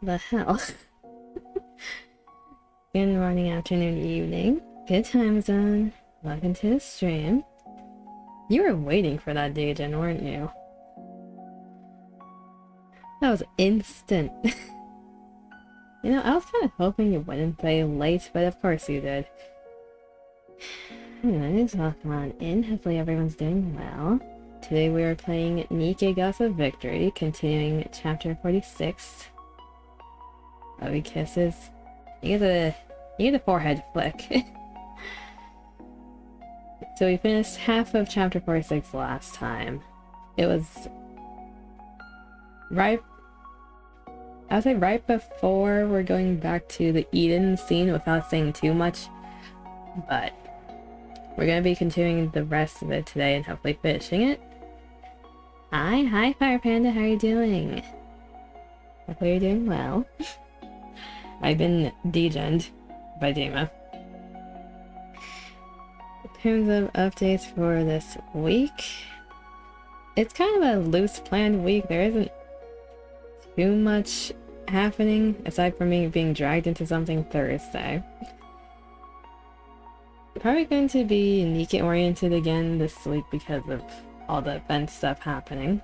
The hell? Good morning, afternoon, evening. Good time zone. Welcome to the stream. You were waiting for that Dejin, weren't you? That was instant. You know, I was kind of hoping you wouldn't play late, but of course you did. Anyways, welcome on in. Hopefully everyone's doing well. Today we are playing NIKKE Gods of Victory, continuing chapter 46. Oh, he kisses. You get a forehead flick. So we finished half of chapter 46 last time. It was right, I would say right before we're going back to the Eden scene without saying too much, but we're going to be continuing the rest of it today and hopefully finishing it. Hi Fire Panda, how are you doing? Hopefully you're doing well. I've been degened by Dima. In terms of updates for this week, it's kind of a loose planned week. There isn't too much happening aside from me being dragged into something Thursday. Probably going to be NIKKE oriented again this week because of all the event stuff happening.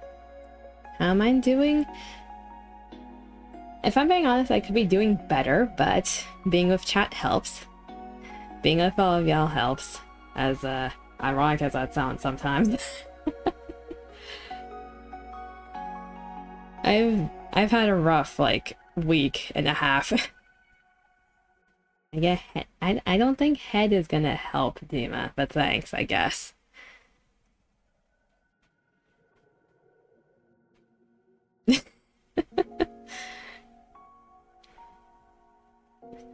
How am I doing? If I'm being honest, I could be doing better, but being with chat helps. Being with all of y'all helps, as ironic as that sounds sometimes. I've had a rough like week and a half. I don't think head is gonna help Dima, but thanks, I guess.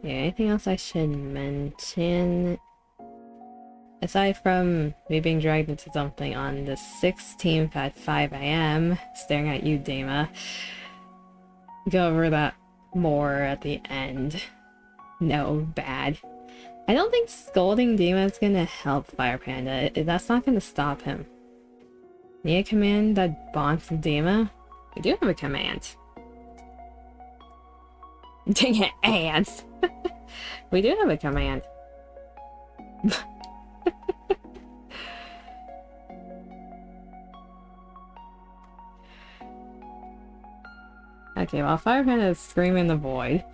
Yeah, anything else I should mention? Aside from me being dragged into something on the 16th at 5 AM, staring at you, Dima. Go over that more at the end. No, bad. I don't think scolding Dima is gonna help Fire Panda. That's not gonna stop him. Need a command that bonks Dima? We do have a command. Dang it, ants! We do have a command. Okay, while Fire Panda is screaming in the void,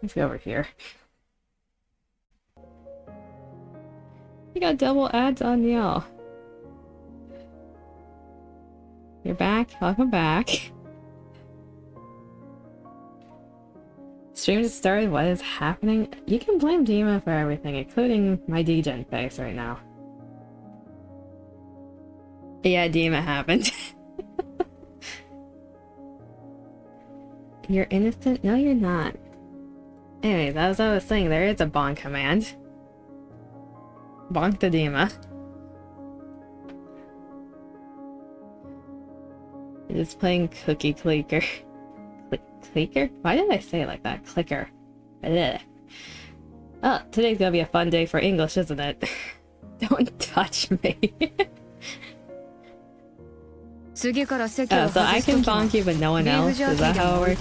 let's go over here. We got double ads on y'all. You're back. Welcome back. Stream just started. What is happening? You can blame Dima for everything, including my degen face right now. Yeah, Dima happened. You're innocent? No, you're not. Anyways, as I was saying, there is a bonk command. Bonk the Dima. You're just playing Cookie Clicker. Clicker? Why did I say it like that? Clicker. Ugh. Oh, today's gonna be a fun day for English, isn't it? Don't touch me. Oh, so I can bonk you but no one else? Is that how it works?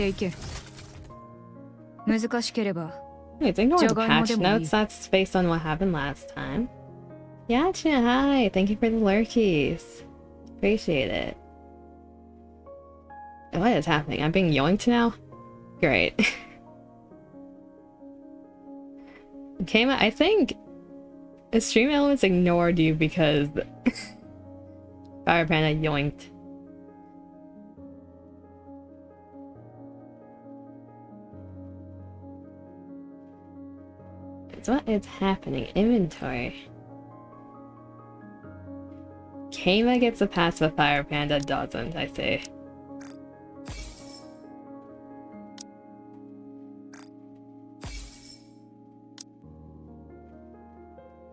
Wait, ignore the patch notes, that's based on what happened last time. Yacha, hi! Thank you for the lurkies. Appreciate it. What is happening? I'm being yoinked now? Great. Kama, I think the stream elements ignored you because Fire Panda yoinked. So what is happening? Inventory. Kama gets a pass, but Fire Panda doesn't, I say.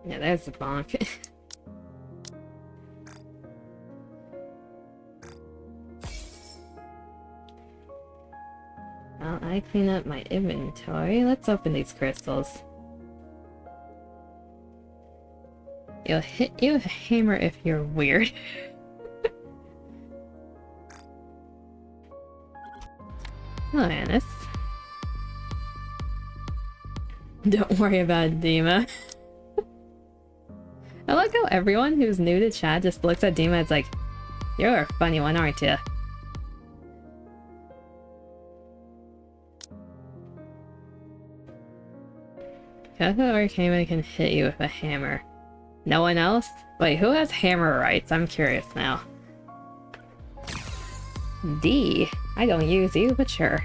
Yeah, there's the bonk. While I clean up my inventory, let's open these crystals. You'll hit you with a hammer if you're weird. Hello, Anis. Don't worry about it, Dima. I like how everyone who's new to chat just looks at Dima and it's like, you're a funny one, aren't you? Koko or Kama can hit you with a hammer. No one else? Wait, who has hammer rights? I'm curious now. D. I don't use you, but sure.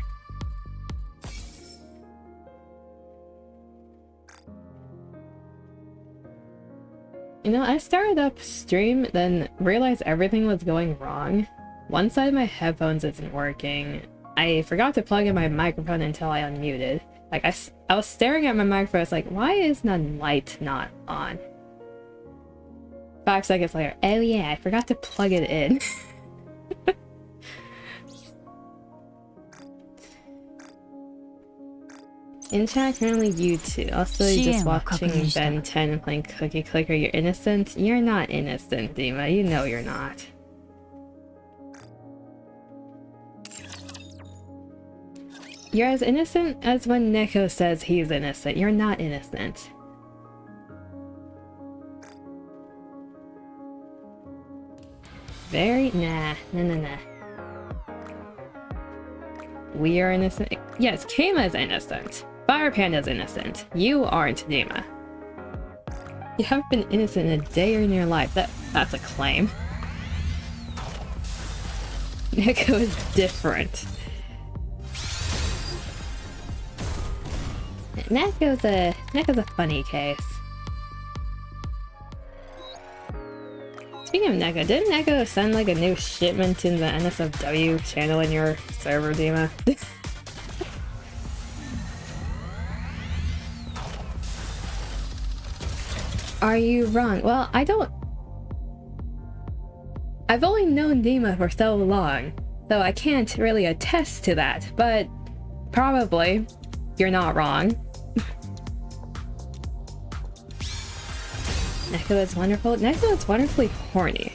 You know, I started up stream, then realized everything was going wrong. One side of my headphones isn't working. I forgot to plug in my microphone until I unmuted. Like, I was staring at my microphone, I was like, why is the light not on? 5 seconds later, oh yeah, I forgot to plug it in. In chat, currently YouTube. Also, you're just watching Ben 10 and playing Cookie Clicker. You're innocent? You're not innocent, Dima. You know you're not. You're as innocent as when NIKKE says he's innocent. You're not innocent. Nah. We are innocent. Yes, Kama is innocent. Fire Panda's innocent. You aren't, Dima. You haven't been innocent a day in your life. That's a claim. NIKKE is different. NIKKE's a funny case. Speaking of NIKKE, didn't NIKKE send like a new shipment in the NSFW channel in your server, Dima? Are you wrong? Well, I've only known Dima for so long, so I can't really attest to that, but probably you're not wrong. NIKKE is wonderful. NIKKE is wonderfully horny.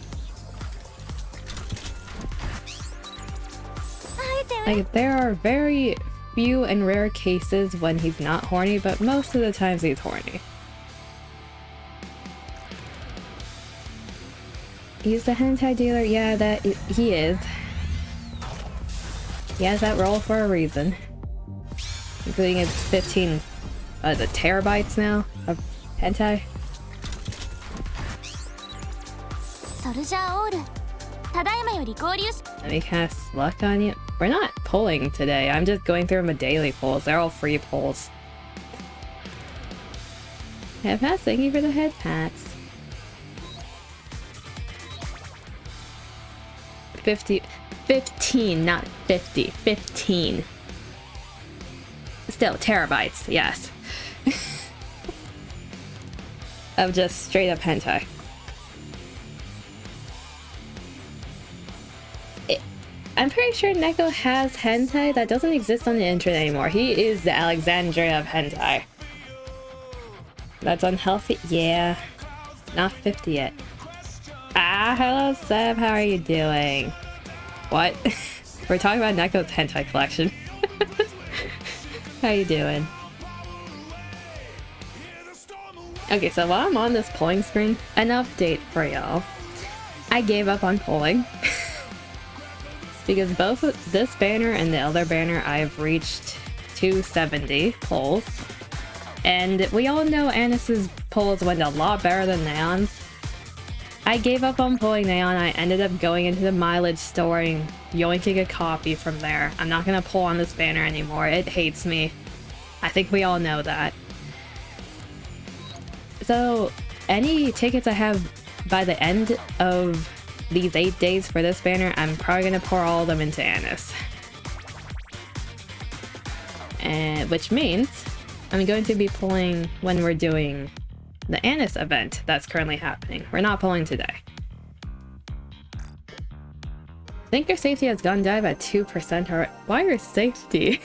Like, there are very few and rare cases when he's not horny, but most of the times he's horny. He's the hentai dealer? Yeah, he is. He has that role for a reason. Including its 15 the terabytes now of hentai. Let me cast luck on you. We're not pulling today. I'm just going through my daily pulls. They're all free pulls. Head pats, thank you for the head pats. 15, not 50. 15. Still, terabytes, yes. Of just straight up hentai. I'm pretty sure NIKKE has hentai that doesn't exist on the internet anymore. He is the Alexandria of hentai. That's unhealthy? Yeah. Not 50 yet. Ah, hello Seb, how are you doing? What? We're talking about NIKKE's hentai collection. How you doing? Okay, so while I'm on this polling screen, an update for y'all. I gave up on polling. Because both this banner and the other banner, I've reached 270 polls. And we all know Anis's polls went a lot better than Neon's. I gave up on pulling Neon. I ended up going into the mileage store and yoinking a copy from there. I'm not gonna pull on this banner anymore. It hates me. I think we all know that. So, any tickets I have by the end of these 8 days for this banner, I'm probably gonna pour all of them into Anis. And which means I'm going to be pulling when we're doing the Anis event that's currently happening. We're not pulling today. Think your safety has gone dive at 2% or why your safety?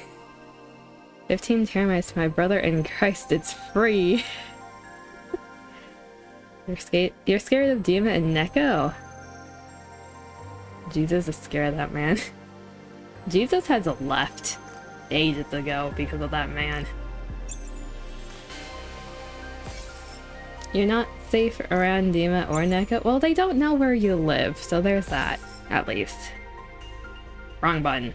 15 termites, my brother in Christ, it's free. You're scared of Dima and NIKKE? Jesus is scared of that man. Jesus has left. ages ago because of that man. You're not safe around Dima or NIKKE? Well, they don't know where you live, so there's that, at least. Wrong button.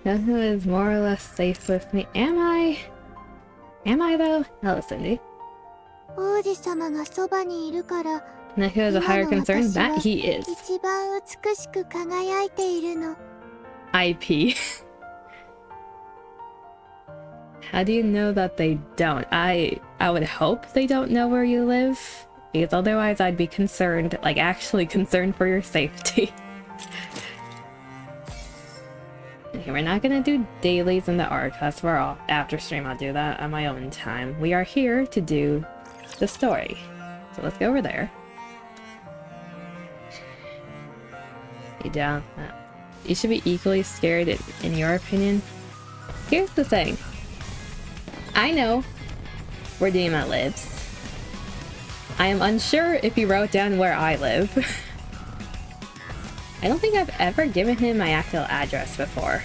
Who is more or less safe with me? Am I? Am I though? Hello, Cindy. NIKKE is a higher concern? That he is. IP. How do you know that they don't? I would hope they don't know where you live, because otherwise I'd be concerned, like actually concerned for your safety. Okay, we're not gonna do dailies in the arc, that's where after stream I'll do that on my own time. We are here to do the story. So let's go over there. You down? You should be equally scared in your opinion. Here's the thing. I know where Dima lives. I am unsure if he wrote down where I live. I don't think I've ever given him my actual address before.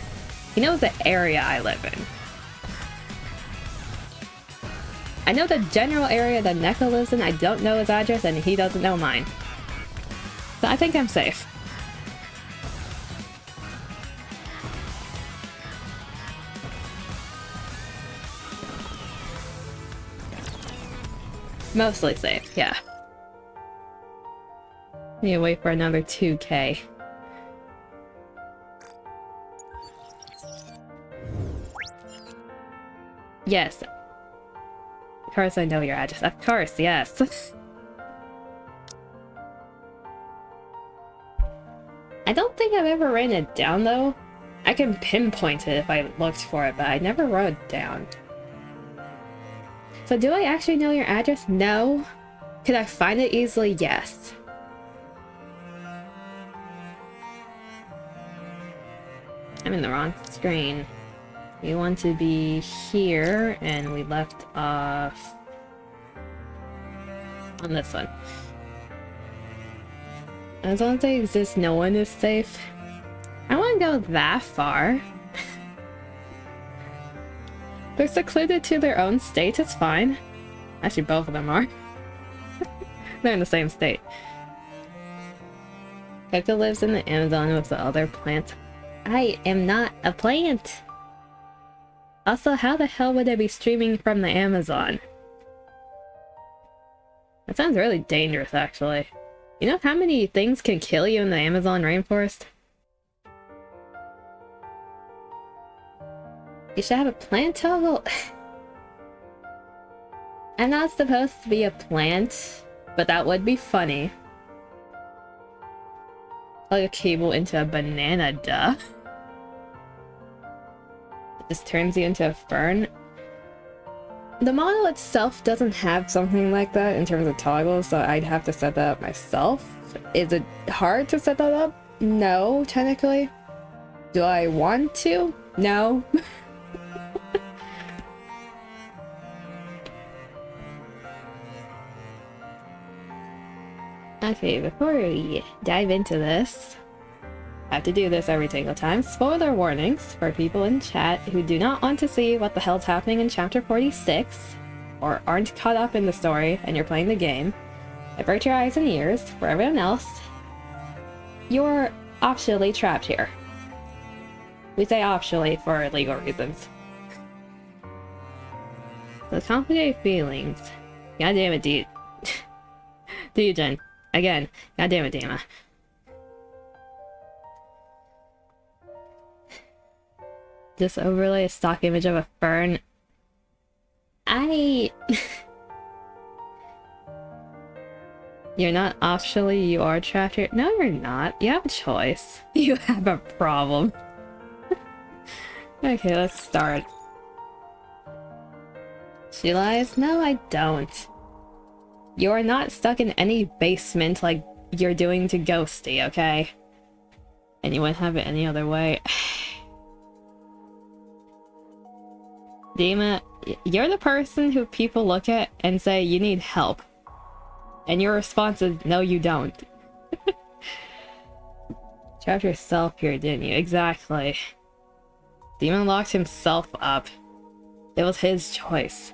He knows the area I live in. I know the general area that NIKKE lives in. I don't know his address and he doesn't know mine. So I think I'm safe. Mostly safe, yeah. Need to wait for another 2K. Yes. Of course I know your address. Of course, yes. I don't think I've ever written it down though. I can pinpoint it if I looked for it, but I never wrote it down. So do I actually know your address? No. Could I find it easily? Yes. I'm in the wrong screen. We want to be here, and we left off on this one. As long as they exist, no one is safe. I don't want to go that far. They're secluded to their own state, it's fine. Actually, both of them are. They're in the same state. NIKKE lives in the Amazon with the other plants. I am not a plant! Also, how the hell would I be streaming from the Amazon? That sounds really dangerous, actually. You know how many things can kill you in the Amazon rainforest? You should have a plant toggle. I'm not supposed to be a plant, but that would be funny. Plug a cable into a banana, duh. It just turns you into a fern. The model itself doesn't have something like that in terms of toggles, so I'd have to set that up myself. Is it hard to set that up? No, technically. Do I want to? No. Okay, before we dive into this, I have to do this every single time. Spoiler warnings for people in chat who do not want to see what the hell's happening in chapter 46, or aren't caught up in the story and you're playing the game. Avert your eyes and ears. For everyone else, you're optionally trapped here. We say optionally for legal reasons. So complicated feelings. God damn it, dude. Jen. Again, god damn it, Dima. Just overlay a stock image of a fern. You're not optionally, you are trapped here. No, you're not. You have a choice. You have a problem. Okay, let's start. She lies? No, I don't. You're not stuck in any basement like you're doing to Ghosty, okay? And you wouldn't have it any other way. Dima, you're the person who people look at and say you need help. And your response is, no you don't. Trapped yourself here, didn't you? Exactly. Demon locked himself up. It was his choice.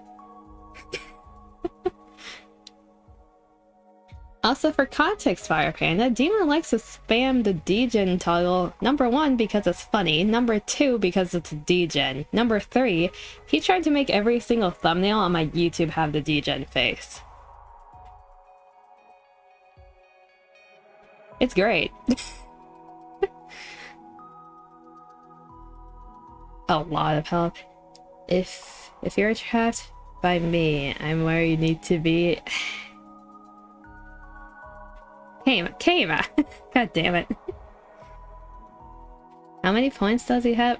Also, for context, Fire Panda, Demon likes to spam the degen toggle, number 1 because it's funny, number 2 because it's a degen, number 3, he tried to make every single thumbnail on my YouTube have the degen face. It's great. A lot of help. If you're trapped by me, I'm where you need to be. Kama! God damn it. How many points does he have?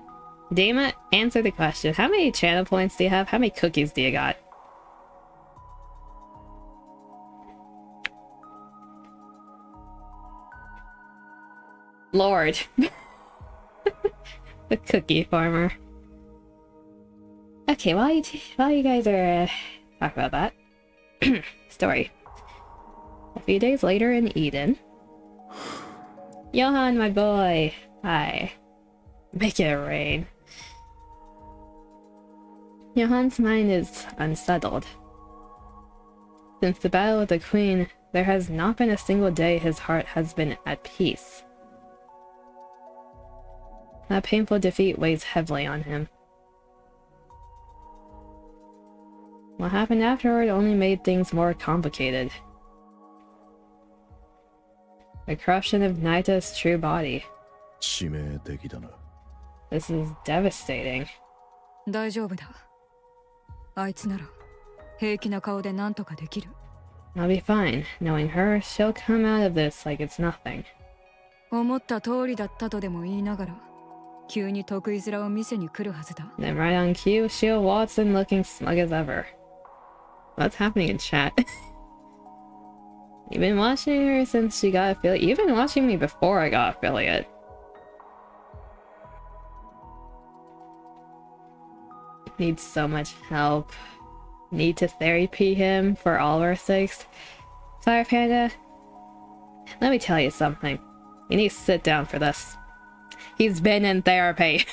Dama, answer the question. How many channel points do you have? How many cookies do you got? Lord. The cookie farmer. Okay, while you guys are talking about that story. A few days later in Eden. Johan, my boy. Hi. Make it rain. Johan's mind is unsettled. Since the battle with the Queen, there has not been a single day his heart has been at peace. That painful defeat weighs heavily on him. What happened afterward only made things more complicated. The corruption of Naita's true body. This is devastating. I'll be fine. Knowing her, she'll come out of this like it's nothing. Then right on cue, she'll waltz in looking smug as ever. What's happening in chat? You've been watching her since she got affiliate. You've been watching me before I got affiliate. Needs so much help. Need to therapy him for all our sakes. Fire Panda, let me tell you something. You need to sit down for this. He's been in therapy.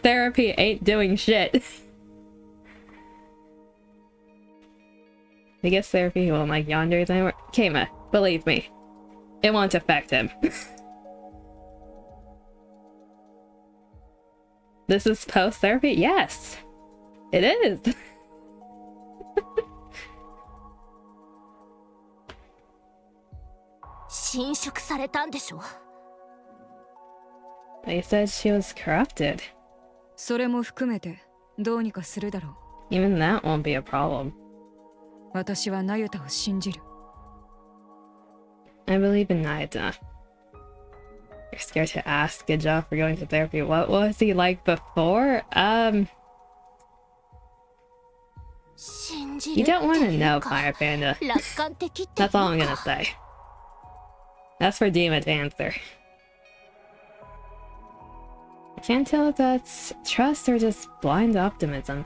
Therapy ain't doing shit. I guess therapy won't like yonders anymore. Kama, believe me, it won't affect him. This is post-therapy? Yes! It is! They said she was corrupted. Even that won't be a problem. I believe in Naita. You're scared to ask. Good job for going to therapy. What was he like before? You don't want to know, Fire Panda. That's all I'm gonna say. That's for Dima to answer. I can't tell if that's trust or just blind optimism.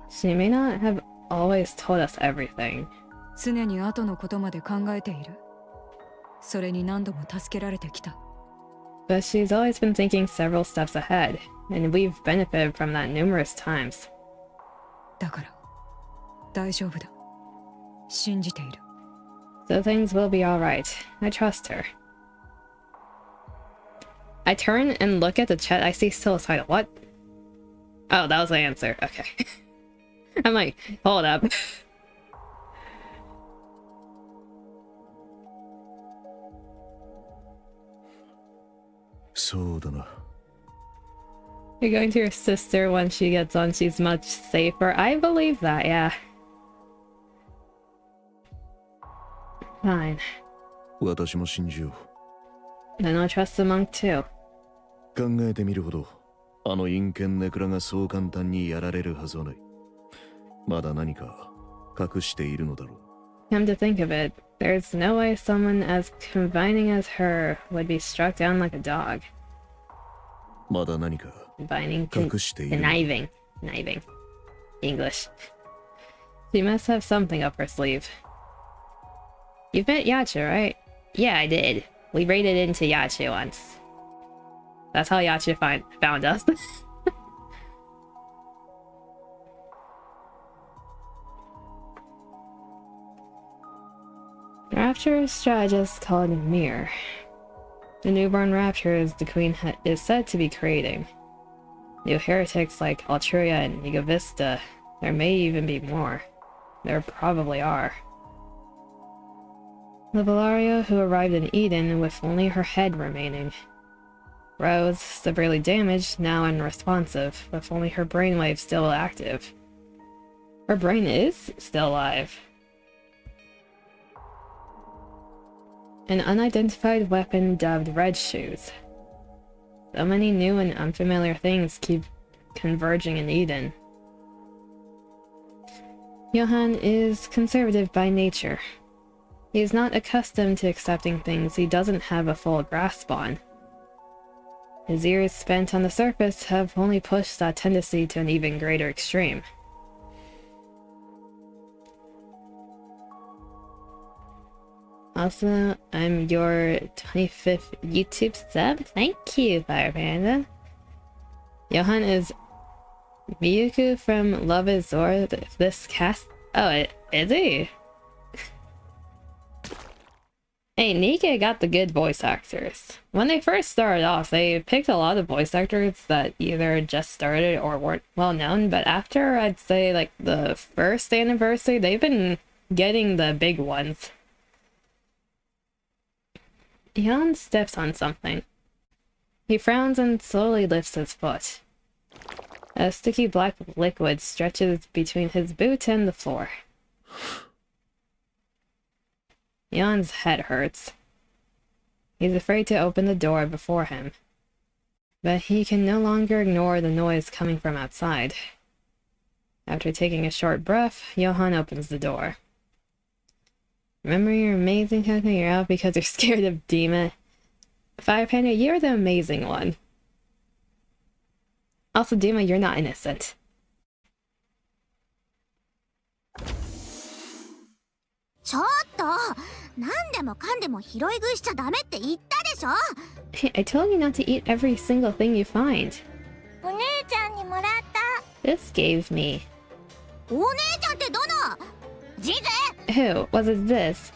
She may not have always told us everything. But she's always been thinking several steps ahead, and we've benefited from that numerous times. So things will be alright. I trust her. I turn and look at the chat. I see suicidal. What? Oh, that was the answer. Okay. I'm like, hold up. You're going to your sister when she gets on. She's much safer. I believe that, yeah. Fine. Then I'll trust the monk too. Come to think of it, There's no way someone as confining as her would be struck down like a dog. まだ何か Conniving. 隠している。 Conniving. English. She must have something up her sleeve. You've met Yacha, right? Yeah, I did. We raided into Yacha once. That's how Yacha found us. Rapture strategist called Mir. The newborn raptures the queen is said to be creating. New heretics like Altruia and Egovista. There may even be more. There probably are. The Bellaria who arrived in Eden with only her head remaining. Rose, severely damaged, now unresponsive, with only her brainwave still active. Her brain is still alive. An unidentified weapon dubbed Red Shoes. So many new and unfamiliar things keep converging in Eden. Johann is conservative by nature. He is not accustomed to accepting things he doesn't have a full grasp on. His years spent on the surface have only pushed that tendency to an even greater extreme. Also, I'm your 25th YouTube sub. Thank you, Fire Panda. Johann is Miyuku from Love is Zora. This cast. Oh, is he? Hey, NIKKE got the good voice actors. When they first started off, they picked a lot of voice actors that either just started or weren't well known, but after, I'd say, like, the first anniversary, they've been getting the big ones. Jan steps on something. He frowns and slowly lifts his foot. A sticky black liquid stretches between his boot and the floor. Jan's head hurts. He's afraid to open the door before him. But he can no longer ignore the noise coming from outside. After taking a short breath, Johann opens the door. Remember your amazing cooking? You're out because you're scared of Dima. Fire Panda, you're the amazing one. Also, Dima, you're not innocent. Hey, I told you not to eat every single thing you find. This gave me. Who was it this?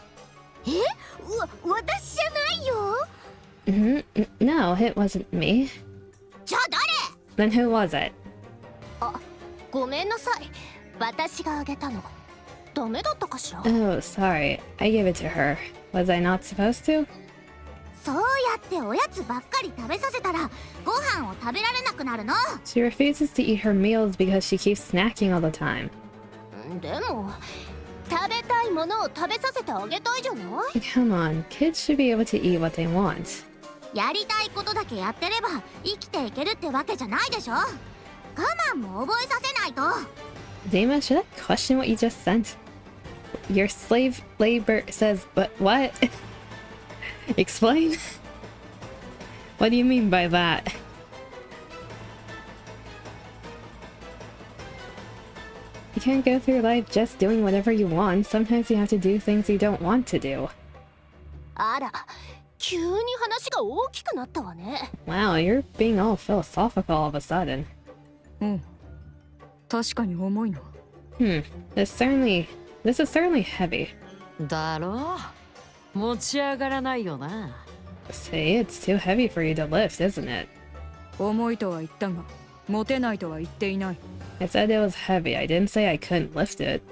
No, it wasn't me. Then who was it? Oh, sorry. I gave it to her. Was I not supposed to? She refuses to eat her meals because she keeps snacking all the time. Come on, kids should be able to eat what they want. Dima, should I question what you just sent? Your slave labor says, but what? Explain? What do you mean by that? You can't go through life just doing whatever you want. Sometimes you have to do things you don't want to do. Wow, you're being all philosophical all of a sudden. This is certainly heavy. See, it's too heavy for you to lift, isn't it? I said it was heavy. I didn't say I couldn't lift it.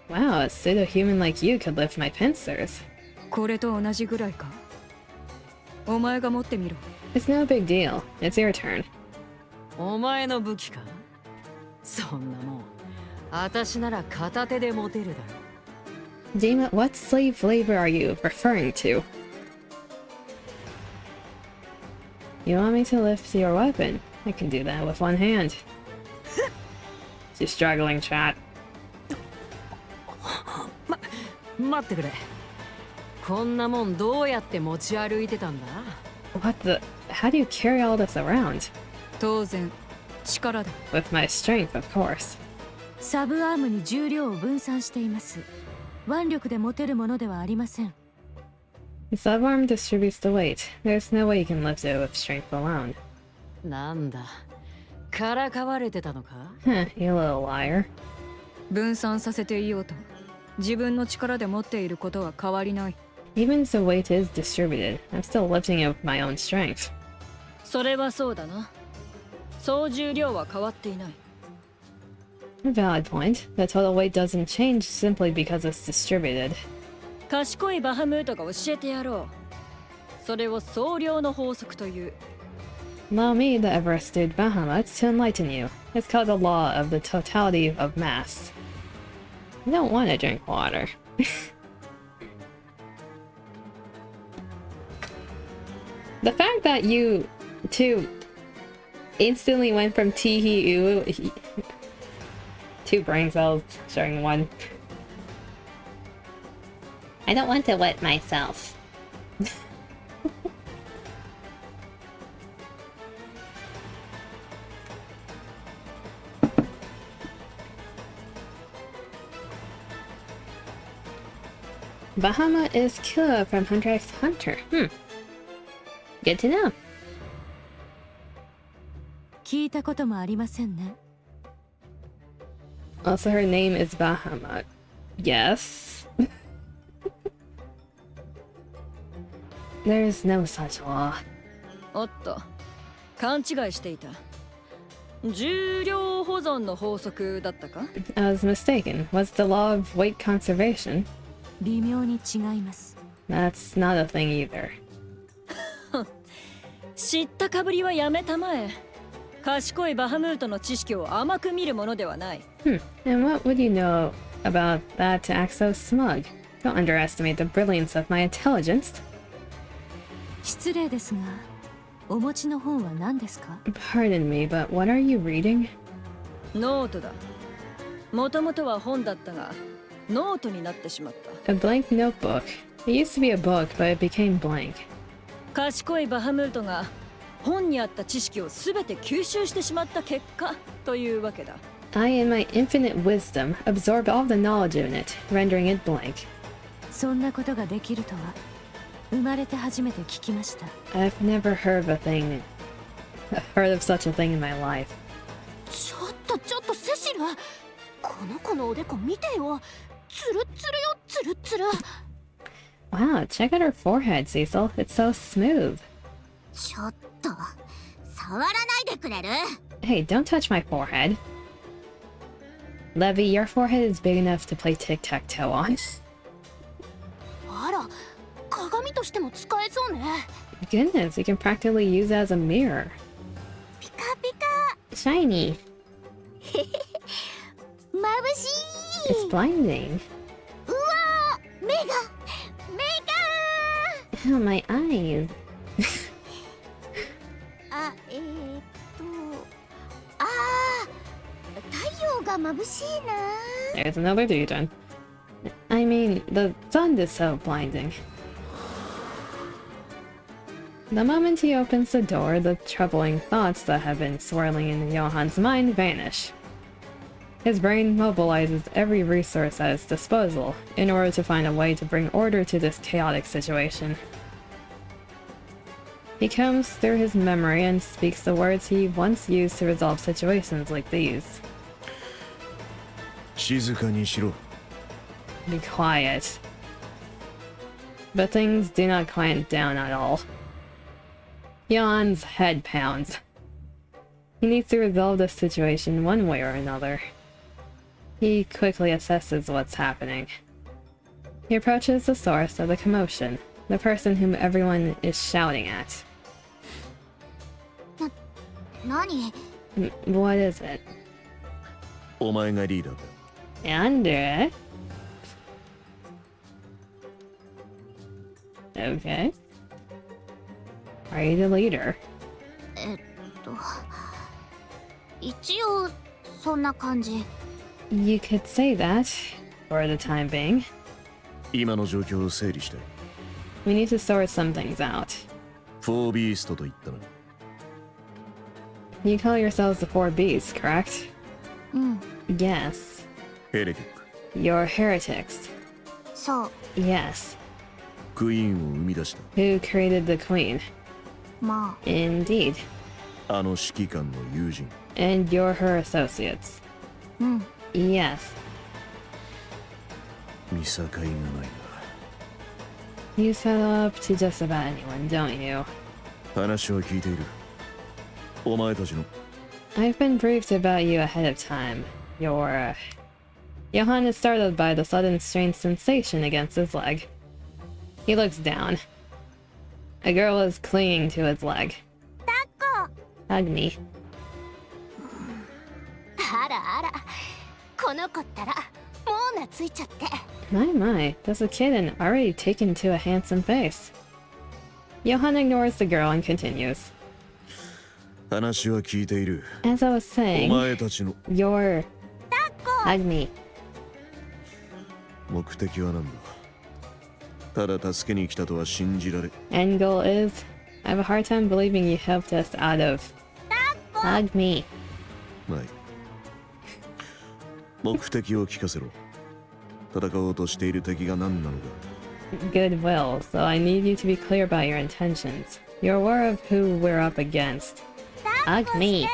Wow, a pseudo-human like you could lift my pincers. It's no big deal. It's your turn. Dima, what slave labor are you referring to? You want me to lift your weapon? I can do that with one hand. She's struggling, chat. 待ってくれ。こんなもんどうやって持ち歩いてたんだ？ What the? How do you carry all this around? 当然、力だ。With my strength, of course. サブアームに重量を分散しています。腕力で持てるものではありません。The subarm distributes the weight. There's no way you can lift it with strength alone. なんだ。からかわれてたのか？ Huh, you little liar. 分散させていようと、自分の力で持っていることは変わりない。Even if the weight is distributed, I'm still lifting it with my own strength. それはそうだな。総重量は変わっていない。A valid point. The total weight doesn't change simply because it's distributed. 賢いバハムートが教えてやろう。それを総量の法則という。Allow me, the ever-astute Bahamut, to enlighten you. It's called the law of the totality of mass. I don't want to drink water. The fact that you two instantly went from Tee-hee-oo, two brain cells sharing one. I don't want to wet myself. Bahamut is Killa from Hunter x Hunter. Good to know. 聞いたこともありませんね。Also, her name is Bahamut. Yes. There's no such law. おっと、勘違いしていた。重量保存の法則だったか？ I was mistaken. Was the law of weight conservation? 微妙に違います。That's not a thing either. 知ったかぶりはやめたまえ。賢いバハムートの知識を甘く見るものではない。And what would you know about that to act so smug? Don't underestimate the brilliance of my intelligence. 失礼ですが、お持ちの本は何ですか？ Pardon me, but what are you reading? ノートだ。もともとは本だったが、ノートになってしまった。A blank notebook. It used to be a book, but it became blank. 賢いバハムートが本にあった知識をすべて吸収してしまった結果というわけだ。I, in my infinite wisdom, absorbed all the knowledge in it, rendering it blank. そんなことができるとは、生まれて初めて聞きました。I've never heard of such a thing in my life. ちょっとセシル、この子のおでこ見てよ。ツルツルよ、ツルツル。Wow, check out her forehead, Cecil. It's so smooth. ちょっと触らないでくれる？ Hey, don't touch my forehead. Levy, your forehead is big enough to play tic-tac-toe on. あら、鏡としても使えそうね。Goodness, you can practically use it as a mirror. ピカピカ。 Shiny. 眩しい。 It's blinding. うわー、目が Oh, my eyes. あ、太陽が眩しいな。 There's another region. I mean, the sun is so blinding. The moment he opens the door, the troubling thoughts that have been swirling in Johan's mind vanish. His brain mobilizes every resource at its disposal in order to find a way to bring order to this chaotic situation. He combs through his memory and speaks the words he once used to resolve situations like these. 静かにしろ。 Be quiet. But things do not quiet down at all. Johan's head pounds. He needs to resolve this situation one way or another. He quickly assesses what's happening. He approaches the source of the commotion, the person whom everyone is shouting at. 何？ What is it? お前がリーダーだ。 Under it? Okay. Are you the leader? 一応そんな感じ。 You could say that, for the time being. 今の状況を整理したい。 We need to sort some things out. フォービーストと言ったな。 You call yourselves the Four Beasts, correct? うん、 Yes. ヘレティック。 You're heretics. そう。 Yes. クイーンを生み出した。 Who created the queen? ま Indeed. あの指揮官の友人。 And you're her associates. あ、うん。 Yes. 見境がないな。 You settle up to just about anyone, don't you? 話は聞いている。お前たちの I've been briefed about you ahead of time. Johann is startled by the sudden strange sensation against his leg. He looks down. A girl is clinging to his leg. Hug me. あらあら、この子ったらもう懐いちゃって。 My, there's a kid and already taken to a handsome face. Johann ignores the girl and continues. 話は聞いている。 As I was お saying, 前たちの hug me. 目的は何だ。ただ助けに来たとは信じられ。 End goal is, I have a hard time believing you helped us out of. Hug me. ない。目的を聞かせろ。戦おうとしている敵が何なのか。 Goodwill, so I need you to be clear about your intentions. You're aware of who we're up against. Hug me.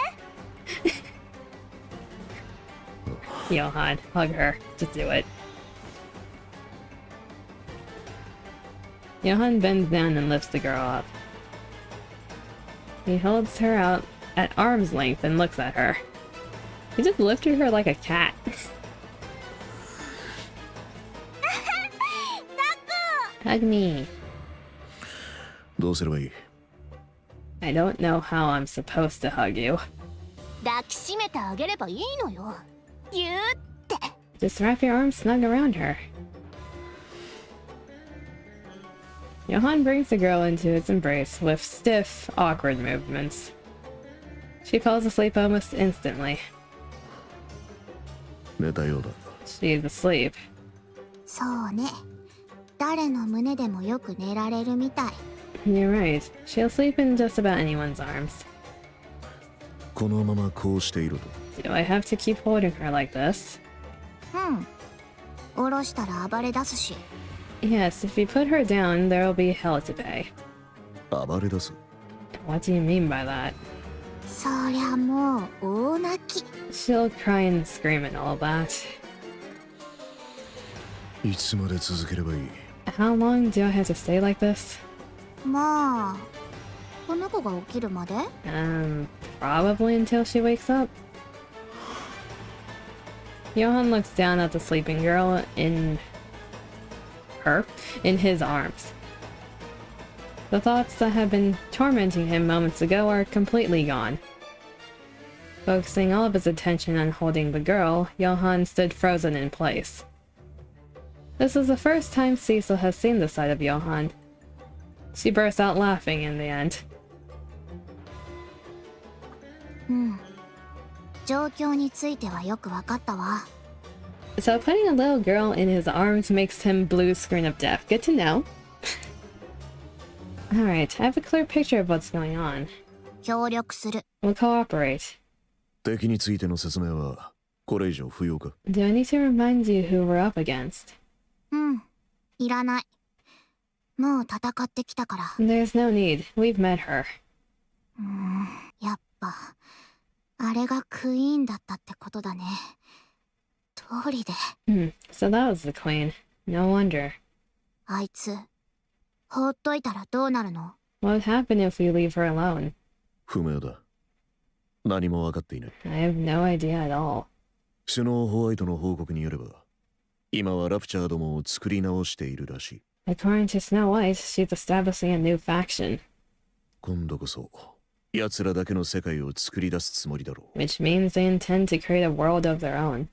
Johann, hug her. Just do it. Johann bends down and lifts the girl up. He holds her out at arm's length and looks at her. He just lifted her like a cat. Hug me. どうすればいい。 I don't know how I'm supposed to hug you. 抱きしめてあげればいいのよ。ぎゅーって。 Just wrap your arms snug around her. Johann brings the girl into his embrace with stiff, awkward movements. She falls asleep almost instantly. 寝たようだ。 She's asleep. そうね。誰の胸でもよく寝られるみたい。 You're right. She'll sleep in just about anyone's arms. このままこうしていろと。 Do I have to keep holding her like this? うん。下ろしたら暴れ出すし。 Yes, if you put her down, there'll be hell to pay. 暴れ出す。 What do you mean by that? そりゃもう大泣き。 She'll cry and scream and all that. いつまで続ければいい。 How long do I have to stay like this? まあ、この子が起きるまで。 Probably until she wakes up. Johann looks down at the sleeping girl in his arms. The thoughts that had been tormenting him moments ago are completely gone. Focusing all of his attention on holding the girl, Johann stood frozen in place. This is the first time Cecil has seen the side of Johann. She bursts out laughing in the end. うん。状況についてはよくわかったわ。 So putting a little girl in his arms makes him blue screen of death. Good to know. Alright, I have a clear picture of what's going on. 協力する。 We'll cooperate. 敵についての説明はこれ以上不要か。 Do I need to remind you who we're up against? うん。いらない。もう戦ってきたから。 There's no need. We've met her. やっぱ、あれがクイーンだったってことだね。通りで。So that was the queen. No wonder. あいつ、放っといたらどうなるの？ What would happen if we leave her alone? 不明だ。何も分かっていない。 I have no idea at all. スノーホワイトの報告によれば、今はラプチャーどもを作り直しているらしい。According to Snow White, she's establishing a new faction. 今度こそ、奴らだけの世界を作り出すつもりだろう。 Which means they intend to create a world of their own.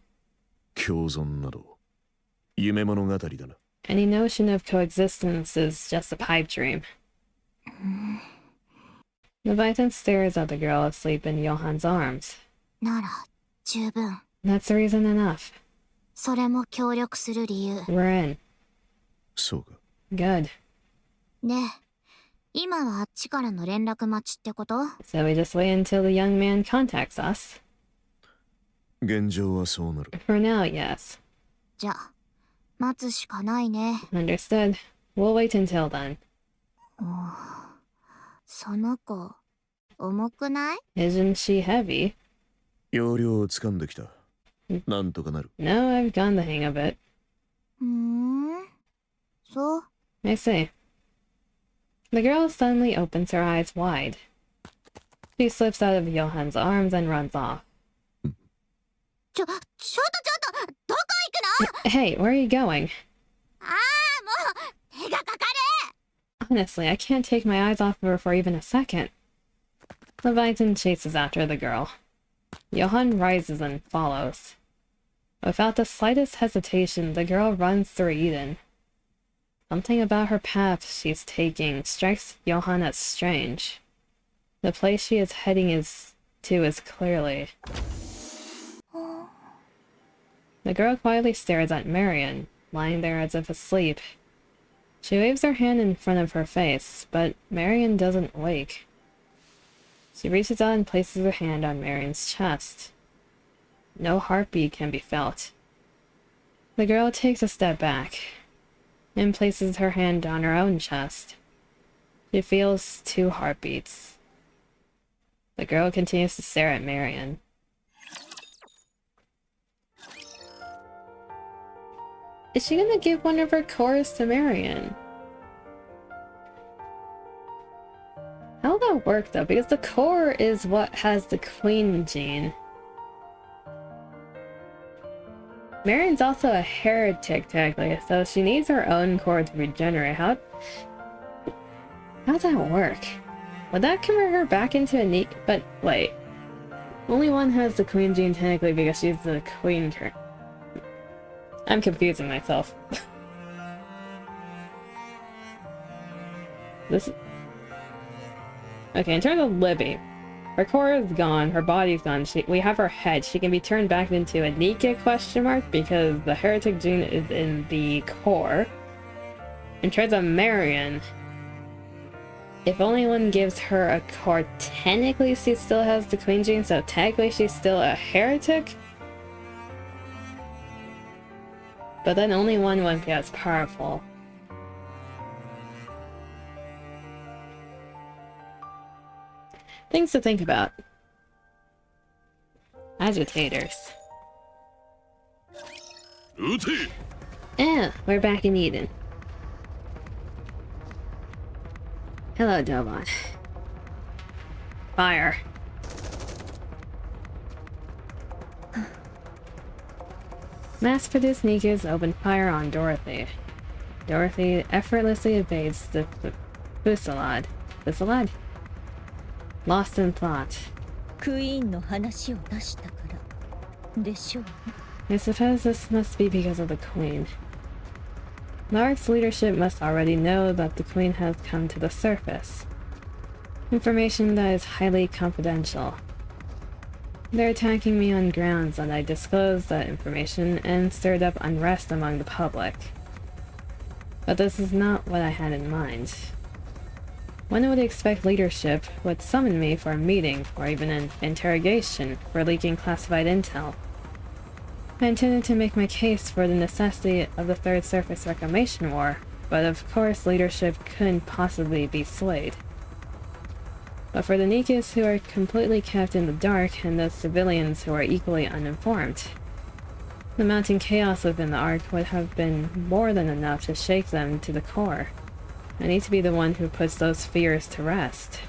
共存など、夢物語だな。 Any notion of coexistence is just a pipe dream. Leviathan stares at the girl asleep in Johann's arms. なら十分。 That's the reason enough. それも協力する理由。 We're in. そうか。 Good. ねえ、今はあっちからの連絡待ちってこと？ So we just wait until the young man contacts us? 現状はそうなる。 For now, yes. じゃあ、待つしかないね。 Understood. We'll wait until then. その子、重くない？ Isn't she heavy? 要領をつかんできた。なんとかなる。 No, I've gotten the hang of it. そう。 I see. The girl suddenly opens her eyes wide. She slips out of Johan's arms and runs off. ちょっとどこ行くの？ Hey, where are you going? ああ、もう手がかかる。 Honestly, I can't take my eyes off of her for even a second. Leviathan chases after the girl. Johan rises and follows. Without the slightest hesitation, the girl runs through Eden. Something about her path she's taking strikes Johan as strange. The place she is heading is clearly. The girl quietly stares at Marion, lying there as if asleep. She waves her hand in front of her face, but Marion doesn't wake. She reaches out and places her hand on Marion's chest. No heartbeat can be felt. The girl takes a step back and places her hand on her own chest. She feels 2 heartbeats. The girl continues to stare at Marion. Is she gonna give one of her cores to Marion? How will that work though? Because the core is what has the queen gene. Marion's also a heretic technically, so she needs her own core to regenerate. How's that work? Would that convert her back into a NIKKE? But wait. Only one has the queen gene technically because she's the queen current. I'm confusing myself. Okay, in terms of Libby, her core is gone, her body's gone, we have her head. She can be turned back into a NIKKE ? Because the heretic gene is in the core. In terms of Marion, if only one gives her a core, technically she still has the queen gene, so technically she's still a heretic? But then only one won't be as powerful. Things to think about. Agitators. We're back in Eden. Hello, Dobon. Fire. Mass-produced NIKKEs open fire on Dorothy. Dorothy effortlessly evades the fusillade. Fusillade? Lost in plot. クイーンの話を出したからでしょうね。 I suppose this must be because of the Queen. The ARC's leadership must already know that the Queen has come to the surface. Information that is highly confidential. They're attacking me on grounds that I disclosed that information and stirred up unrest among the public. But this is not what I had in mind. One would expect leadership would summon me for a meeting or even an interrogation for leaking classified intel. I intended to make my case for the necessity of the Third Surface Reclamation War, but of course leadership couldn't possibly be swayed. But for the NIKKEs who are completely kept in the dark and the civilians who are equally uninformed, the mounting chaos within the ARC would have been more than enough to shake them to the core. I need to be the one who puts those fears to rest.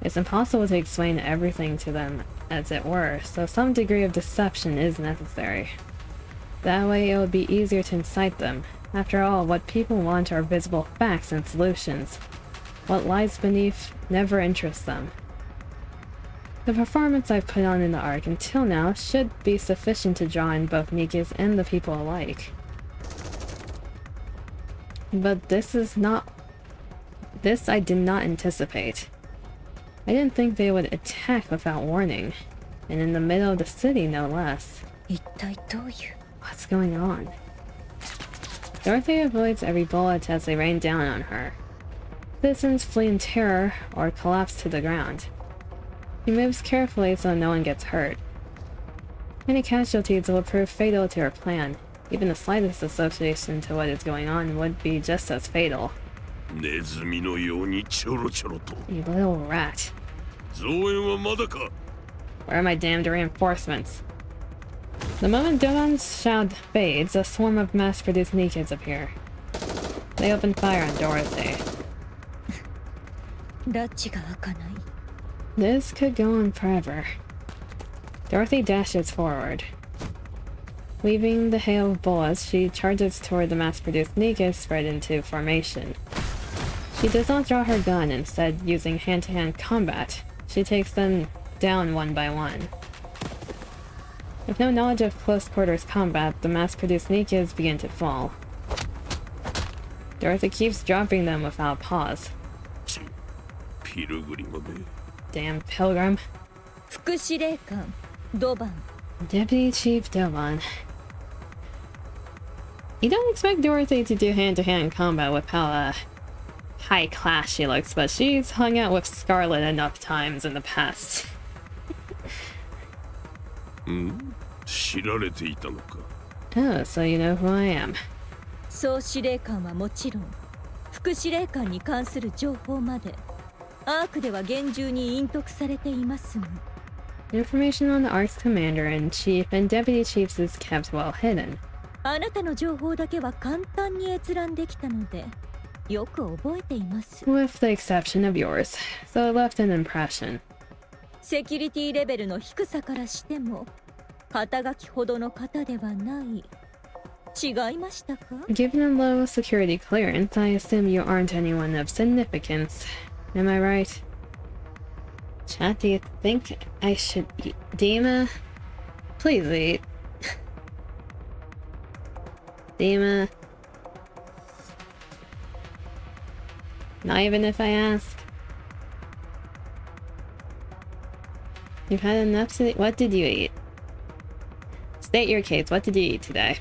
It's impossible to explain everything to them, as it were, so some degree of deception is necessary. That way it would be easier to incite them. After all, what people want are visible facts and solutions. What lies beneath never interests them. The performance I've put on in the ARC until now should be sufficient to draw in both NIKKEs and the people alike. But this I did not anticipate. I didn't think they would attack without warning. And in the middle of the city, no less. 一体どういう What's going on? Dorothy avoids every bullet as they rain down on her. Citizens flee in terror or collapse to the ground. She moves carefully so no one gets hurt. Any casualties will prove fatal to her plan. Even the slightest association to what is going on would be just as fatal. ネズミのようにちょろちょろと。 You little rat. 増援はまだか。 Where are my damned reinforcements? The moment Dogan's shout fades, a swarm of mass-produced NIKKEs appear. They open fire on Dorothy. ラッチが開かない This could go on forever. Dorothy dashes forward. Weaving the hail of bullets, she charges toward the mass-produced NIKKEs spread into formation. She does not draw her gun, instead using hand-to-hand combat. She takes them down one by one. With no knowledge of close-quarters combat, the mass-produced NIKKEs begin to fall. Dorothy keeps dropping them without pause. ピルグリムめ。 Damn pilgrim. 副司令官ドバン Deputy Chief Doban. You don't expect Dorothy to do hand-to-hand combat with how high class she looks, but she's hung out with Scarlet enough times in the past. 知られていたのか。 Oh, so you know who I am. 総司令官はもちろん副司令官に関する情報までアークでは厳重に隠匿されていますが Information on the Ark's commander-in-chief and deputy chiefs is kept well hidden. あなたの情報だけは簡単に閲覧できたのでよく覚えています With the exception of yours, so it left an impression. セキュリティレベルの低さからしても肩書きほどの方ではない違いましたか Given a low security clearance, I assume you aren't anyone of significance. Am I right? Chat, do you think I should eat? Dima? Please eat. Dima? Not even if I ask. You've had enough today? What did you eat? State your case. What did you eat today?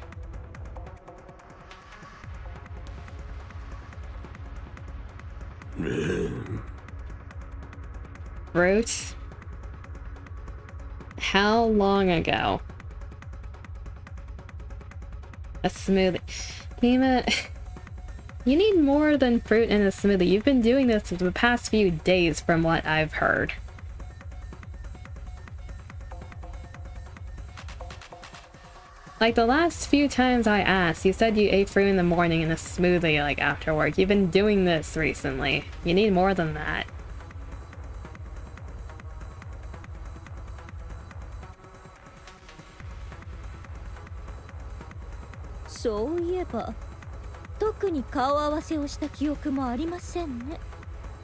Fruit? How long ago? A smoothie. Dima, you need more than fruit in a smoothie. You've been doing this for the past few days from what I've heard. Like the last few times I asked, you said you ate fruit in the morning and a smoothie like after work. You've been doing this recently. You need more than that.そういえば特に顔合わせをした記憶もありませんね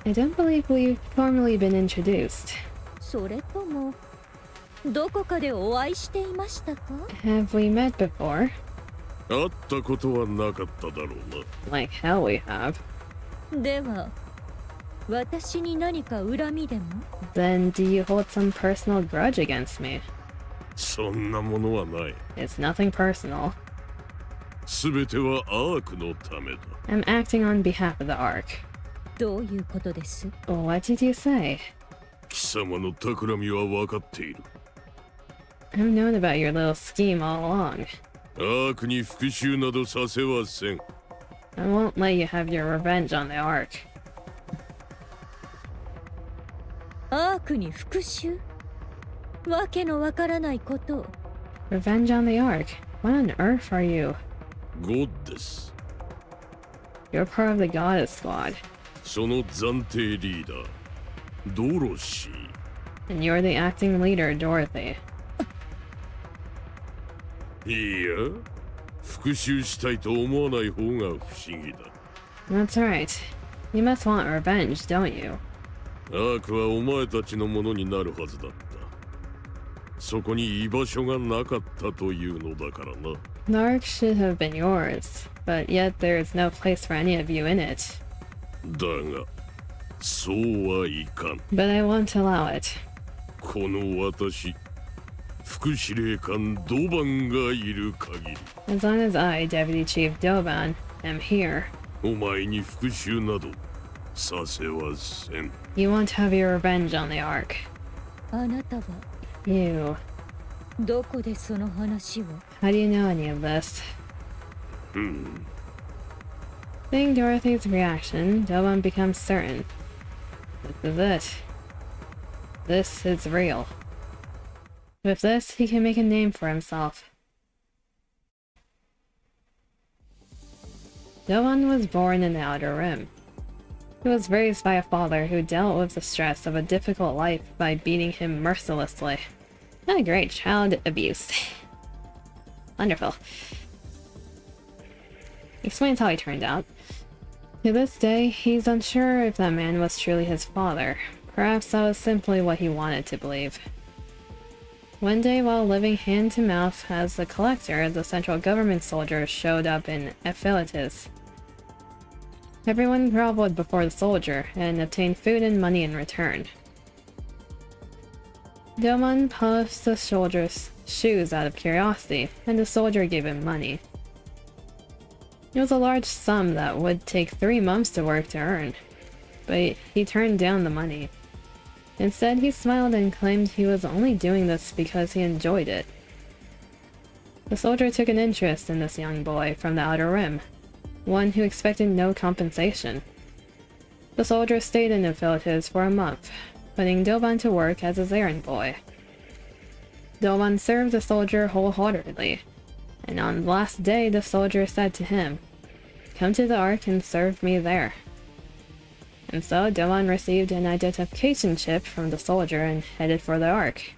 I don't believe we've formally been introduced. それともどこかでお会いしていましたか Have we met before? 会ったことはなかっただろうな。 Like hell we have. では私に何か恨みでも Then do you hold some personal grudge against me? そんなものはない。 It's nothing personal. すべてはアークのためだ。 I'm acting on behalf of the Ark. どういうことです What did you say? 貴様の企みは分かっている。 I've known about your little scheme all along. アークに復讐などさせはせん。 I won't let you have your revenge on the Ark. アークに復讐わけのわからないことを Revenge on the Ark? What on earth are you? ゴッデス。 You're part of the Goddess Squad. その暫定リーダー、ドロシー。 And you're the acting leader, Dorothy. いや、復讐したいと思わない方が不思議だ。 That's right. You must want revenge, don't you? アークはお前たちのものになるはずだった。そこに居場所がなかったというのだからな。 The Ark should have been yours, but yet there is no place for any of you in it. だが、そうはいかん。 But I won't allow it. この私、副司令官ドバンがいる限り。 As long as I, Deputy Chief Doban, am here, お前に復讐などさせはせん。 you won't have your revenge on the Ark. あなたは You. どこでその話を？ How do you know any of this? Seeing Dorothy's reaction, Doban becomes certain. This is it. This is real. With this, he can make a name for himself. Doban was born in the Outer Rim. He was raised by a father who dealt with the stress of a difficult life by beating him mercilessly. Not a great child abuse. Wonderful. Explains how he turned out. To this day, he's unsure if that man was truly his father. Perhaps that was simply what he wanted to believe. One day, while living hand to mouth as a collector, the central government soldier showed up in Ephilatus. Everyone groveled before the soldier and obtained food and money in return. Doban polished the soldier's shoes out of curiosity, and the soldier gave him money. It was a large sum that would take 3 months to work to earn, but he turned down the money. Instead, he smiled and claimed he was only doing this because he enjoyed it. The soldier took an interest in this young boy from the Outer Rim, one who expected no compensation. The soldier stayed in Ephilatus for a month, putting Doban to work as his errand boy. Doban served the soldier wholeheartedly, and on the last day the soldier said to him, "Come to the Ark and serve me there." And so Doban received an identification chip from the soldier and headed for the Ark.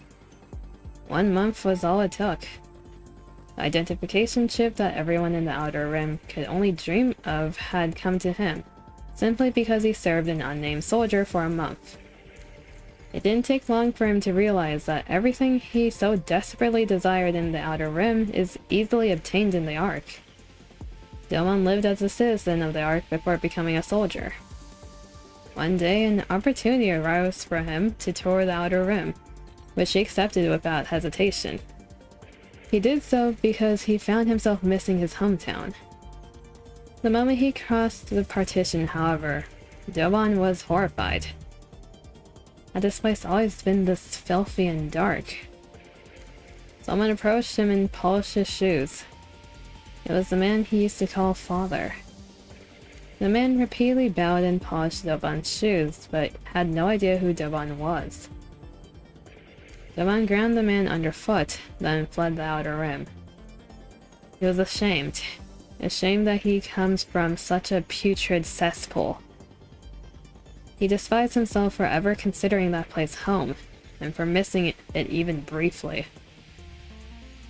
1 month was all it took. The identification chip that everyone in the Outer Rim could only dream of had come to him, simply because he served an unnamed soldier for a month. It didn't take long for him to realize that everything he so desperately desired in the Outer Rim is easily obtained in the Ark. Doban lived as a citizen of the Ark before becoming a soldier. One day, an opportunity arose for him to tour the Outer Rim, which he accepted without hesitation. He did so because he found himself missing his hometown. The moment he crossed the partition, however, Doban was horrified. Had this place always been this filthy and dark? Someone approached him and polished his shoes. It was the man he used to call father. The man repeatedly bowed and polished Doban's shoes, but had no idea who Doban was. Doban ground the man underfoot, then fled the Outer Rim. He was ashamed that he comes from such a putrid cesspool. He despised himself for ever considering that place home, and for missing it even briefly.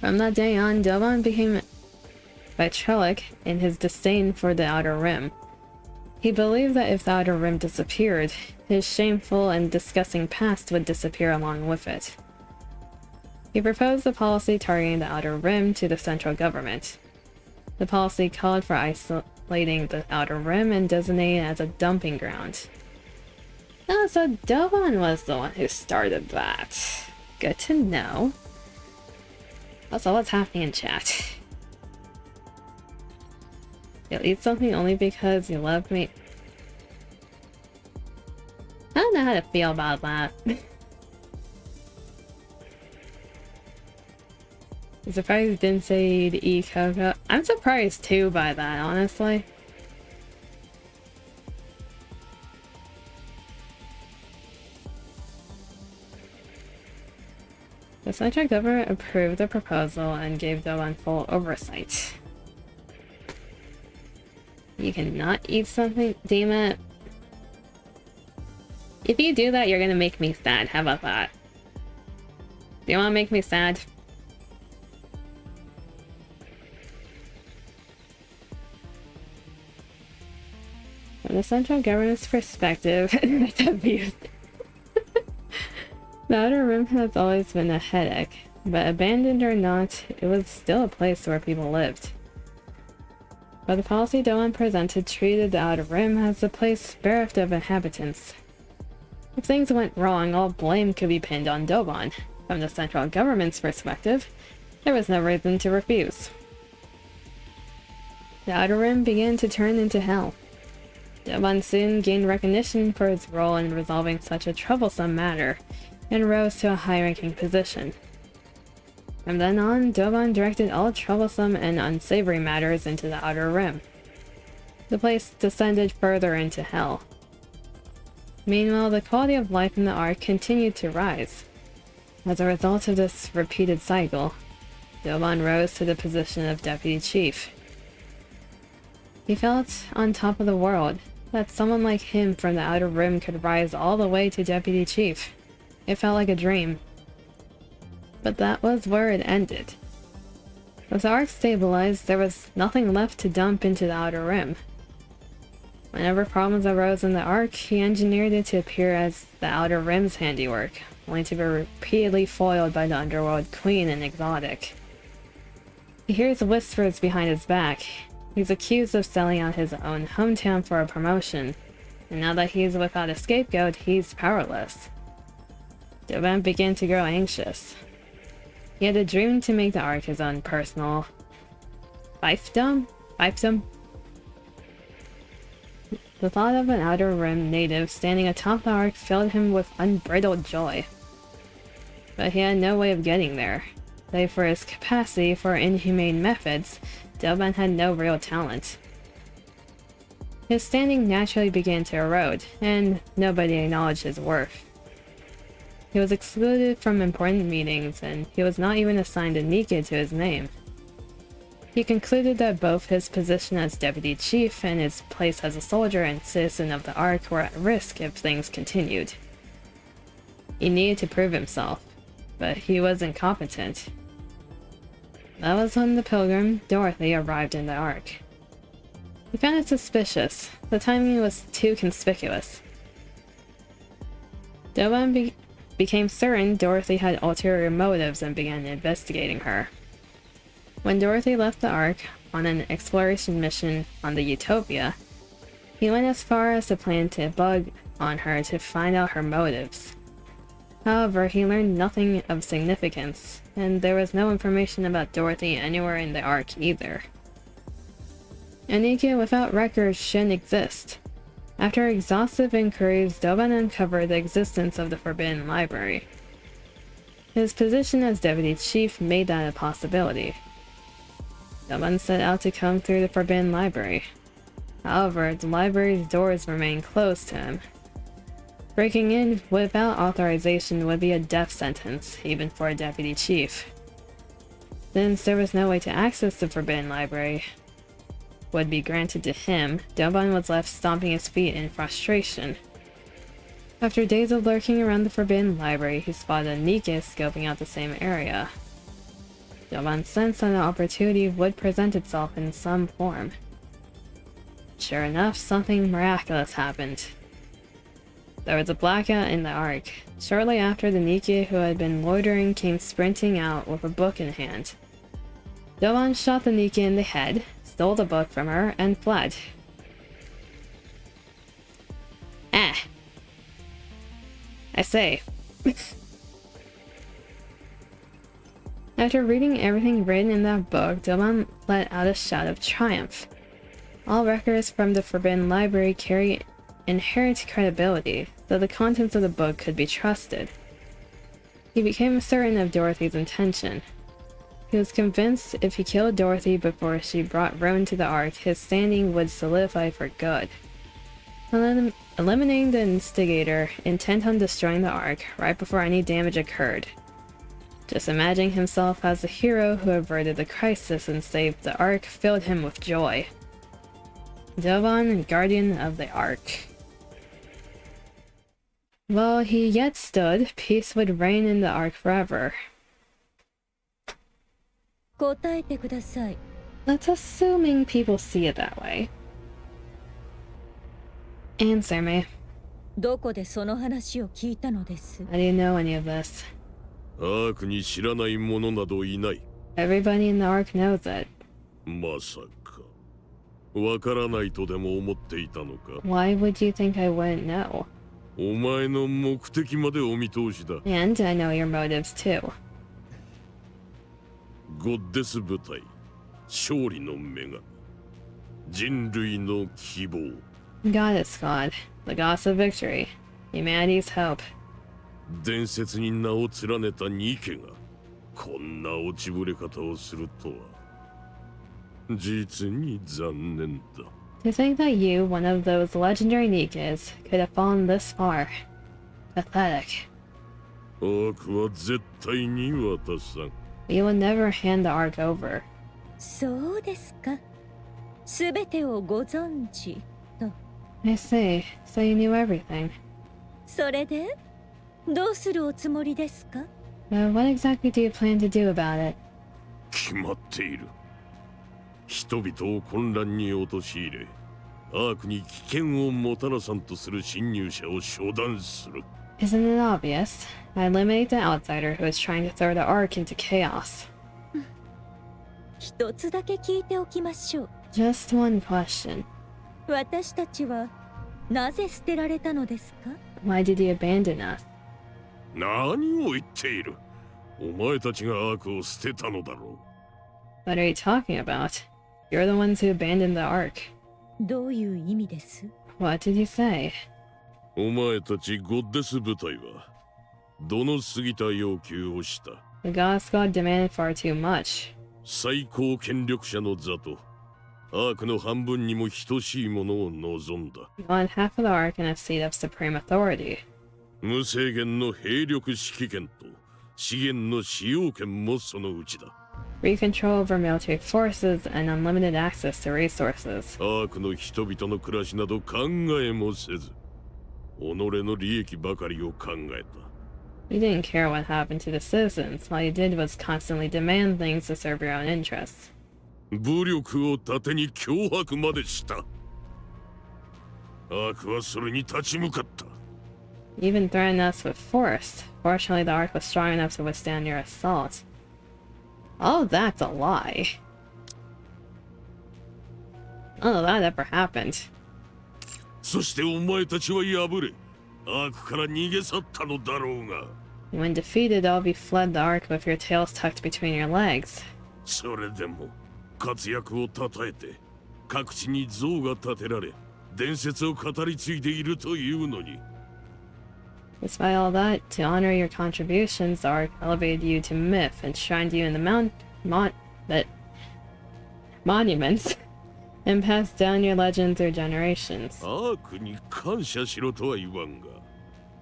From that day on, Doban became vitriolic in his disdain for the Outer Rim. He believed that if the Outer Rim disappeared, his shameful and disgusting past would disappear along with it. He proposed a policy targeting the Outer Rim to the central government. The policy called for isolating the Outer Rim and designating it as a dumping ground. Oh, so Doban was the one who started that. Good to know. Also, what's happening in chat? You'll eat something only because you love me. I don't know how to feel about that. I'm surprised you didn't say you'd eat cocoa. I'm surprised too by that, honestly. The central government approved the proposal and gave Doban full oversight. You cannot eat something, damn it. If you do that, you're gonna make me sad. How about that? Do you wanna make me sad? From the central government's perspective, that's abuse. The Outer Rim has always been a headache, but abandoned or not, it was still a place where people lived. But the policy Doban presented treated the Outer Rim as a place bereft of inhabitants. If things went wrong, all blame could be pinned on Doban, From the central government's perspective, there was no reason to refuse. The Outer Rim began to turn into hell. Doban soon gained recognition for his role in resolving such a troublesome matter, and rose to a high-ranking position. From then on, Doban directed all troublesome and unsavory matters into the Outer Rim. The place descended further into hell. Meanwhile, the quality of life in the Ark continued to rise. As a result of this repeated cycle, Doban rose to the position of Deputy Chief. He felt on top of the world. That someone like him from the Outer Rim could rise all the way to Deputy Chief. It felt like a dream. But that was where it ended. As the Ark stabilized, there was nothing left to dump into the Outer Rim. Whenever problems arose in the Ark, he engineered it to appear as the Outer Rim's handiwork, only to be repeatedly foiled by the Underworld Queen and Exotic. He hears whispers behind his back. He's accused of selling out his own hometown for a promotion, and now that he's without a scapegoat, he's powerless. Doban began to grow anxious. He had a dream to make the Ark his own personal fiefdom? The thought of an Outer Rim native standing atop the Ark filled him with unbridled joy. But he had no way of getting there. Save for his capacity for inhumane methods, Doban had no real talent. His standing naturally began to erode, and nobody acknowledged his worth. He was excluded from important meetings, and he was not even assigned a NIKKE to his name. He concluded that both his position as Deputy Chief and his place as a soldier and citizen of the Ark were at risk if things continued. He needed to prove himself, but he was incompetent. That was when the pilgrim, Dorothy, arrived in the Ark. He found it suspicious. The timing was too conspicuous. Doban became certain Dorothy had ulterior motives and began investigating her. When Dorothy left the Ark on an exploration mission on the Utopia, he went as far as to plan to bug on her to find out her motives. However, he learned nothing of significance, and there was no information about Dorothy anywhere in the Ark either. A NIKKE without records shouldn't exist. After exhaustive inquiries, Doban uncovered the existence of the Forbidden Library. His position as Deputy Chief made that a possibility. Doban set out to come through the Forbidden Library. However, the library's doors remained closed to him. Breaking in without authorization would be a death sentence, even for a Deputy Chief. Since there was no way to access the Forbidden Library would be granted to him, Doban was left stomping his feet in frustration. After days of lurking around the Forbidden Library, he spotted a NIKKE scoping out the same area. Doban sensed that an opportunity would present itself in some form. Sure enough, something miraculous happened. There was a blackout in the Ark. Shortly after, the NIKKE who had been loitering came sprinting out with a book in hand. Doban shot the NIKKE in the head, stole the book from her, and fled. I say. After reading everything written in that book, Doban let out a shout of triumph. All records from the Forbidden Library carry inherent credibility, so the contents of the book could be trusted. He became certain of Dorothy's intention. He was convinced if he killed Dorothy before she brought ruin to the Ark, his standing would solidify for good. Eliminating the instigator, intent on destroying the Ark, right before any damage occurred. Just imagining himself as the hero who averted the crisis and saved the Ark filled him with joy. Doban, guardian of the Ark. While he yet stood, peace would reign in the Ark forever. 答えてください。 That's assuming people see it that way. Answer me. どこでその話を聞いたのです？ How do you know any of this? アークに知らない者などいない。 Everybody in the Ark knows it. まさか。わからないとでも思っていたのか。 Why would you think I wouldn't know? お前の目的までお見通しだ。 And I know your motives too. ゴッデス部隊、勝利の女神、人類の希望。 Goddess God, the goddess of victory, humanity's hope. 伝説に名を連ねたニケがこんな落ちぶれ方をするとは実に残念だ。 To think that you, one of those legendary Nikkes, could have fallen this far. Pathetic. 悪は絶対に渡さん。 You will never hand the Ark over. そうですか。すべてをご存知と。 I see, so you knew everything. それでどうするおつもりですか？ What exactly do you plan to do about it? 決まっている。人々を混乱に陥れ、アークに危険をもたらさんとする侵入者を処断する。 Isn't it obvious? I eliminate the outsider who is trying to throw the Ark into chaos. 一つだけ聞いておきましょう。 Just one question. 私たちはなぜ捨てられたのですか？ Why did you abandon us? 何を言っている。お前たちがアークを捨てたのだろう。 What are you talking about? You're the ones who abandoned the Ark. どういう意味です？ What did you say? お前たちゴッデス部隊はどの過ぎた要求をした。 The gods God demanded far too much. 最高権力者の座とアークの半分にも等しいものを望んだ。 You want half of the Ark and a seat of supreme authority. 無制限の兵力指揮権と資源の使用権もそのうちだ。 Free control over military forces and unlimited access to resources. アークの人々の暮らしなど考えもせず、己の利益ばかりを考えた。 You didn't care what happened to the citizens. All you did was constantly demand things to serve your own interests. 武力を盾に脅迫までした。アークはそれに立ち向かった。 You even threatened us with force. Fortunately, the Ark was strong enough to withstand your assault. Oh, that's a lie. Oh, that ever happened. そしてお前たちは敗れ、アークから逃げ去ったのだろうが。 When defeated, all of you fled the Ark with your tails tucked between your legs. それでも活躍をたたえて各地に像が建てられ伝説を語り継いでいるというのに。 Despite all that, to honor your contributions, the Ark elevated you to myth, enshrined you in the monuments, and passed down your legend through generations. アークに感謝しろとは言わんが、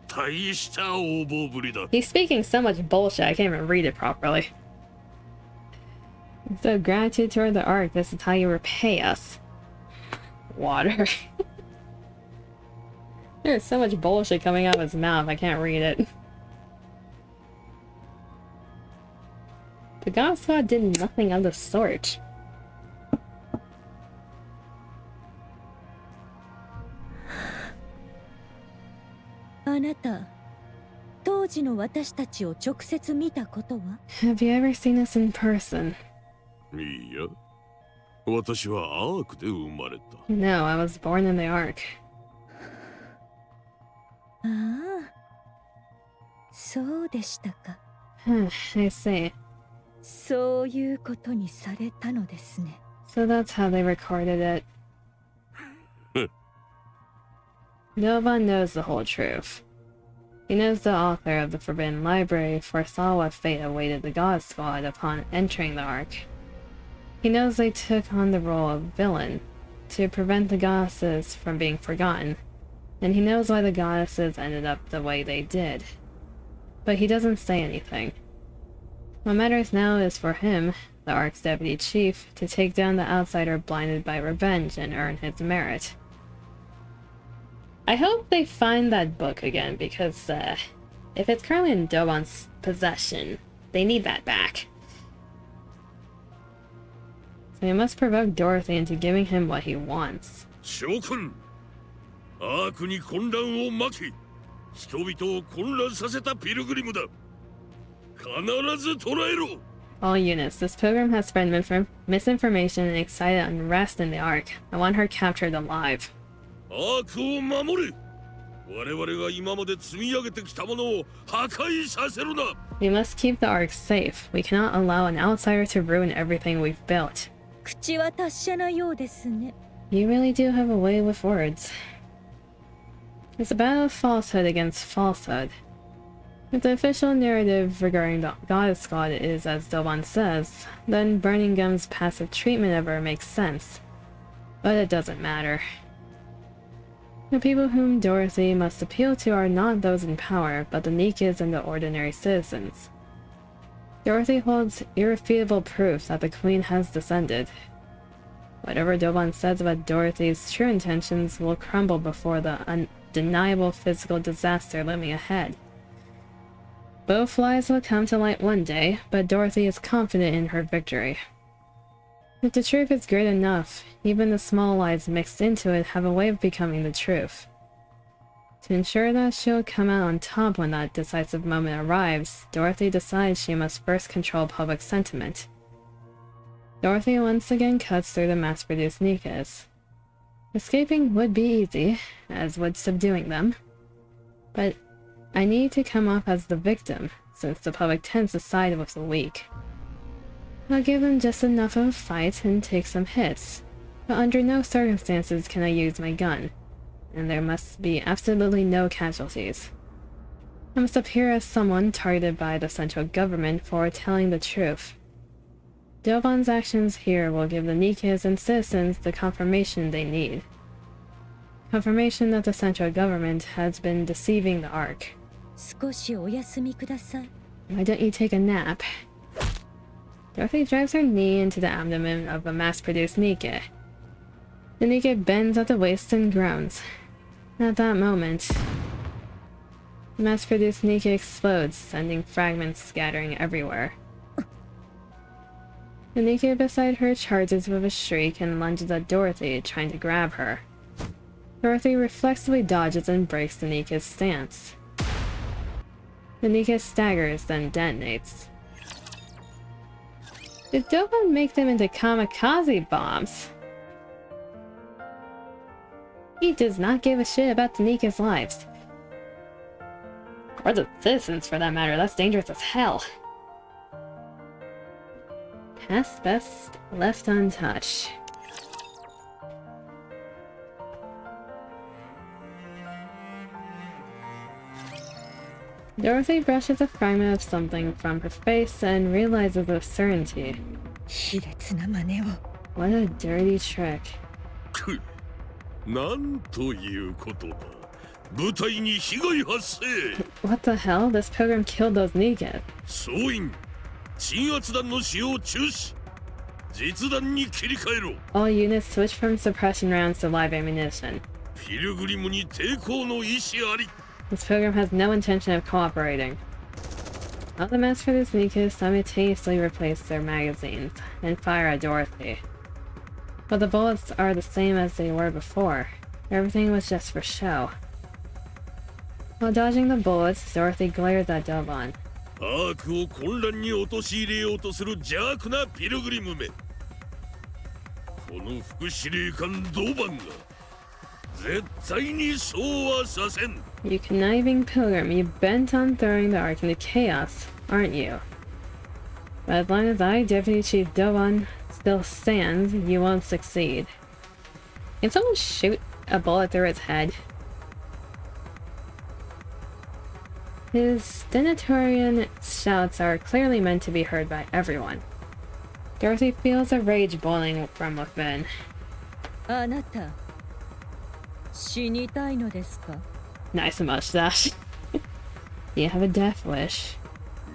大した横暴ぶりだ。 He's speaking so much bullshit, I can't even read it properly. So gratitude toward the Ark, this is how you repay us. Water. There's so much bullshit coming out of his mouth, I can't read it. The God Squad did nothing of the sort. Anata, 当時の私たちを直接見たことは？ Have you ever seen us in person? いや、私はアークで生まれた。 No, I was born in the Ark. ああ、そうでしたか。I see. そういうことにされたのですね。 So that's how they recorded it. No one knows the whole truth. He knows the author of the Forbidden Library foresaw what fate awaited the God Squad upon entering the Ark. He knows they took on the role of villain to prevent the goddesses from being forgotten, and he knows why the goddesses ended up the way they did. But he doesn't say anything. What matters now is for him, the Ark's deputy chief, to take down the outsider blinded by revenge and earn his merit. I hope they find that book again, because if it's currently in Doban's possession, they need that back. So he must provoke Dorothy into giving him what he wants. 将軍、アークに混乱を巻き、人々を混乱させたピルグリムだ。必ず捕らえろ。 All units, this pilgrim has spread misinformation and excited unrest in the Ark. I want her captured alive. アークを守れ。We must keep the Ark safe. We cannot allow an outsider to ruin everything we've built. 口は達者なようですね。 You really do have a way with words. It's a battle of falsehood against falsehood. If the official narrative regarding the Goddess God is as Doban says, then Burning Gum's passive treatment of her makes sense. But it doesn't matter. The people whom Dorothy must appeal to are not those in power, but the NIKKEs and the ordinary citizens. Dorothy holds irrefutable proof that the Queen has descended. Whatever Doban says about Dorothy's true intentions will crumble before the undeniable physical disaster looming ahead. Both lies will come to light one day, but Dorothy is confident in her victory. If the truth is great enough, even the small lies mixed into it have a way of becoming the truth. To ensure that she'll come out on top when that decisive moment arrives, Dorothy decides she must first control public sentiment. Dorothy once again cuts through the mass-produced NIKKEs. Escaping would be easy, as would subduing them. But I need to come off as the victim, since the public tends to side with the weak. I'll give them just enough of a fight and take some hits, but under no circumstances can I use my gun, and there must be absolutely no casualties. I must appear as someone targeted by the central government for telling the truth. Doban's actions here will give the NIKKEs and citizens the confirmation they need. Confirmation that the central government has been deceiving the Ark. 少しお休みください。 Why don't you take a nap? Dorothy drives her knee into the abdomen of a mass-produced NIKKE. The NIKKE bends at the waist and groans. At that moment, the mass-produced NIKKE explodes, sending fragments scattering everywhere. The NIKKE beside her charges with a shriek and lunges at Dorothy, trying to grab her. Dorothy reflexively dodges and breaks the NIKKE's stance. The NIKKE staggers, then detonates. Did Doban make them into kamikaze bombs? He does not give a shit about the NIKKE's lives. Or the citizens, for that matter. That's dangerous as hell. Past best left untouched. Dorothy brushes a fragment of something from her face and realizes with certainty. 卑劣な真似を。 What a dirty trick. なんということだ。部隊に被害発生。 What the hell? This pilgrim killed those NIKKE. 総員、鎮圧弾の使用中止。実弾に切り替えろ。 All units switch from suppression rounds to live ammunition. ピルグリムに抵抗の意思あり。 This pilgrim has no intention of cooperating. All the mass-produced NIKKEs simultaneously replace their magazines and fire at Dorothy. But the bullets are the same as they were before. Everything was just for show. While dodging the bullets, Dorothy glares at Doban. アークを混乱に陥れようとする邪悪なピルグリムめ。この副司令官ドバンが絶対にそうはさせん。 You conniving pilgrim, you bent on throwing the Ark into chaos, aren't you? But as long as I, Deputy Chief Doban, still stands, you won't succeed. Can someone shoot a bullet through its head? His stentorian shouts are clearly meant to be heard by everyone. Dorothy feels a rage boiling from within. あなた、死にたいのですか？ Nice mustache. Do you have a death wish?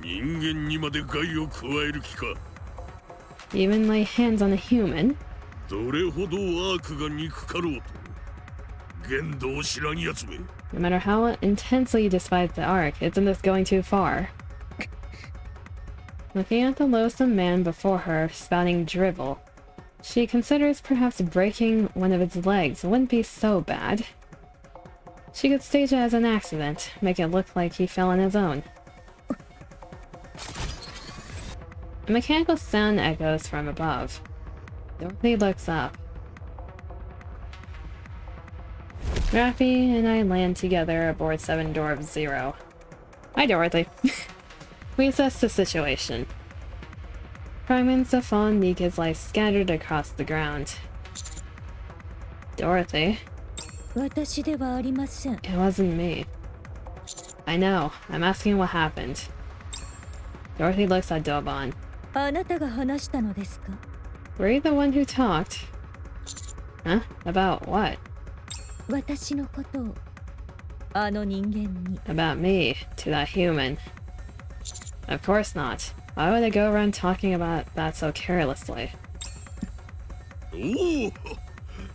人間にまで害を加える気か。 Even lay hands on a human? どれほどアークが憎かろうと。限度を知らんやつめ。 No matter how intensely you despise the Ark, isn't this going too far? Looking at the loathsome man before her, spouting drivel, she considers perhaps breaking one of its legs wouldn't be so bad. She could stage it as an accident, make it look like he fell on his own. A mechanical sound echoes from above. Dorothy looks up. Rafi and I land together aboard 7 Dwarf 0. Hi, Dorothy. We assess the situation. Fragments of fallen NIKKEs lie scattered across the ground. Dorothy? 私ではありません。 It wasn't me. I know. I'm asking what happened. Dorothy looks at Doban. あなたが話したのですか？ Were you the one who talked? Huh? About what? 私のことをあの人間に。 About me, to that human. Of course not. Why would I go around talking about that so carelessly? おお、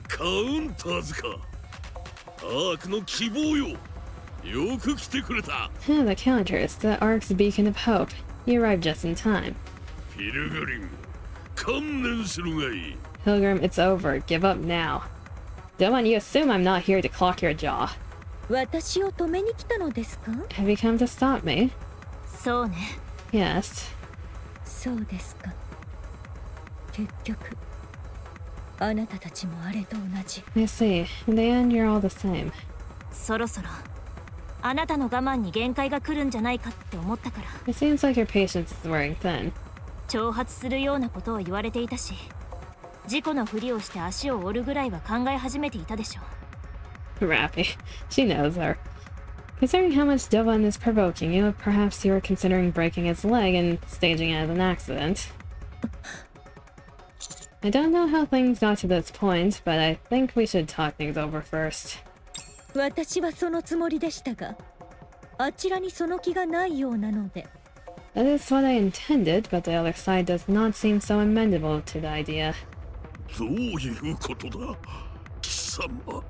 カウンターズか。アークの希望よ。よく来てくれた。The counters, the Ark's beacon of hope. You arrived just in time. ピルグリム、観念するがいい。 Pilgrim, it's over. Give up now. Doban, you assume I'm not here to clock your jaw. 私を止めに来たのですか？ Have you come to stop me? そうね。 Yes. そうですか。結局あなたたちもあれと同じ。 I see. In the end, you're all the same. そろそろあなたの我慢に限界が来るんじゃないかって思ったから。 It seems like your patience is wearing thin. 挑発するようなことを言われていたし、事故のふりをして足を折るぐらいは考え始めていたでしょう。 Rappy. She knows her. Considering how much Doban is provoking you, perhaps you were considering breaking his leg and staging it as an accident. I don't know how things got to this point, but I think we should talk things over first. 私はそのつもりでしたが、あちらにその気がないようなので。 That is what I intended, but the other side does not seem so amenable to the idea. どういうことだ、貴様。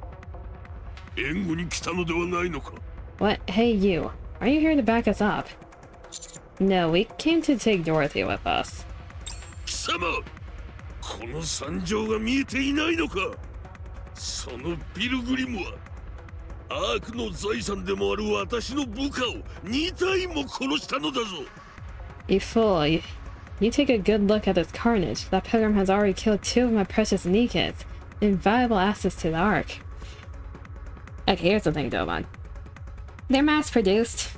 援護に来たのではないのか。 What? Hey, you. Are you here to back us up? No, we came to take Dorothy with us. 貴様、この惨状が見えていないのか。そのピルグリムはアークの財産でもある私の部下を2体も殺したのだぞ。 You fool. You take a good look at this carnage. That pilgrim has already killed 2 of my precious NIKKEs, invaluable assets to the Ark. Okay, here's the thing, Doban. They're mass-produced.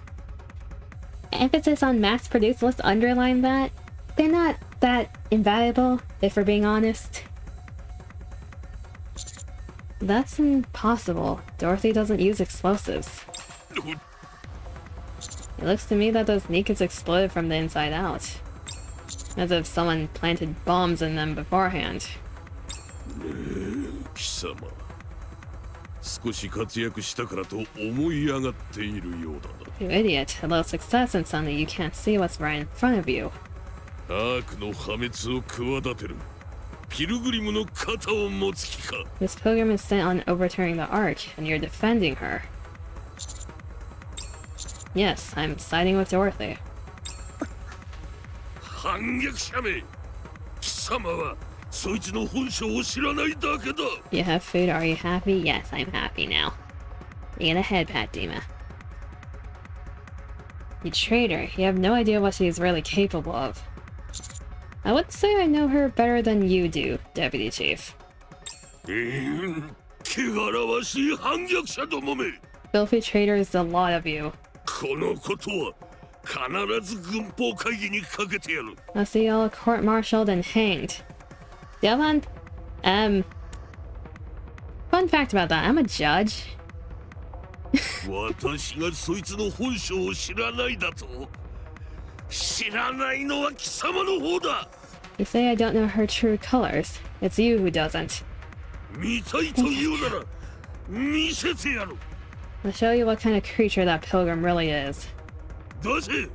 Emphasis on mass-produced, let's underline that. They're not that invaluable, if we're being honest. That's impossible. Dorothy doesn't use explosives. It looks to me that those NIKKEs exploded from the inside out. As if someone planted bombs in them beforehand. 貴様、少し活躍したからと思い上がっているようだな。 You idiot. A little success and suddenly you can't see what's right in front of you. アークの破滅を企てるピルグリムの肩を持つ気か。 This pilgrim is sent on overturning the Ark, and you're defending her. Yes, I'm siding with Dorothy. 反逆者め、貴様はそいつの本性を知らないだけだ。 You have food, are you happy? Yes, I'm happy now. You get a head pat, Dima. You traitor, you have no idea what she's really capable of. I would say I know her better than you do, Deputy Chief. 汚らわしい反逆者どもめ。 Filthy traitors, the lot of you. このことは必ず軍法会議にかけてやる。 I'll see you all court-martialed and hanged. Dylan, fun fact about that, I'm a judge. 私がそいつの本性を知らないだと。知らないのは貴様の方だ。 You say I don't know her true colors. It's you who doesn't. 見たいというなら見せてやる。 I'll show you what kind of creature that pilgrim really is. 出せ。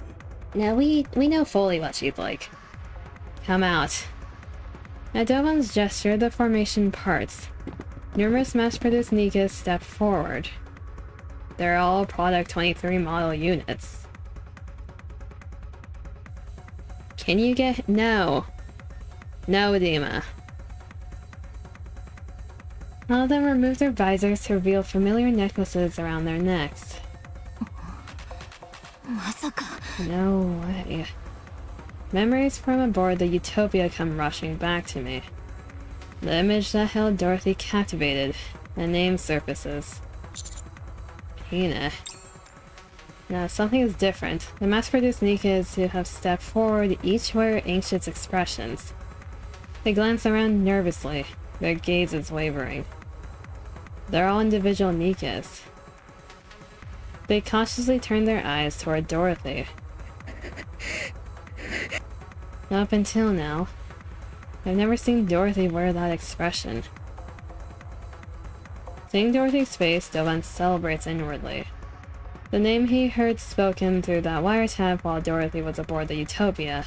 Now we know fully what she's like. Come out. At Doban's gesture, the formation parts. Numerous mass-produced NIKKEs step forward. They're all Product 23 model units. Can you get... No. No, Dima. All of them remove their visors to reveal familiar necklaces around their necks. まさか。 No way. Memories from aboard the Utopia come rushing back to me. The image that held Dorothy captivated. A name surfaces. Hina. Now, something is different. The mass-produced NIKKEs who have stepped forward each wear anxious expressions. They glance around nervously, their gazes wavering. They're all individual NIKKEs. They cautiously turn their eyes toward Dorothy. Up until now, I've never seen Dorothy wear that expression. Seeing Dorothy's face, Dovan celebrates inwardly. The name he heard spoken through that wiretap while Dorothy was aboard the Utopia.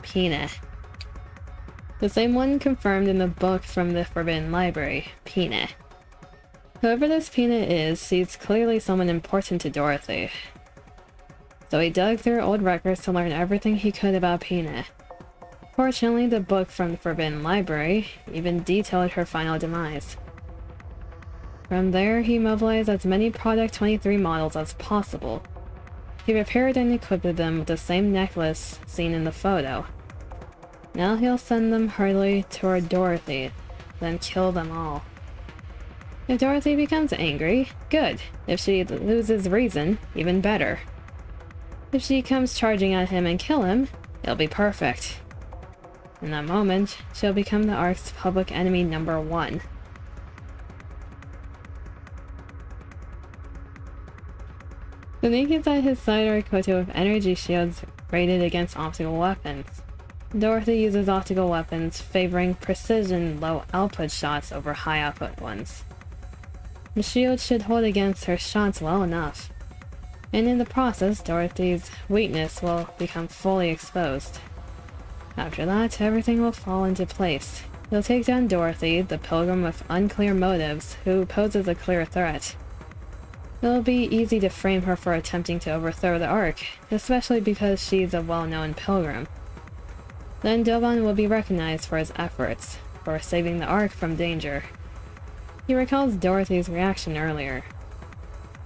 Pina. The same one confirmed in the book from the Forbidden Library. Pina. Whoever this Pina is sees clearly someone important to Dorothy. So he dug through old records to learn everything he could about Pina. Fortunately, the book from the Forbidden Library even detailed her final demise. From there, he mobilized as many Product 23 models as possible. He repaired and equipped them with the same necklace seen in the photo. Now he'll send them hurriedly toward Dorothy, then kill them all. If Dorothy becomes angry, good. If she loses reason, even better. If she comes charging at him and kill him, it'll be perfect. In that moment, she'll become the Ark's public enemy number 1. The NIKKEs at his side are equipped with energy shields rated against optical weapons. Dorothy uses optical weapons, favoring precision low-output shots over high-output ones. The shield should hold against her shots well enough. And in the process, Dorothy's weakness will become fully exposed. After that, everything will fall into place. He'll take down Dorothy, the pilgrim with unclear motives, who poses a clear threat. It'll be easy to frame her for attempting to overthrow the Ark, especially because she's a well-known pilgrim. Then Dovan will be recognized for his efforts, for saving the Ark from danger. He recalls Dorothy's reaction earlier.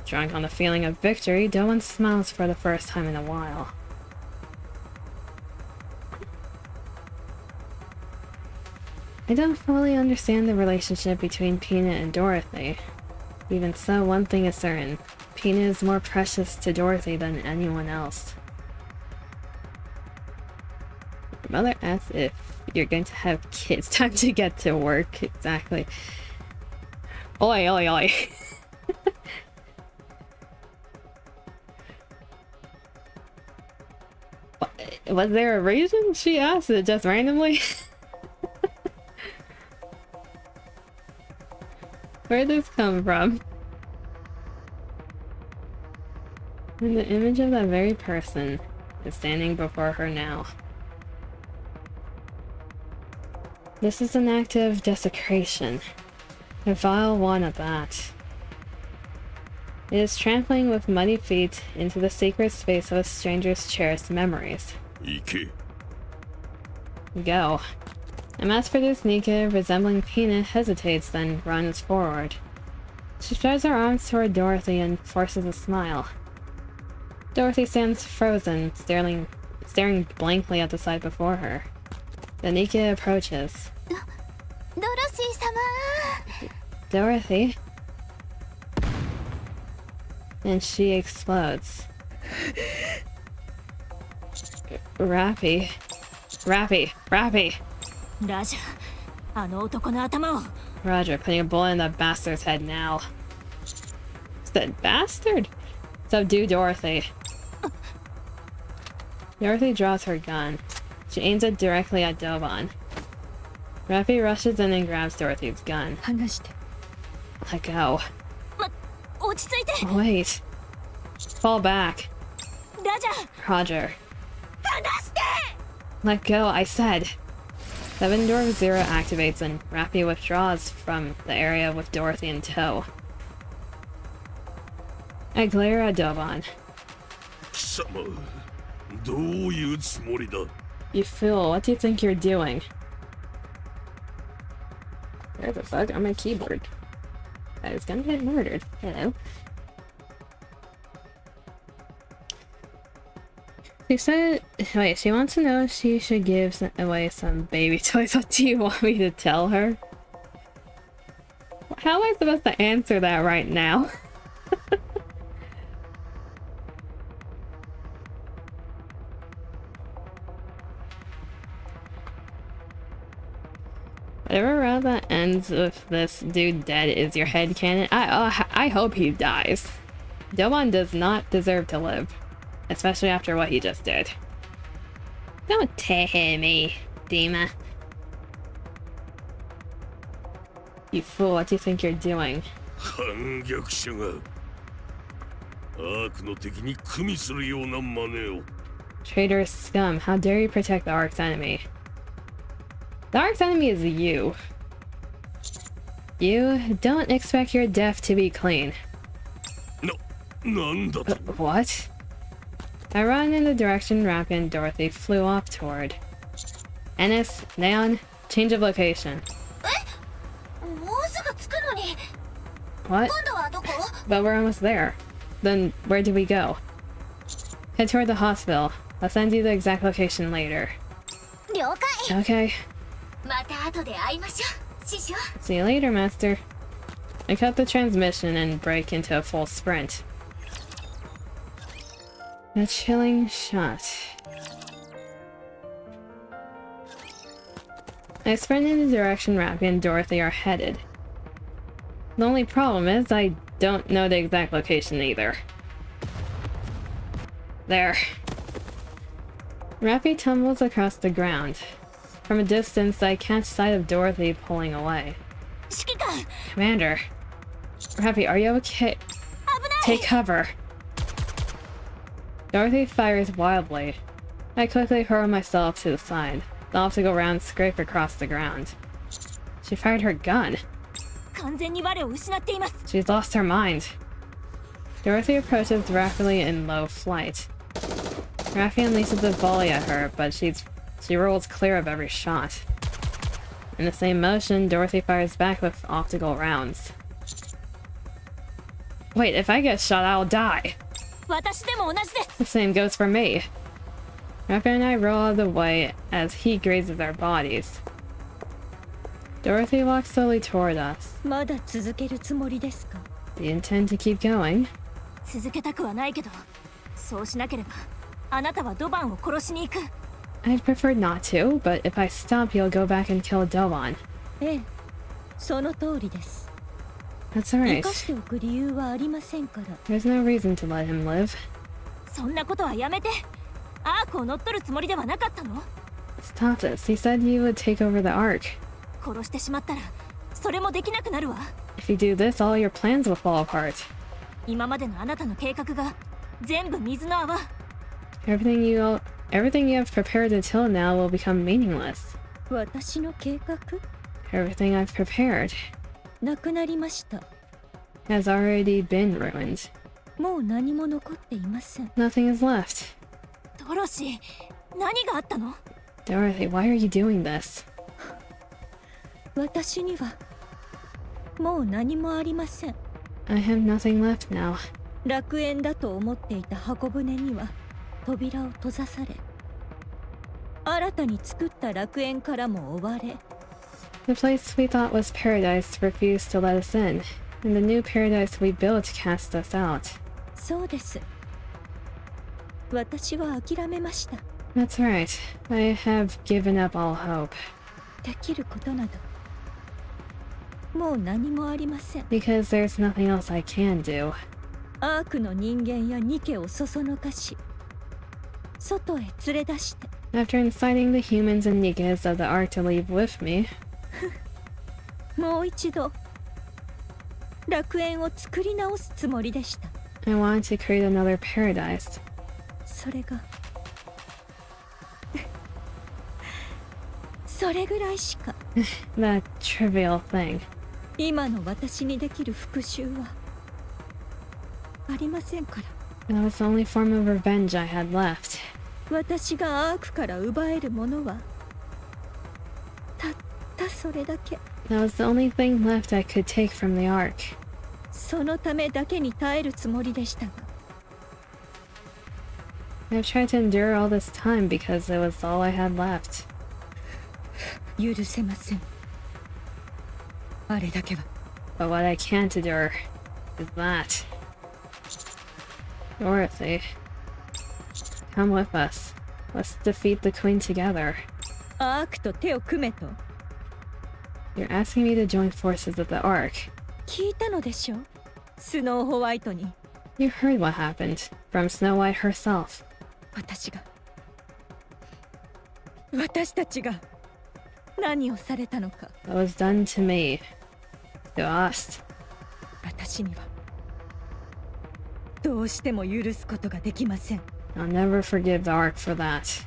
Drunk on the feeling of victory, Dovan smiles for the first time in a while. I don't fully understand the relationship between Pina and Dorothy. Even so, one thing is certain. Pina is more precious to Dorothy than anyone else. Your mother asks if you're going to have kids. Time to get to work. Exactly. Oi, oi, oi. Was there a reason she asked it just randomly? Where'd this come from? And the image of that very person is standing before her now. This is an act of desecration. A vile one at that. It is trampling with muddy feet into the sacred space of a stranger's cherished memories. NIKKE. Go. A mass-produced NIKKE resembling Pina hesitates, then runs forward. She spreads her arms toward Dorothy and forces a smile. Dorothy stands frozen, staring blankly at the sight before her. The NIKKE approaches. Dorothy. And she explodes. Rappy. Raja, あの男の頭を。 Roger, putting a bullet in that bastard's head now. That bastard? Subdue Dorothy. Dorothy draws her gun. She aims it directly at Dovan. Rappy rushes in and grabs Dorothy's gun. 離して。 Let go. 落ち着いて。 Wait. Fall back. ラジャ、 Roger. 離して。 Let go, I said. Seven Dwarf Zero activates and Rappy withdraws from the area with Dorothy in tow. I glare at Dovan. 貴様、どういうつもりだ? You fool, what do you think you're doing? There's a bug on my keyboard. I was gonna get murdered. Hello. She said, wait, she wants to know if she should give away some baby toys. What do you want me to tell her? How am I supposed to answer that right now? Whatever route that ends with this dude dead is your headcanon. I hope he dies. Dobon does not deserve to live. Especially after what he just did. Don't tell me, Dima. You fool, what do you think you're doing? 反逆者がアークの敵に組みするような真似を。 Traitorous scum, how dare you protect the Ark's enemy? The Ark's enemy is you. You don't expect your death to be clean. なんだと What? I ran in the direction Rappy and Dorothy flew off toward. Ennis, Neon, change of location. もうすぐ着くのに What? 今度はどこ But we're almost there. Then where do we go? Head toward the hospital. I'll send you the exact location later. 了解 Okay. また後で会いましょう師匠 See you later, Master. I cut the transmission and break into a full sprint. A chilling shot. I sprint in the direction Rappy and Dorothy are headed. The only problem is I don't know the exact location either. There. Rappy tumbles across the ground. From a distance, I catch sight of Dorothy pulling away. 指揮官 Commander. Rappy, are you okay? 危ない Take cover. Dorothy fires wildly. I quickly hurl myself to the side. The optical rounds scrape across the ground. She fired her gun. 完全に我を失っています She's lost her mind. Dorothy approaches rapidly in low flight. Rappy unleashes a volley at her, but she rolls clear of every shot. In the same motion, Dorothy fires back with optical rounds. Wait, if I get shot, I'll die. 私でも同じです The same goes for me. Rappy and I roll out of the way as he grazes our bodies. Dorothy walks slowly toward us. まだ続けるつもりですか Do you intend to keep going? 続けたくはないけどそうしなければあなたはドバンを殺しに行く I'd prefer not to, but if I stop, you'll go back and kill Dobon. ええその通りです That's 生 alright. かしておく理由はありませんから There's no reason to let him live. そんなことはやめてアークを乗っ取るつもりではなかったの Stop this. He said you would take over the Ark. 殺してしまったらそれもできなくなるわ If you do this, all your plans will fall apart. 今までのあなたの計画が全部水の泡 Everything you have prepared until now will become meaningless. 私の計画 Everything I've prepared なくなりました has already been ruined. もう何も残っていません Nothing is left. ドロシー何があったの Dorothy, why are you doing this? 私にはもう何もありません I have nothing left now. 楽園だと思っていた箱舟には扉を閉ざされ新たに作った楽園からも追われ The place we thought was paradise refused to let us in, and the new paradise we built cast us out. そうです私は諦めました That's right. I have given up all hope. できることなどもう何もありません Because there's nothing else I can do. アークの人間やニケをそそのかし外へ連れ出して After inciting the humans and Nikkes of the Ark to leave with me, もう一度楽園を作り直すつもりでした I wanted to create another paradise. それがそれぐらいしか That trivial thing. 今の私にできる復讐はありませんから That was the only form of revenge I had left. 私がアークから奪えるものはたったそれだけ That was the only thing left I could take from the Ark. そのためだけに耐えるつもりでしたが I've tried to endure all this time because it was all I had left. 許せませんあれだけは But what I can't endure is that. Dorothy, come with us. Let's defeat the Queen together. アークと手を組めと You're asking me to join forces with the Ark. 聞いたのでしょ、スノーホワイトに。 You heard what happened from Snow White herself. 私たちが何をされたのか。 What was done to me. To us. 私にはどうしても許すことができません。 I'll never forgive the Ark for that.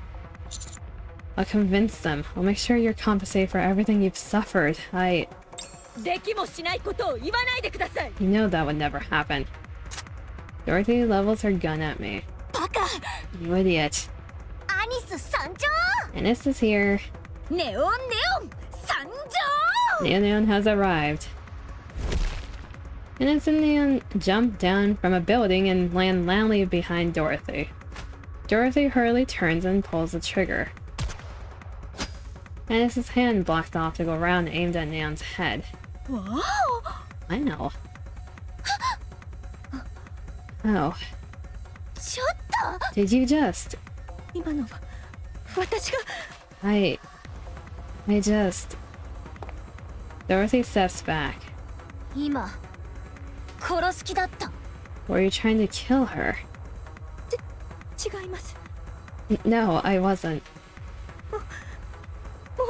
I'll convince them. I'll make sure you're compensated for everything you've suffered. できもしないことを言わないでください。 You know that would never happen. Dorothy levels her gun at me. バカ。 You idiot. アニス参上。 Ennis is here. ネオンネオン参上。 Neon has arrived. Ennis and Neon jump down from a building and land loudly behind Dorothy. Dorothy hurriedly turns and pulls the trigger. Ennis's hand blocked the optical round aimed at Neon's head. わお。 Wow. Oh. ちょっと。 Did you just... 今のは私が。 I just... Dorothy steps back. 今殺す気だった。 Were you trying to kill her? 違います。 No, I wasn't.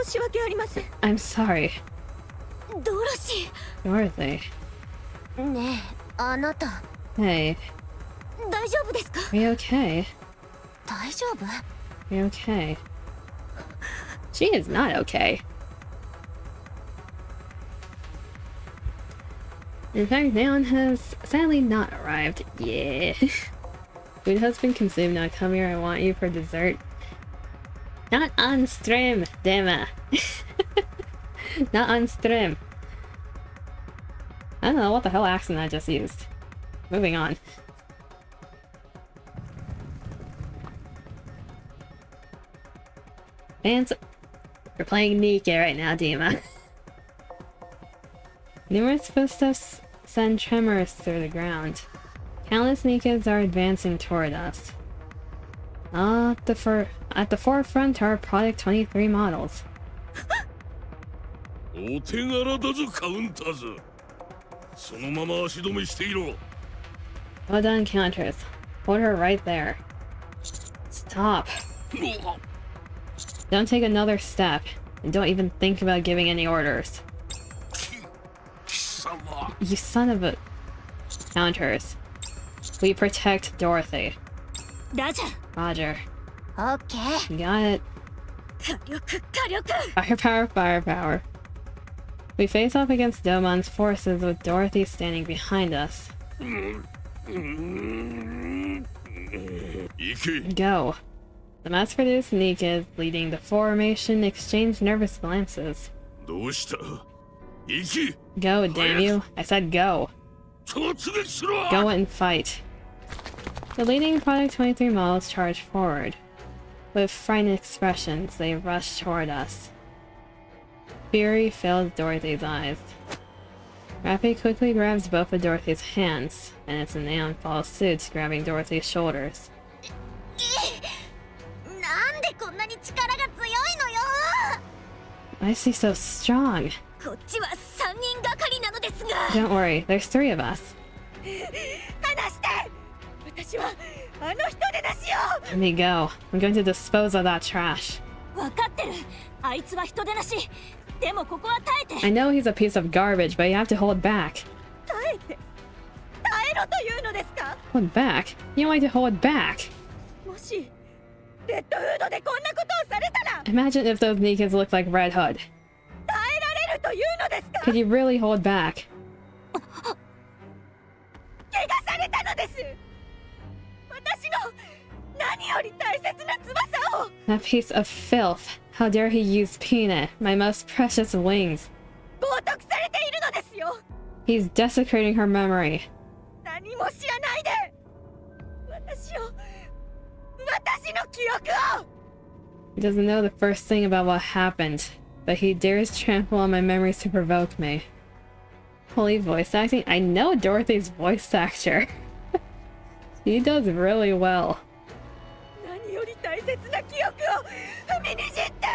申し訳ありません。 I'm sorry. ドロシ Dorothy. ー。ねえ、あなた Hey, 大丈夫ですか？ are you okay? 大丈夫？ Are you okay? She is not okay. In fact, Neon has sadly not arrived. Yeah. Food has been consumed. Now come here. I want you for dessert. Not on stream, damn it. Not on stream. I don't know what the hell accent I just used. Moving on. Fans, we're playing NIKKE right now, Dima. Numerous footsteps send tremors through the ground. Countless NIKKEs are advancing toward us. At the forefront are Product 23 models. お手柄だぞカウンターズ。そのまま足止めしていろ。 Well done, counters. Hold her right there. Stop. Don't take another step, and don't even think about giving any orders. 貴様。 You son of a... Counters. We protect Dorothy. ラジャ Roger. オッケー。 You got it. 火力。 Firepower, firepower. We face off against Domon's forces with Dorothy standing behind us. 行け。 Go. The mass-produced NIKKE is leading the formation exchange nervous glances. どうした。行け。 Go, damn you. I said go. 突撃しろ。 Go and fight. The leading Product 23 models charge forward. With frightened expressions, they rush toward us. Fury fills Dorothy's eyes. Rappy quickly grabs both of Dorothy's hands, and it's Neon follows suit, grabbing Dorothy's shoulders. なんでこんなに力が強いのよ。 Why is he so strong? こっちは3人がかりなのですが。 Don't worry, there's 3 of us. 離して。私はあの人でなしよ。 Let me go. I'm going to dispose of that trash. 分かってる。あいつは人でなし。でもここは耐えて。 I know he's a piece of garbage, but you have to hold back. 耐えて。耐えろというのですか。 Hold back? You want me to hold back? もしレッドフードでこんなことをされたら。 Imagine if those NIKKEs looked like Red Hood. 耐えられるというのですか。 Could you really hold back? 怪我されたのです。私の何より大切な翼を。 That piece of filth. How dare he use Peanut, my most precious wings. 冒涜されているのですよ。 He's desecrating her memory. 何も知らないで。私の記憶を。 He doesn't know the first thing about what happened, but he dares trample on my memories to provoke me. Holy voice acting. I know Dorothy's voice actor. He does really well. 何より大切な記憶を踏みにじって。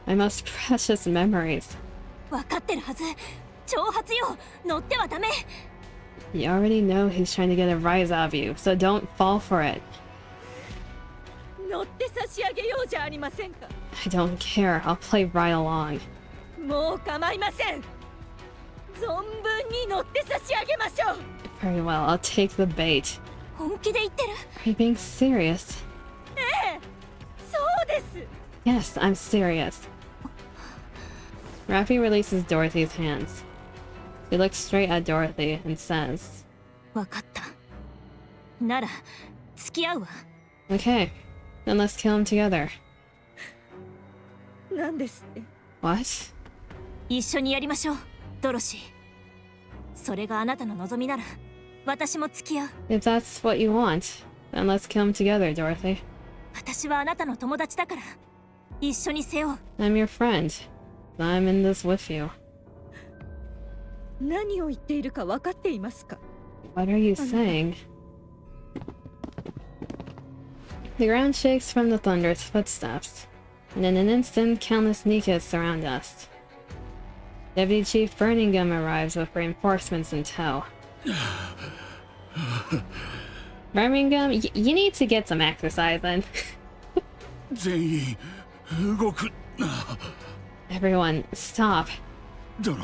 My most precious memories. 分かってるはず。挑発よ。乗ってはダメ。 You already know he's trying to get a rise out of you, so don't fall for it. 乗って差し上げようじゃありませんか。 I don't care, I'll play right along. もう構いません。存分に乗って差し上げましょう。 Very well, I'll take the bait. 本気で言ってる？ Are you being serious? ええ、そうです。 Yes, I'm serious. Raffi releases Dorothy's hands. She looks straight at Dorothy and says, 分かった。なら付き合うわ。 Okay, then let's kill him together. なんですって。 What? 一緒にやりましょう、ドロシー。それがあなたの望みなら私も付き合う。 If that's what you want, then let's kill him together, Dorothy. 私はあなたの友達だから一緒に背負う。 I'm your friend. I'm in this with you. 何を言っているか分かっていますか。 What are you saying? The ground shakes from the thunder's footsteps, and in an instant, countless NIKKEs surround us. Deputy Chief Birmingham arrives with reinforcements in tow. Birmingham, you need to get some exercise in. 全員動くな。 Everyone, stop. ドロ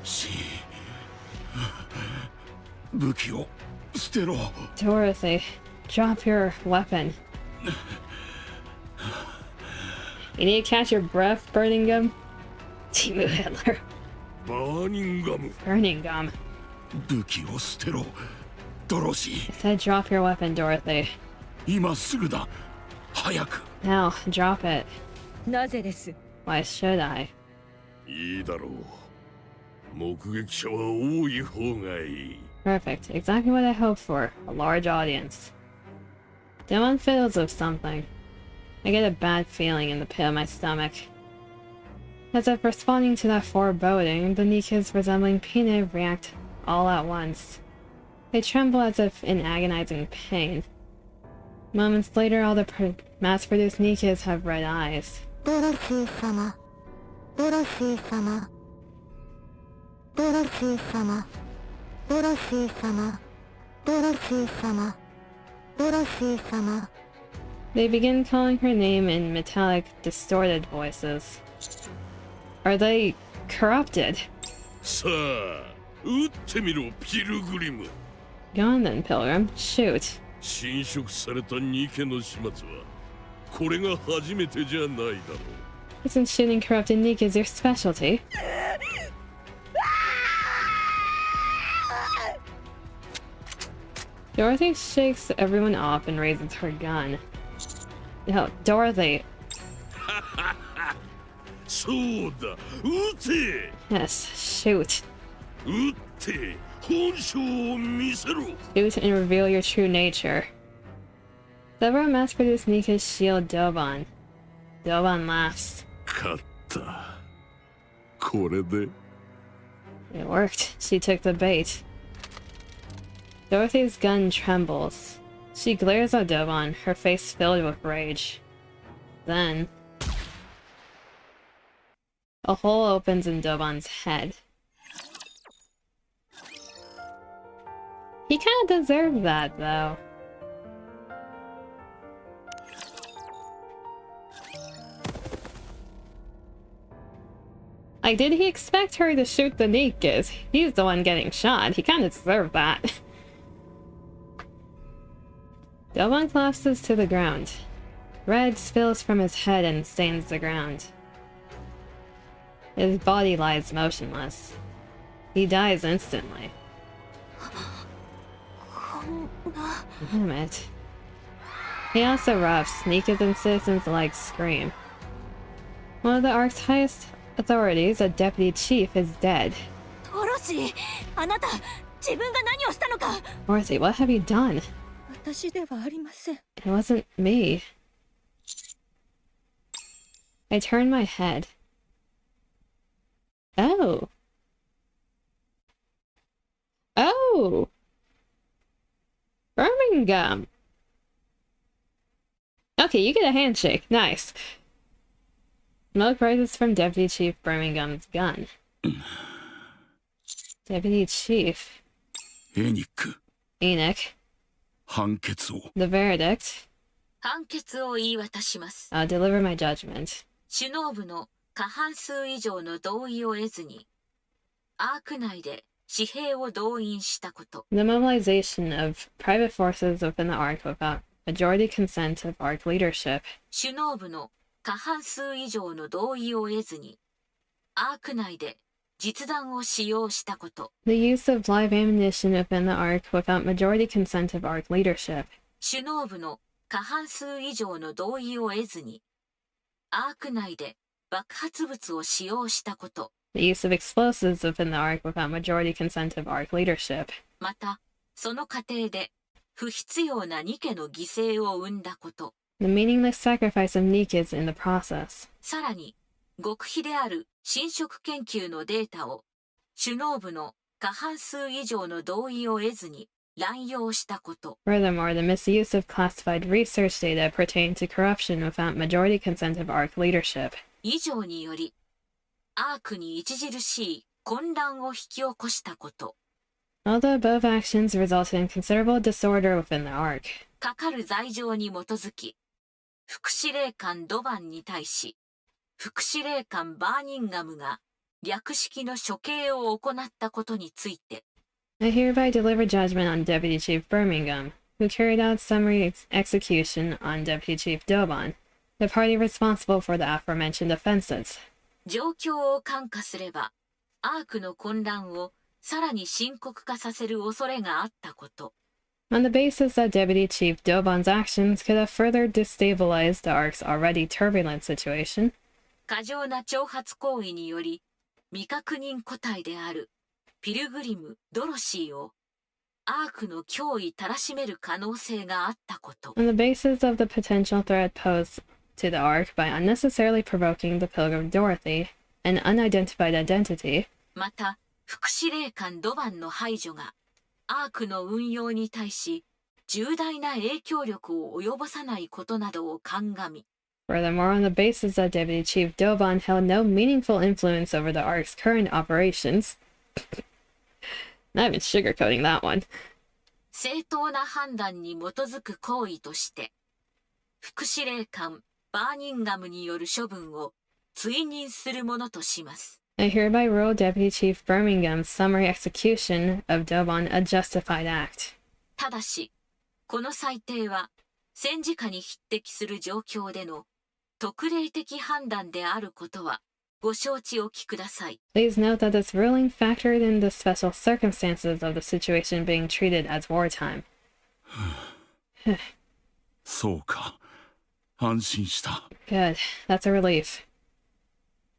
シー、武器を捨てろ。 Dorothy, drop your weapon. You need to catch your breath, Birmingham. Timu Hitler. バーニンガム、 Birmingham. 武器を捨てろ。ドロシ I said drop your weapon, Dorothy. ー、今すぐだ。早く。 Now, drop it. なぜです。 Why should I? いいだろう。目撃者は多い方がいい。 Perfect. Exactly what I hoped for. A large audience. Dylan fiddles with something. I get a bad feeling in the pit of my stomach. As if responding to that foreboding, the NIKKEs resembling peanut react all at once. They tremble as if in agonizing pain. Moments later, all the mass-produced NIKKEs have red eyes. ドロシー様、ドロシー様、ドロシー様、ドロシー様、ドロシー様、ドロシー様。 They begin calling her name in metallic, distorted voices. Are they corrupted? さあ、撃ってみろ、ピルグリム。 Go on then, Pilgrim. Shoot. 侵食されたニケの始末はこれが初めてじゃないだろう。 Isn't shooting corrupted NIKKEs your specialty? Dorothy shakes everyone off and raises her gun. No, Dorothy. そうだ、撃て。 Yes, shoot. 撃って本性を見せろ。 Shoot and reveal your true nature. Several mass-produced NIKKEs shield Doban. Doban laughs. 勝った。これで It worked. She took the bait. Dorothy's gun trembles. She glares at Doban, her face filled with rage. Then, a hole opens in Doban's head. He kinda deserved that, though. Like, did he expect her to shoot the NIKKEs? He's the one getting shot. He kinda deserved that. Doban collapses to the ground. Red spills from his head and stains the ground. His body lies motionless. He dies instantly. Damn it. Chaos erupts. NIKKEs and citizens alike scream. One of the Ark's highest authorities, a deputy chief, is dead. ドロシー、あなた自分が何をしたのか。 Dorothy, what have you done? 私ではありません。 It wasn't me. I turned my head. Oh. Oh! Birmingham! Okay, you get a handshake. Nice. Smoke rises from Deputy Chief Birmingham's gun. Deputy Chief. エニック、 Enoch. 判決を。 The verdict. 判決を言い渡します。 I'll deliver my judgment. 首脳部の過半数以上の同意を得ずに、アーク内で私兵を動員したこと。The mobilization of private forces within the ARC without majority consent of ARC leadership. 首脳部の過半数以上の同意を得ずに、アーク内で実弾を使用したこと。The use of live ammunition within the ARC without majority consent of ARC leadership. 首脳部の過半数以上の同意を得ずに、アーク内で爆発物を使用したこと。The use of explosives within the ARC without majority consent of ARC leadership. また、その過程で不必要なニケの犠牲を生んだこと。The meaningless sacrifice of NIKKE in the process. さらに、極秘である侵食研究のデータを首脳部の過半数以上の同意を得ずに乱用したこと。Furthermore, the misuse of classified research data pertaining to corruption without majority consent of ARC leadership. 以上により、アークに著しい混乱を引き起こしたこと。All the above actions resulted in considerable disorder within the ARC. かかる罪状に基づき、副司令官ドバンに対し、副司令官バーニンガムが略式の処刑を行ったことについて、I hereby deliver judgment on Deputy Chief Birmingham, who carried out summary execution on Deputy Chief Doban, the party responsible for the aforementioned offenses. 状況を看過すれば、アークの混乱をさらに深刻化させる恐れがあったこと。On the basis that Deputy Chief Doban's actions could have further destabilized the ARC's already turbulent situation, 過剰な挑発行為により、未確認個体であるピルグリム・ドロシーをアークの脅威たらしめる可能性があったこと。on the basis of the potential threat posed to the ARC by unnecessarily provoking the Pilgrim Dorothy, an unidentified identity, また、副司令官ドバンの排除がアークの運用に対し重大な影響力を及ぼさないことなどを鑑み、furthermore, on the basis that Deputy Chief Doban held no meaningful influence over the ARC's current operations. Not even sugarcoating that one. 正当な判断に基づく行為として、副司令官バーニンガムによる処分を追認するものとします。I hereby rule Deputy Chief Birmingham's summary execution of Doban a justified act. ただし、この裁定は戦時下に匹敵する状況での特例的判断であることはご承知おきください。Please note that this ruling factored in the special circumstances of the situation being treated as wartime. そうか。安心した。 Good. That's a relief.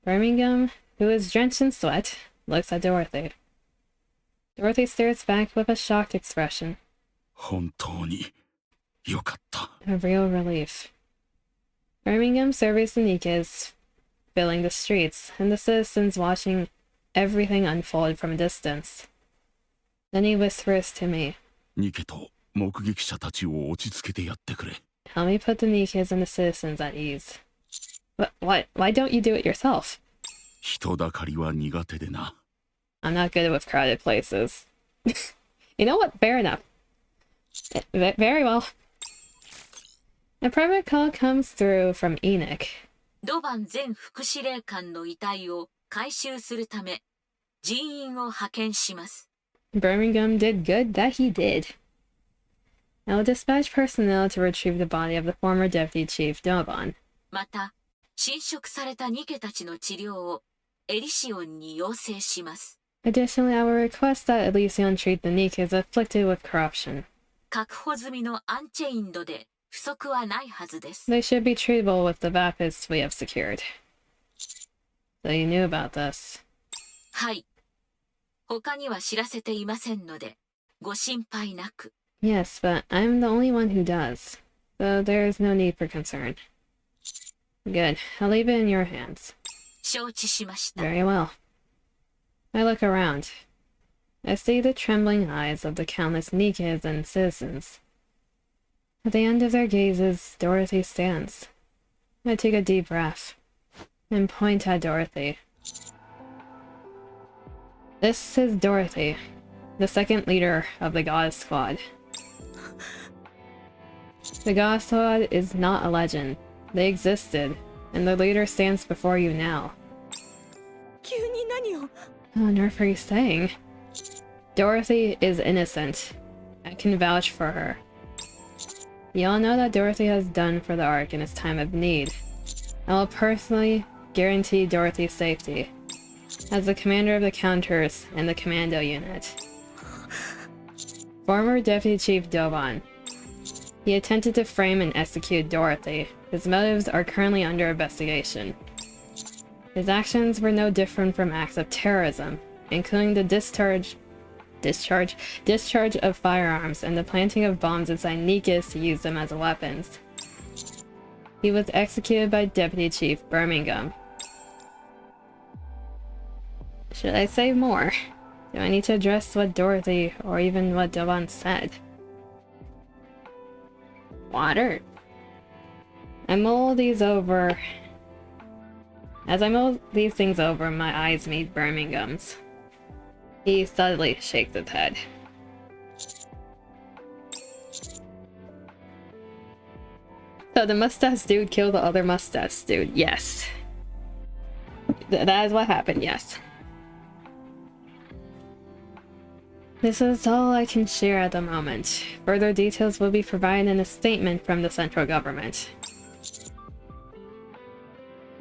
Birmingham, who is drenched in sweat, looks at Dorothy. Dorothy stares back with a shocked expression. 本当によかった。 A real relief. Birmingham surveys the NIKKEs filling the streets, and the citizens watching everything unfold from a distance. Then he whispers to me, ニケと目撃者たちを落ち着けてやってくれ。 Help me put the NIKKEs and the citizens at ease. What? Why don't you do it yourself? 人だかりは苦手でな。 I'm not good with crowded places. You know what? Fair enough. Very well. A private call comes through from Enoch. ドバン前副司令官の遺体を回収するため人員を派遣します。Birmingham did good that he did. I will dispatch personnel to retrieve the body of the former Deputy Chief Doban. また、侵食されたニケたちの治療をエリシオンに要請します。Additionally, I will request that Elysion treat the NIKKEs afflicted with corruption. 確保済みのアンチェインドで不足はないはずです。They should be treatable with the VAPIS we have secured. So you knew about this. はい。他には知らせていませんので、ご心配なく。Yes, but I'm the only one who does, so there is no need for concern. Good. I'll leave it in your hands. 承知しました。Very well. I look around. I see the trembling eyes of the countless NIKKEs and citizens. At the end of their gazes, Dorothy stands. I take a deep breath and point at Dorothy. This is Dorothy, the second leader of the God Squad. The God Squad is not a legend. They existed, and the leader stands before you now. 急に何を What on earth are you saying? Dorothy is innocent. I can vouch for her. You all know that Dorothy has done for the Ark in its time of need. I will personally guarantee Dorothy's safety, as the commander of the Counters and the Commando Unit. Former Deputy Chief Doban. He attempted to frame and execute Dorothy. His motives are currently under investigation. His actions were no different from acts of terrorism, including the discharge of firearms and the planting of bombs inside NIKKEs to use them as weapons. He was executed by Deputy Chief Birmingham. Should I say more? Do I need to address what Dorothy or even what Doban said? Water. I mull these over. As I mull these things over, my eyes meet Birmingham's. He subtly shakes his head. So the mustache dude killed the other mustache dude. Yes. That is what happened, yes. This is all I can share at the moment. Further details will be provided in a statement from the central government.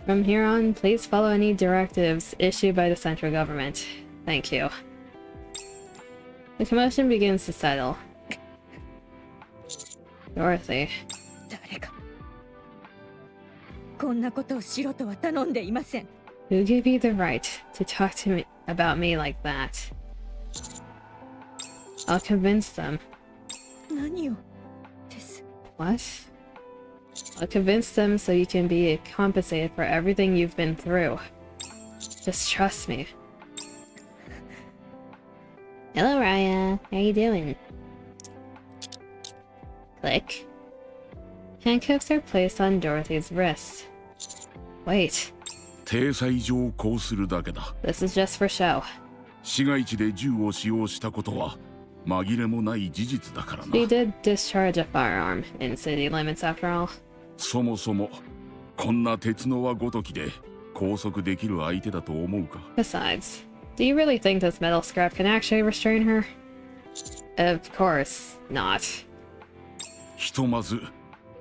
From here on, please follow any directives issued by the central government. Thank you. The commotion begins to settle. Dorothy. 誰かこんなことをしろとは頼んでいません Who gave you the right to talk to me about me like that? I'll convince them. 何をです What? I'll convince them so you can be compensated for everything you've been through. Just trust me. Hello, Raya. How you doing? Click. Handcuffs are placed on Dorothy's wrists. Wait. 体裁上こうするだけだ。 This is just for show. 市街地で銃を使用したことは紛れもない事実だからな。 She did discharge a firearm in city limits after all. そもそもこんな鉄の輪ごときで拘束できる相手だと思うか。 Besides, do you really think this metal scrap can actually restrain her? Of course not. ひとまず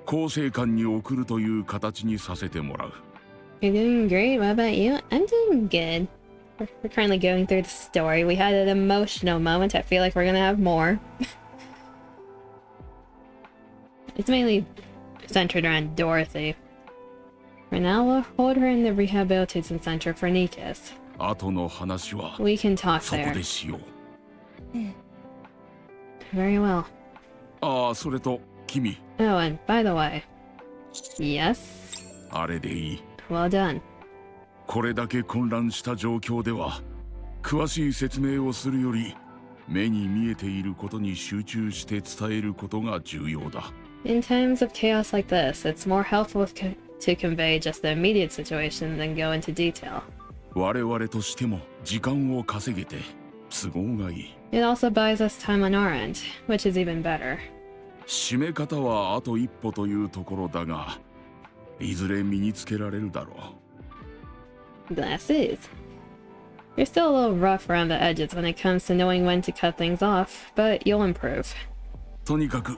構成官に送るという形にさせてもらう。 You're doing great. What about you? I'm doing good. We're currently going through the story. We had an emotional moment. I feel like we're gonna have more. It's mainly centered around Dorothy. For now, we'll hold her in the rehabilitation center for NIKKEs. 後の話は We can talk そこ there. でしよう。 Very well. ああ、それと君、 Oh, and by the way. Yes? あれでいい。 Well done. これだけ混乱した状況では詳しい説明をするより目に見えていることに集中して伝えることが重要だ。 In times of chaos like this, it's more helpful to convey just the immediate situation than go into detail. 我々としても時間を稼げて都合がいい。 It also buys us time on our end, which is even better. 締め方はあと一歩というところだが、いずれ身につけられるだろう。 Glasses. You're still a little rough around the edges when it comes to knowing when to cut things off, but you'll improve. とにかく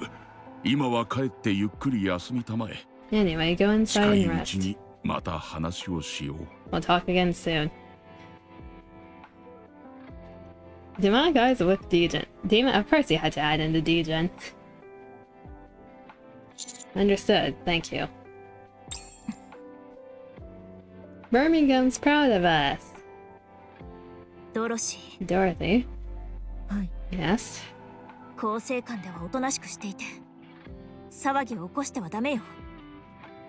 今は帰ってゆっくり休みたまえ。 Anyway, go 近 inside いう and ち rest. にまた話をしよう。 We'll talk again soon. Demonic eyes with Degen. Demon, of course you had to add in the Degen. Understood, thank you. Birmingham's proud of us. ドロシ Dorothy. ーはい Yes? 構成官ではおとなしくしていて騒ぎを起こしてはダメよ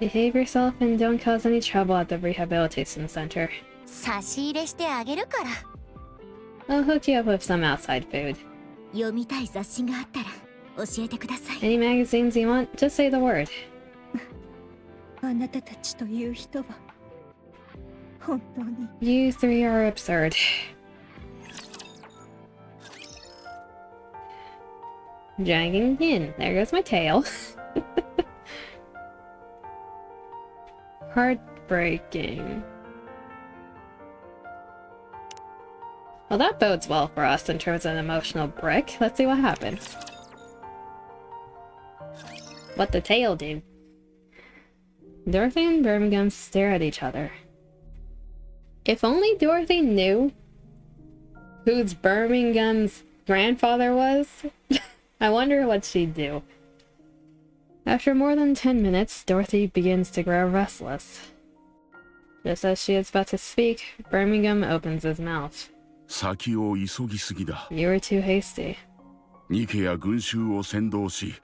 Behave yourself and don't cause any trouble at the rehabilitation center. 差し入れしてあげるから I'll hook you up with some outside food. 読みたい雑誌があったら教えてください Any magazines you want, just say the word. あなたたちという人は本当に You three are absurd. dragging in. There goes my tail. Heartbreaking. Well, that bodes well for us in terms of an emotional brick. Let's see what happens. What the tail did. Dorothy and Birmingham stare at each other. If only Dorothy knew whose Birmingham's grandfather was, I wonder what she'd do. After more than 10 minutes, Dorothy begins to grow restless. Just as she is about to speak, Birmingham opens his mouth. 先を急ぎすぎだ。 You were too hasty. ニケや群衆を先導し、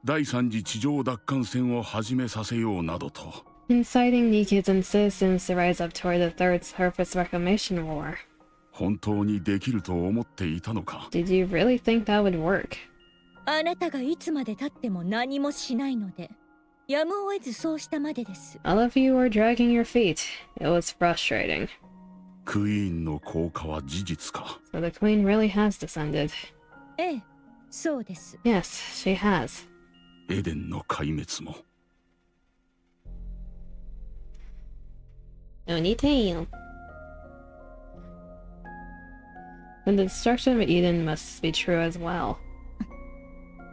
第三次地上奪還戦を始めさせようなどと。 Inciting Nikkids and citizens to rise up toward the Third Surface Reclamation War. 本当にできると思っていたのか。 Did you really think that would work? あなたがいつまで経っても何もしないので、やむを得ずそうしたまでです。 All of you were dragging your feet. It was frustrating. クイーンの降下は事実か。 So the Queen really has descended. ええ、そうです。 Yes, she has. エデンの壊滅も。 Unedited. And the destruction of Eden must be true as well.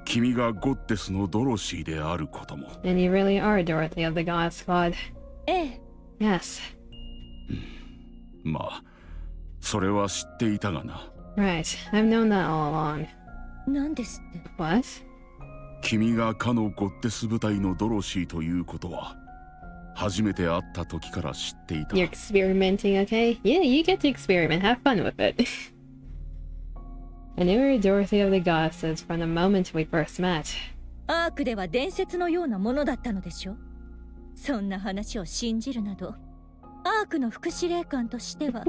君がゴッテスのドロシーであることも。 And you really are Dorothy of the God Squad. ええ。 Yes. まあ、それは知っていたがな。 Right. I've known that all along. なんですって。 What? 君がかのゴッテス部隊のドロシーということは、初めて会った時から知っていた。 You're experimenting, okay? Yeah, you get to experiment. Have fun with it. I knew you were Dorothy of the Goddesses from the moment we first met. アークでは伝説のようなものだったのでしょ。そんな話を信じるなど、アークの副司令官としては。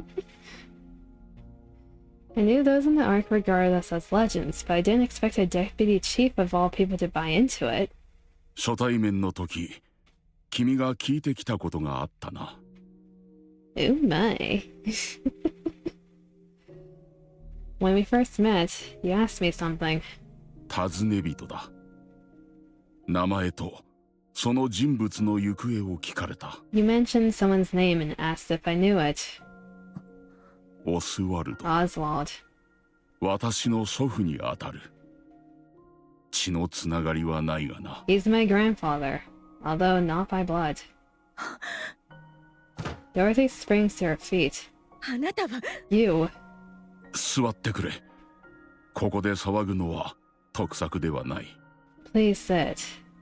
I knew those in the Ark regarded us as legends, but I didn't expect a deputy chief of all people to buy into it. 初対面の時、君が聞いてきたことがあったな。Oh my. When we first met, you asked me something. 尋ね人だ。名前とその人物の行方を聞かれた。You mentioned someone's name and asked if I knew it. オスワルド。 Oswald. 私の祖父にあたる。血のつながりはないがな。 He's my grandfather, although not by blood. Dorothy springs to her feet. あなたは。You. 座ってくれ。ここで騒ぐのは得策ではない。 Please sit.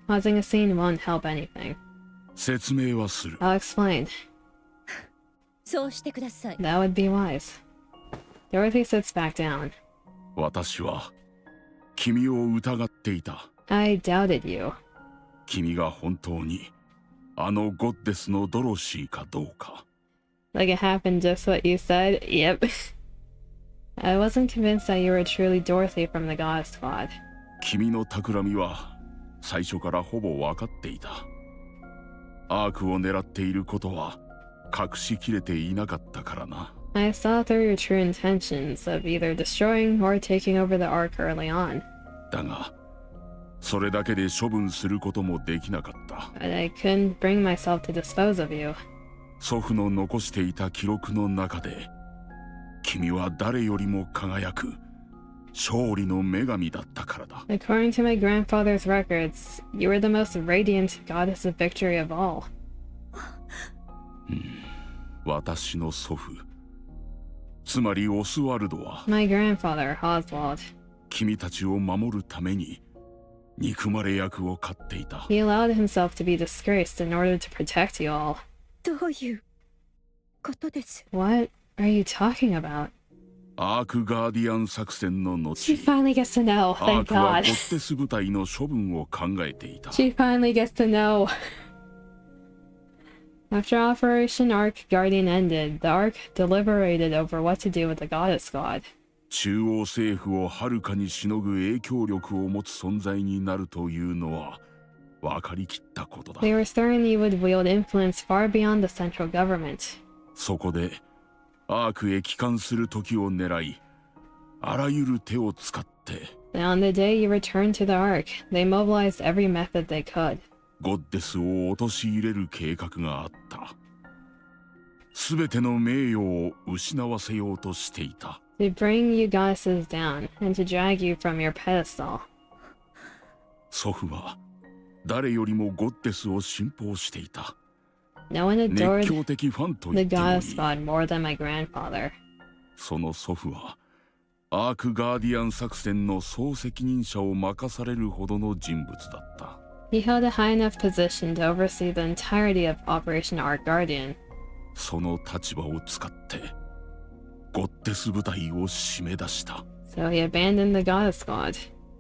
Causing a scene won't help anything. 説明はする。I'll explain. そうしてください。 That would be wise. Dorothy sits back down. 私は君を疑っていた。I doubted you. 君が本当にあのゴッデスのドロシーかどうか。 Like it happened just what you said? Yep. I wasn't convinced that you were truly Dorothy from the God Squad. 君の企みは最初からほぼ分かっていた。アークを狙っていることは隠しきれていなかったからな。I saw through your true intentions of either destroying or taking over the Ark early on. だが、それだけで処分することもできなかった。But I couldn't bring myself to dispose of you. 祖父の残していた記録の中で、君は誰よりも輝く勝利の女神だったからだ。According to my grandfather's records, you were the most radiant goddess of victory of all. 私の祖父、つまりオスワルドは、 My grandfather, Oswald. 君たちを守るために憎まれ役を買っていた。 He allowed himself to be disgraced in order to protect you all. どういうことです。 What are you talking about? アークガーディアン作戦の後、 She finally gets to know, アー thank クはゴ God. ッテス部隊の処分を考えていた。 She finally gets to know. After Operation Ark Guardian ended, the Ark deliberated over what to do with the Goddess Squad. 中央政府をはるかにしのぐ影響力を持つ存在になるというのは分かりきったことだ。 They were certain you would wield influence far beyond the central government. そこでアークへ帰還する時を狙い、あらゆる手を使って And on the day you returned to the Ark, they mobilized every method they could. ゴッデスを陥れる計画があった。すべての名誉を失わせようとしていた。To bring you goddesses down, and to drag you from your pedestal. 祖父は誰よりもゴッデスを信奉していた。 No one 熱 adored 狂的ファンと the 言ってもいい。 goddess god more than my grandfather. その祖父はアークガーディアン作戦の総責任者を任されるほどの人物だった。 He held a high enough position to oversee the entirety of Operation Ark Guardian. その立場を使ってゴッデス部隊を締め出した。 So he abandoned the goddess god.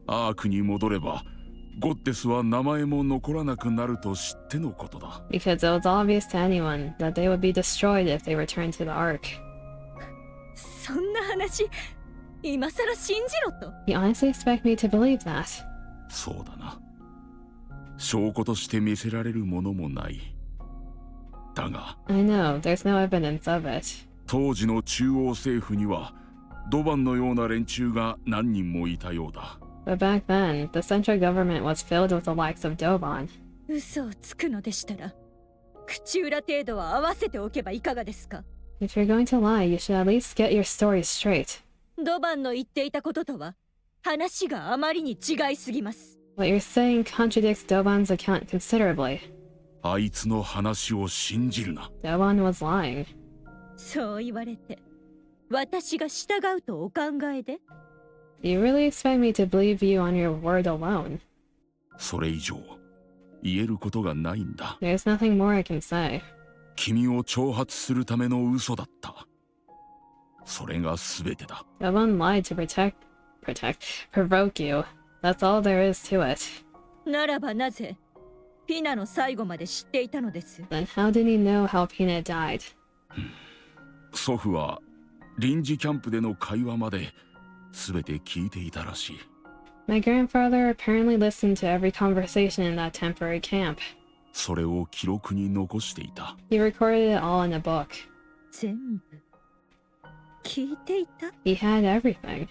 アークに戻ればゴッデスは名前も残らなくなると知ってのことだ。 Because it was obvious to anyone that they would be destroyed if they returned to the Ark. そんな話今さら信じろと。 You honestly expect me to believe that? そうだな。証拠として見せられるものもない。だが I know, there's no evidence of it. 当時の中央政府にはドバンのような連中が何人もいたようだ。 But back then, the central government was filled with the likes of Doban. 嘘をつくのでしたら口裏程度は合わせておけばいかがですか。 If you're going to lie, you should at least get your story straight. ドバンの言っていたこととは話があまりに違いすぎます。 What you're saying contradicts Doban's account considerably. あいつの話を信じるな。 Doban was lying. そう言われて私が従うとお考えで。 Do you really expect me to believe you on your word alone? それ以上言えることがないんだ。 There's nothing more I can say. 君を挑発するための嘘だった。それが全てだ。 Doban lied to provoke you. That's all there is to it. ならばなぜピナの最後まで知っていたのです。 Then how did he know how Pina died? 祖父は臨時キャンプでの会話まで全て聞いていたらしい。 My grandfather apparently listened to every conversation in that temporary camp. それを記録に残していた。 He recorded it all in a book. 全部聞いていた。 He had everything.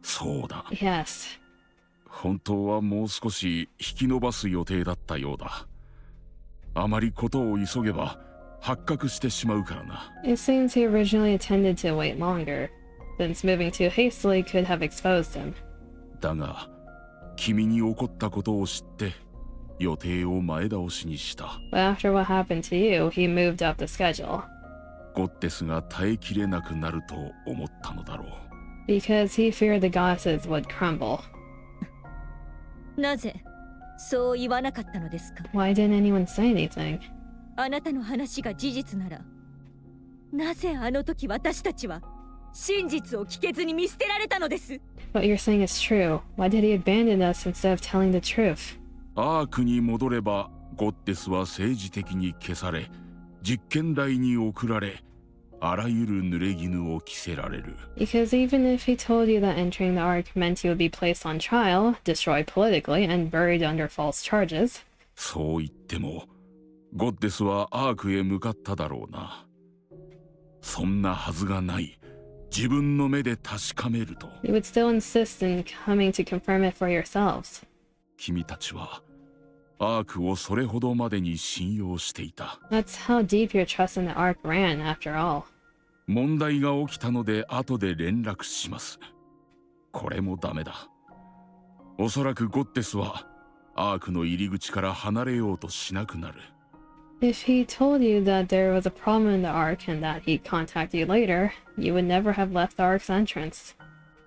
そうだ。 Yes. 本当はもう少し引き延ばす予定だったようだ。あまりことを急げば発覚してしまうからな。 It seems he originally intended to wait longer, since moving too hastily could have exposed him. だが君に起こったことを知って予定を前倒しにした。 But after what happened to you, he moved up the schedule. ゴッデスが耐えきれなくなると思ったのだろう。 Because he feared the goddesses would crumble. なぜそう言わなかったのですか。 Why didn't anyone say anything? あなたの話が事実ならなぜあの時私たちは真実を聞けずに見捨てられたのです。 What you're saying is true. Why did he abandon us instead of telling the truth? アークに戻ればゴッデスは政治的に消され実験台に送られあらゆる濡れ衣を着せられる。 Because even if he told you that entering the Ark meant you would be placed on trial, destroyed politically, and buried under false charges, そう言ってもゴッデスはアークへ向かっただろうな。そんなはずがない。自分の目で確かめると。 you would still insist in coming to confirm it for yourselves. 君たちはアークをそれほどまでに信用していた。 That's how deep your trust in the Ark ran, after all. 問題が起きたので後で連絡します。これもダメだ。おそらくゴッデスはアークの入り口から離れようとしなくなる。 If he told you that there was a problem in the Ark and that he'd contact you later, you would never have left the Ark's entrance.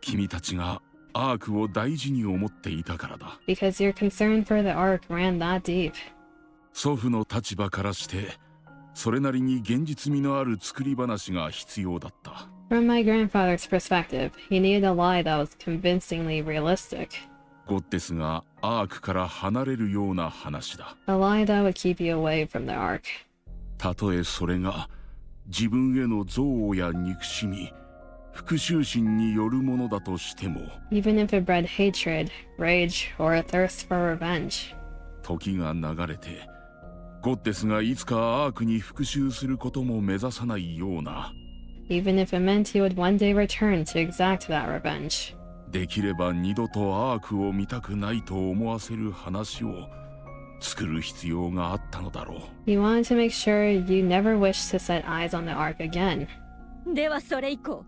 君たちがアークを大事に思っていたからだ。 Because your concern for the Ark ran that deep. 祖父の立場からしてそれなりに現実味のある作り話が必要だった。 From my grandfather's perspective, he needed a lie that was convincingly realistic. ゴッデスがアークから離れるような話だ。 A lie that would keep you away from the Ark. たとえそれが自分への憎悪や憎しみ、復讐心によるものだとしても、 Even if it bred hatred, rage, or a thirst for revenge. 時が流れてゴッデスがいつかアークに復讐することも目指さないような。 Even if it meant he would one day return to exact that revenge. できれば二度とアークを見たくないと思わせる話を作る必要があったのだろう。You wanted to make sure you never wished to set eyes on the Ark again. ではそれ以降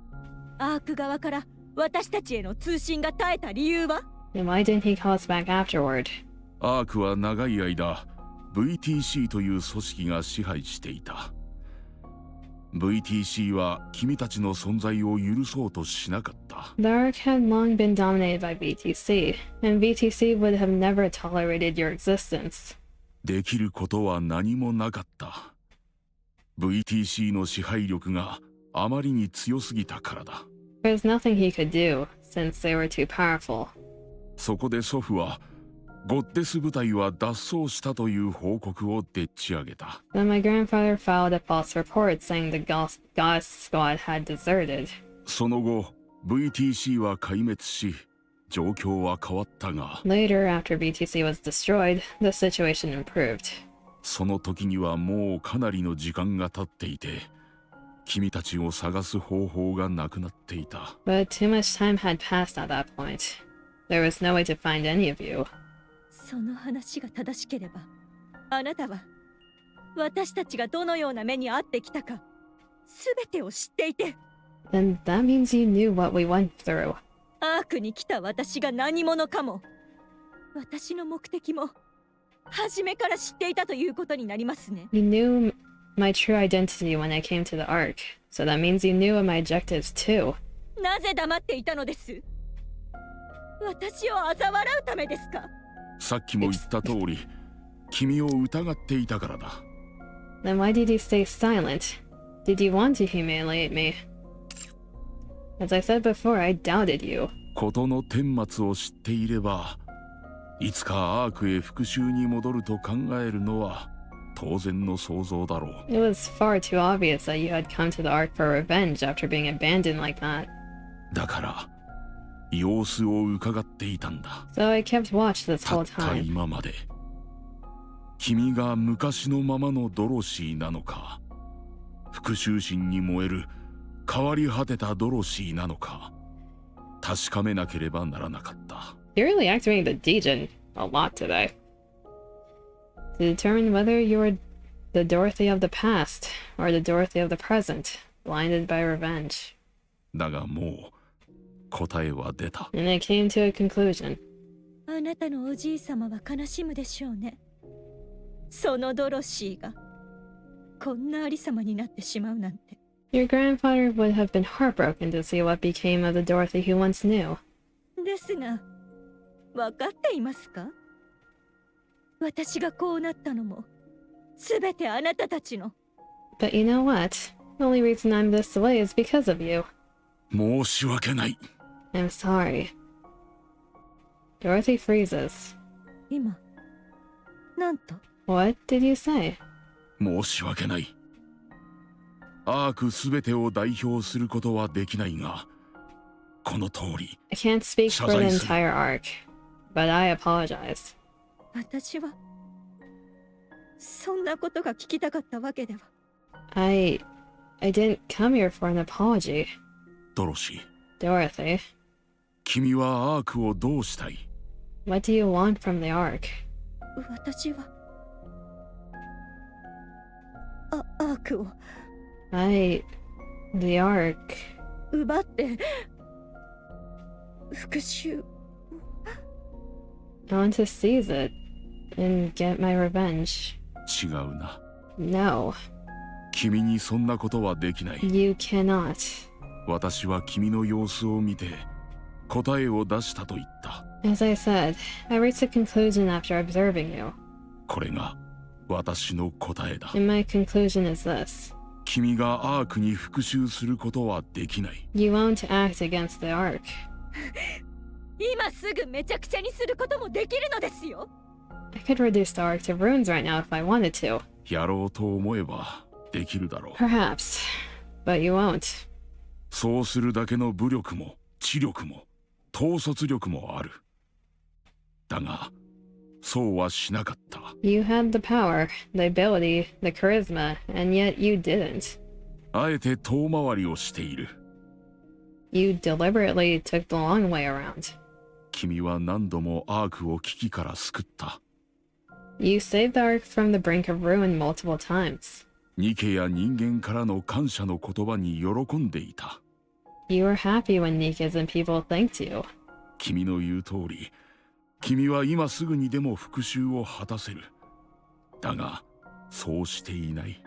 アーク側から私たちへの通信が絶えた理由は？ Then why didn't he call us back afterward? アークは長い間 VTC という組織が支配していた。VTC は君たちの存在を許そうとしなかった。The Ark had long been dominated by VTC, and VTC would have never tolerated your existence. できることは何もなかった。VTC の支配力があまりに強すぎたからだ。There's nothing he could do, since they were too powerful. そこで祖父はゴッテス部隊は脱走したという報告をでっち上げた。Then my grandfather filed a false report saying the Gauss squad had deserted. その後 VTC は壊滅し状況は変わったが、 Later, after VTC was destroyed, the situation improved. その時にはもうかなりの時間が経っていて、君たちを探す方法がなくなっていた。 But too much time had passed at that point. There was no way to find any of you. その話が正しければあなたは私たちがどのような目に遭ってきたか全てを知っていて、 Then that means you knew what we went through. アークに来た私が何者かも私の目的も初めから知っていたということになりますね。 You knew my true identity when I came to the Ark, so that means you knew of my objectives too. なぜ黙っていたのです？私を嘲笑うためですか？さっきも言った通り、君を疑っていたからだ。 Then why did you stay silent? Did you want to humiliate me? As I said before, I doubted you. 事の顛末を知っていれば、いつかアークへ復讐に戻ると考えるのは当然の想像だろう。 It was far too obvious that you had come to the Ark for revenge after being abandoned like that. だから様子を伺っていたんだ。 So I kept watch this た whole った time. 今まで君が昔のままのドロシーなのか、復讐心に燃える変わり果てたドロシーなのか確かめなければならなかった。 You're really activating the Dejin a lot today. To determine whether you were the Dorothy of the past or the Dorothy of the present, blinded by revenge. だがもう答えは出た。 And I came to a conclusion. あなたのおじい様は悲しむでしょうね。そのドロシーがこんなありさまになってしまうなんて。 Your grandfather would have been heartbroken to see what became of the Dorothy he once knew. ですが分かっていますか？私がこうなったのもすべてあなたたちの。 But you know what? The only reason I'm this way is because of you. 申し訳ない。 I'm sorry. Dorothy freezes. 今なんと？ What did you say? 申し訳ない。アークすべてを代表することはできないが、この通り。 I can't speak for the entire arc, but I apologize. 私はそんなことが聞きたかったわけでは。 I didn't come here for an apology. ドロシー、 Dorothy, 君はアークをどうしたい？ what do you want from the arc? 私はアークを The arc. 奪って復讐。 I want to seize it and get my revenge. 違うな。 No, 君にそんなことはできない。 you cannot. 私は君の様子を見て答えを出したと言った。 As I said, I reached a conclusion after observing you. これが私の答えだ。 And my conclusion is this. 君がアークに復讐することはできない。 You won't act against the arc. 今すぐめちゃくちゃにすることもできるのですよ。 I could reduce the arc to ruins right now if I wanted to. やろうと思えばできるだろう。 Perhaps, but you won't. そうするだけの武力も知力も統率力もある。だがそうはしなかった。 You had the power, the ability, the charisma, and yet you didn't. あえて遠回りをしている。You deliberately took the long way around. 君は何度もアークを危機から救った。You saved the Ark from the brink of ruin multiple times. ニケや人間からの感謝の言葉に喜んでいた。You were happy when Nikkas and people thanked you. 君の言う通り、君は今すぐにでも復讐を果たせる。だが、そうしていない。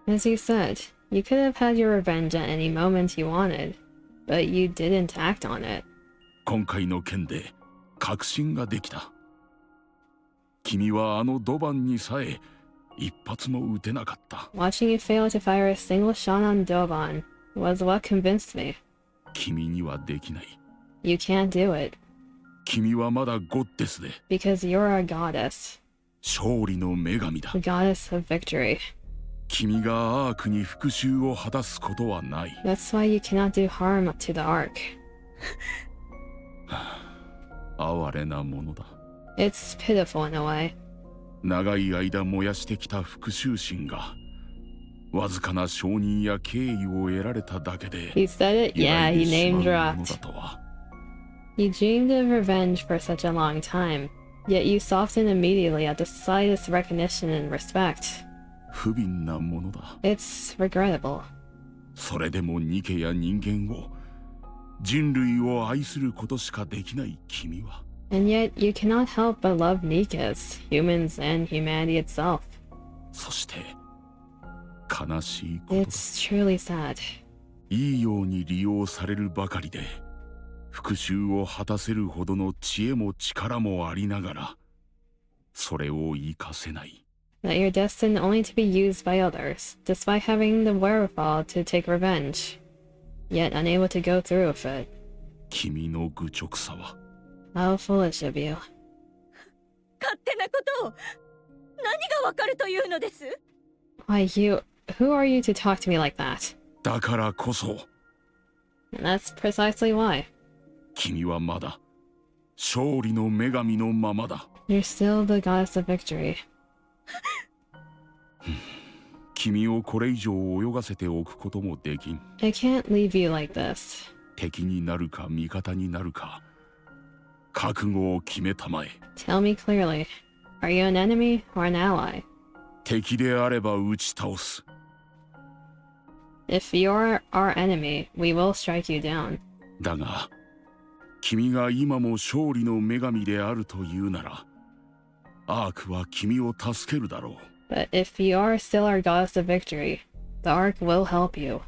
As you said, you could have had your revenge at any moment you wanted, but you didn't act on it. 今回の件で確信ができた。君はあのドバンにさえ一発も撃てなかった。Watching you fail to fire a single shot on Doban was what convinced me. 君にはできない。You can't do it. 君はまだゴッデスで。Because you're a goddess. 勝利の女神だ。The goddess of victory. 君がアークに復讐を果たすことはない。That's why you cannot do harm to the Ark. 哀れなものだ。It's pitiful in a way. 長い間燃やしてきた復讐心がわずかな承認や敬意を得られただけで He said it? Yeah, he name 揺らいで dropped. しまうものだとは。You dreamed of revenge for such a long time, yet you soften immediately at the slightest recognition and respect. 不憫なものだ。 It's regrettable. それでもニケや人間を人類を愛することしかできない君は。 And yet you cannot help but love Nikkas, humans, and humanity itself. そして悲しいことだ。 It's truly sad. いいように利用されるばかりで復讐を果たせるほどの知恵も力もありながらそれを活かせない。 That you're destined only to be used by others, despite having the wherewithal to take revenge, yet unable to go through with it. 君の愚直さは。 How foolish of you. 勝手なことを何がわかるというのです？ Why, who are you to talk to me like that? だからこそ And that's precisely why. 君はまだ勝利の女神のままだ。 You're still the goddess of victory. 君をこれ以上泳がせておくこともできん。 I can't leave you like this. 敵になるか味方になるか覚悟を決めたまえ。 Tell me clearly. Are you an enemy or an ally? 敵であれば打ち倒す。 If you're our enemy, we will strike you down. だが君が今も勝利の女神であるというならアークは君を助けるだろう。 But if you are still our goddess of victory, the Ark will help you.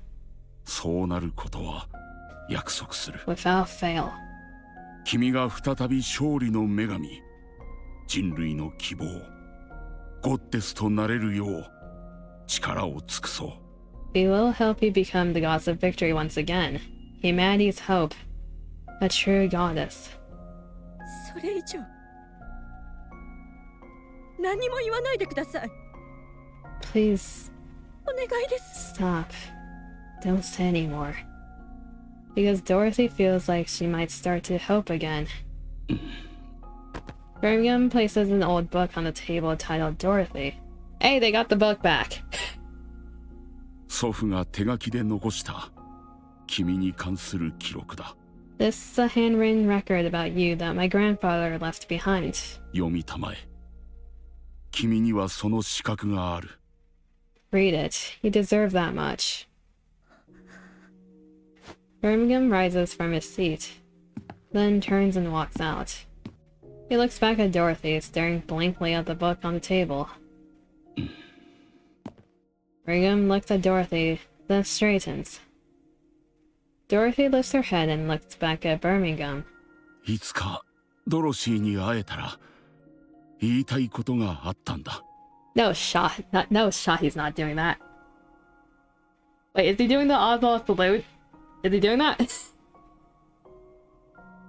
そうなることは約束する。 Without fail. 君が再び勝利の女神、人類の希望、ゴッデスとなれるよう力を尽くそう。 We will help you become the goddess of victory once again. Humanity's hope. A true goddess. それ以上何も言わないでください。 Please お願いです。 stop. Don't say anymore. Because Dorothy feels like she might start to hope again. Birmingham places an old book on the table titled Dorothy. Hey, they got the book back. 祖父が手書きで残した君に関する記録だ。 This is a handwritten record about you that my grandfather left behind. 読みたまえ。君にはその資格がある。 Read it. You deserve that much. Birmingham rises from his seat, then turns and walks out. He looks back at Dorothy, staring blankly at the book on the table. Birmingham looks at Dorothy, then straightens. Dorothy lifts her head and looks back at Birmingham. いつかドロシーに会えたら言いたいことがあったんだ。 No shot. No shot he's not doing that. Wait, is he doing the Oswald salute? Is he doing that?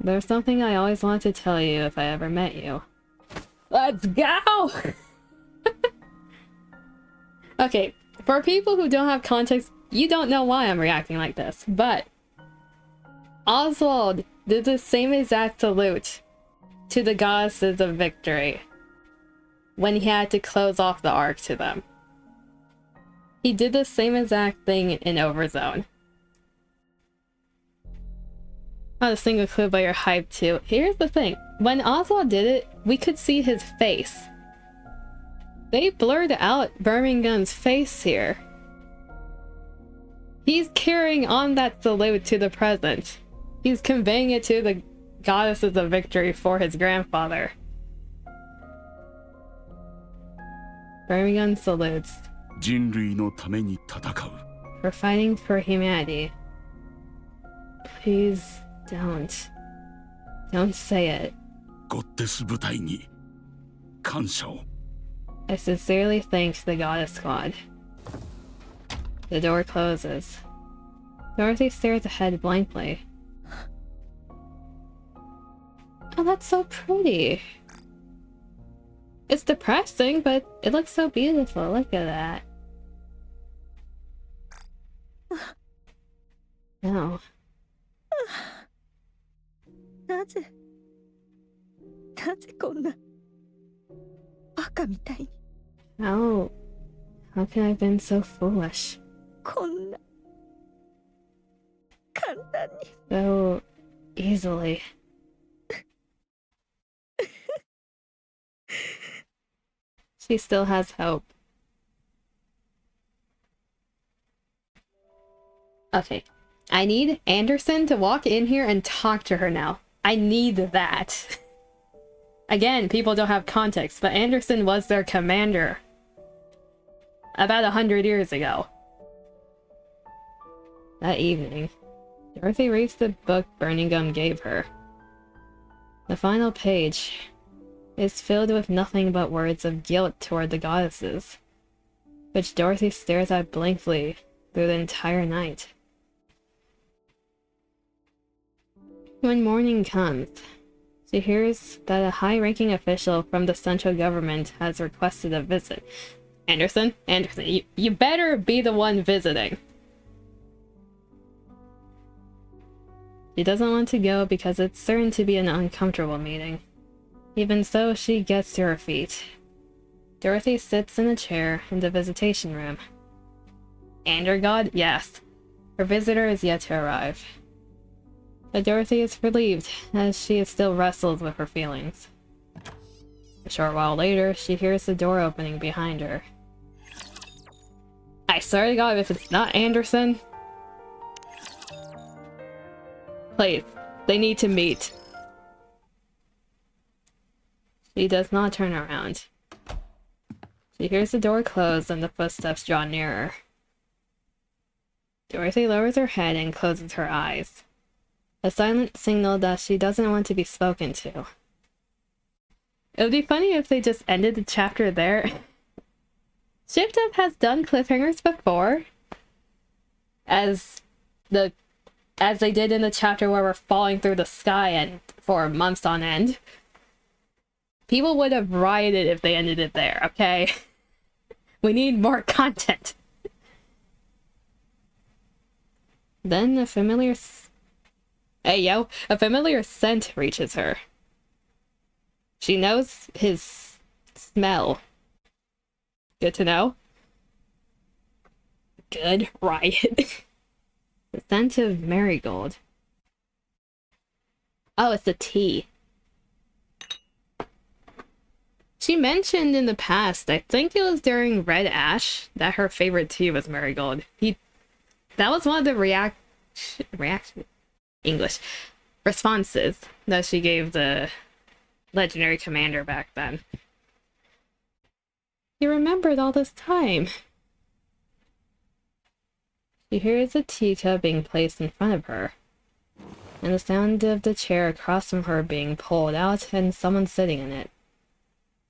There's something I always wanted to tell you if I ever met you. Let's go! Okay, for people who don't have context, you don't know why I'm reacting like this, but Oswald did the same exact salute to the goddesses of victory when he had to close off the arc to them. He did the same exact thing in Overzone. Not a single clue, but you're hyped too. Here's the thing. When Oswald did it, we could see his face. They blurred out Birmingham's face here. He's carrying on that salute to the present. He's conveying it to the goddesses of victory for his grandfather. Birmingham salutes. 人類のために戦う。 For fighting for humanity. Please don't. Don't say it. ゴッテス部隊に感謝を。 I sincerely thank the goddess squad. The door closes. Dorothy stares ahead blankly. Oh, that's so pretty. It's depressing, but it looks so beautiful. Look at that. No. なぜこんなバカみたいに How can I have been so foolish? こんな簡単に So easily. She still has hope. Okay. I need Anderson to walk in here and talk to her now. I need that. Again, people don't have context, but Anderson was their commander about 100 years ago. That evening, Dorothy reads the book Birmingham gave her. The final page is filled with nothing but words of guilt toward the goddesses, which Dorothy stares at blankly through the entire night. When morning comes, she hears that a high-ranking official from the central government has requested a visit. Anderson, you better be the one visiting. She doesn't want to go because it's certain to be an uncomfortable meeting. Even so, she gets to her feet. Dorothy sits in a chair in the visitation room. Andergod? Yes. Her visitor is yet to arrive. But Dorothy is relieved, as she is still wrestled with her feelings. A short while later, she hears the door opening behind her. I swear to God, if it's not Anderson... Please, they need to meet. She does not turn around. She hears the door close and the footsteps draw nearer. Dorothy lowers her head and closes her eyes. A silent signal that she doesn't want to be spoken to. It would be funny if they just ended the chapter there. Shift Up has done cliffhangers before. As they did in the chapter where we're falling through the sky and for months on end. People would have rioted if they ended it there, okay? We need more content. Then a familiar scent reaches her. She knows his smell. Good to know. Good riot. The scent of marigold. Oh, it's the tea. She mentioned in the past, I think it was during Red Ash, that her favorite tea was marigold. That was one of the responses that she gave the legendary commander back then. He remembered all this time. She hears a teacup being placed in front of her, and the sound of the chair across from her being pulled out and someone sitting in it.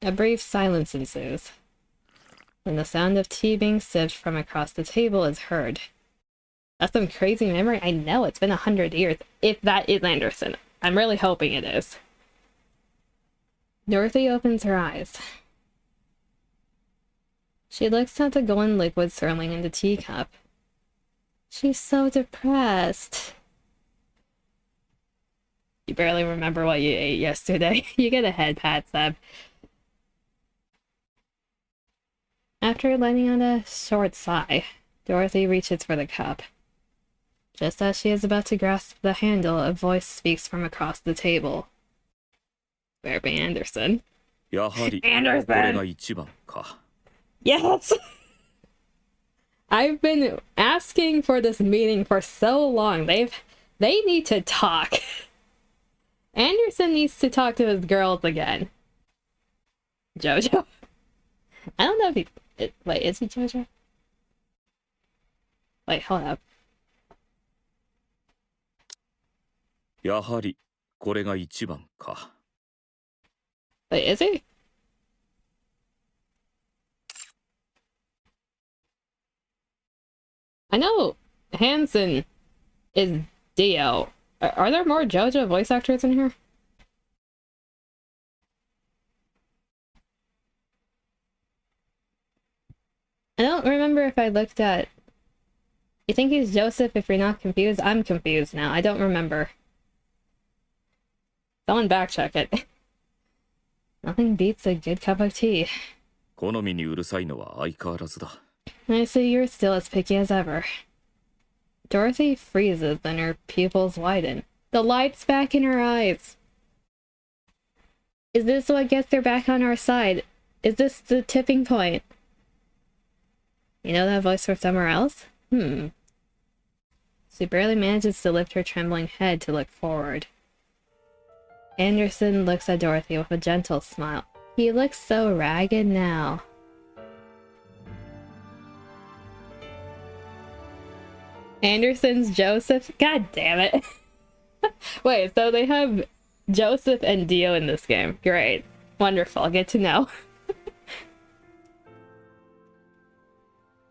A brief silence ensues. Then the sound of tea being sipped from across the table is heard. That's some crazy memory. I know, it's been 100 years, if that is Anderson. I'm really hoping it is. Dorothy opens her eyes. She looks at the golden liquid swirling in the teacup. She's so depressed. You barely remember what you ate yesterday. You get a head pat, Seb. After letting out a short sigh, Dorothy reaches for the cup. Just as she is about to grasp the handle, a voice speaks from across the table. Better be Anderson. やはり Anderson! これが一番か。 Yes! I've been asking for this meeting for so long. They need to talk. Anderson needs to talk to his girls again. Jojo? I don't know if he... wait, is he Jojo? Wait, hold up. やはりこれが一番か。 Wait, is he? I know Hansen is Dio. Are there more JoJo voice actors in here? I don't remember if I looked at... You think he's Joseph if you're not confused? I'm confused now. I don't remember. Someone backcheck it. Nothing beats a good cup of tea. 好みにうるさいのは相変わらずだ。 I see you're still as picky as ever. Dorothy freezes and her pupils widen. The light's back in her eyes. Is this what gets her back on our side? Is this the tipping point? You know that voice from somewhere else? She barely manages to lift her trembling head to look forward. Anderson looks at Dorothy with a gentle smile. He looks so ragged now. Anderson's Joseph? God damn it. Wait, so they have Joseph and Dio in this game. Great. Wonderful. Good to know.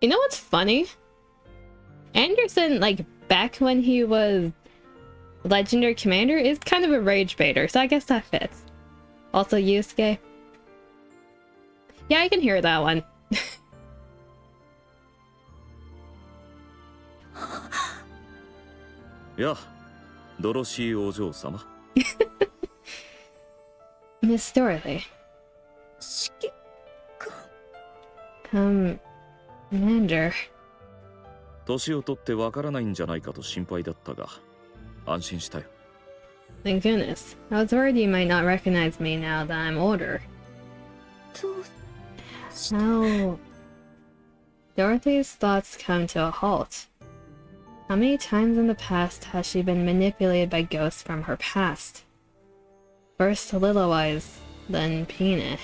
You know what's funny? Anderson, like, back when he was Legendary Commander, is kind of a rage baiter, so I guess that fits. Also, Yusuke. Yeah, I can hear that one. や、ドロシーお嬢様。Miss Dorothy. Commander. 年を取ってわからないんじゃないかと心配だったが、安心したよ。 Thank goodness. I was worried you might not recognize me now that I'm older. How... Dorothy's thoughts come to a halt. How many times in the past has she been manipulated by ghosts from her past? First Little Eyes, then Peanut.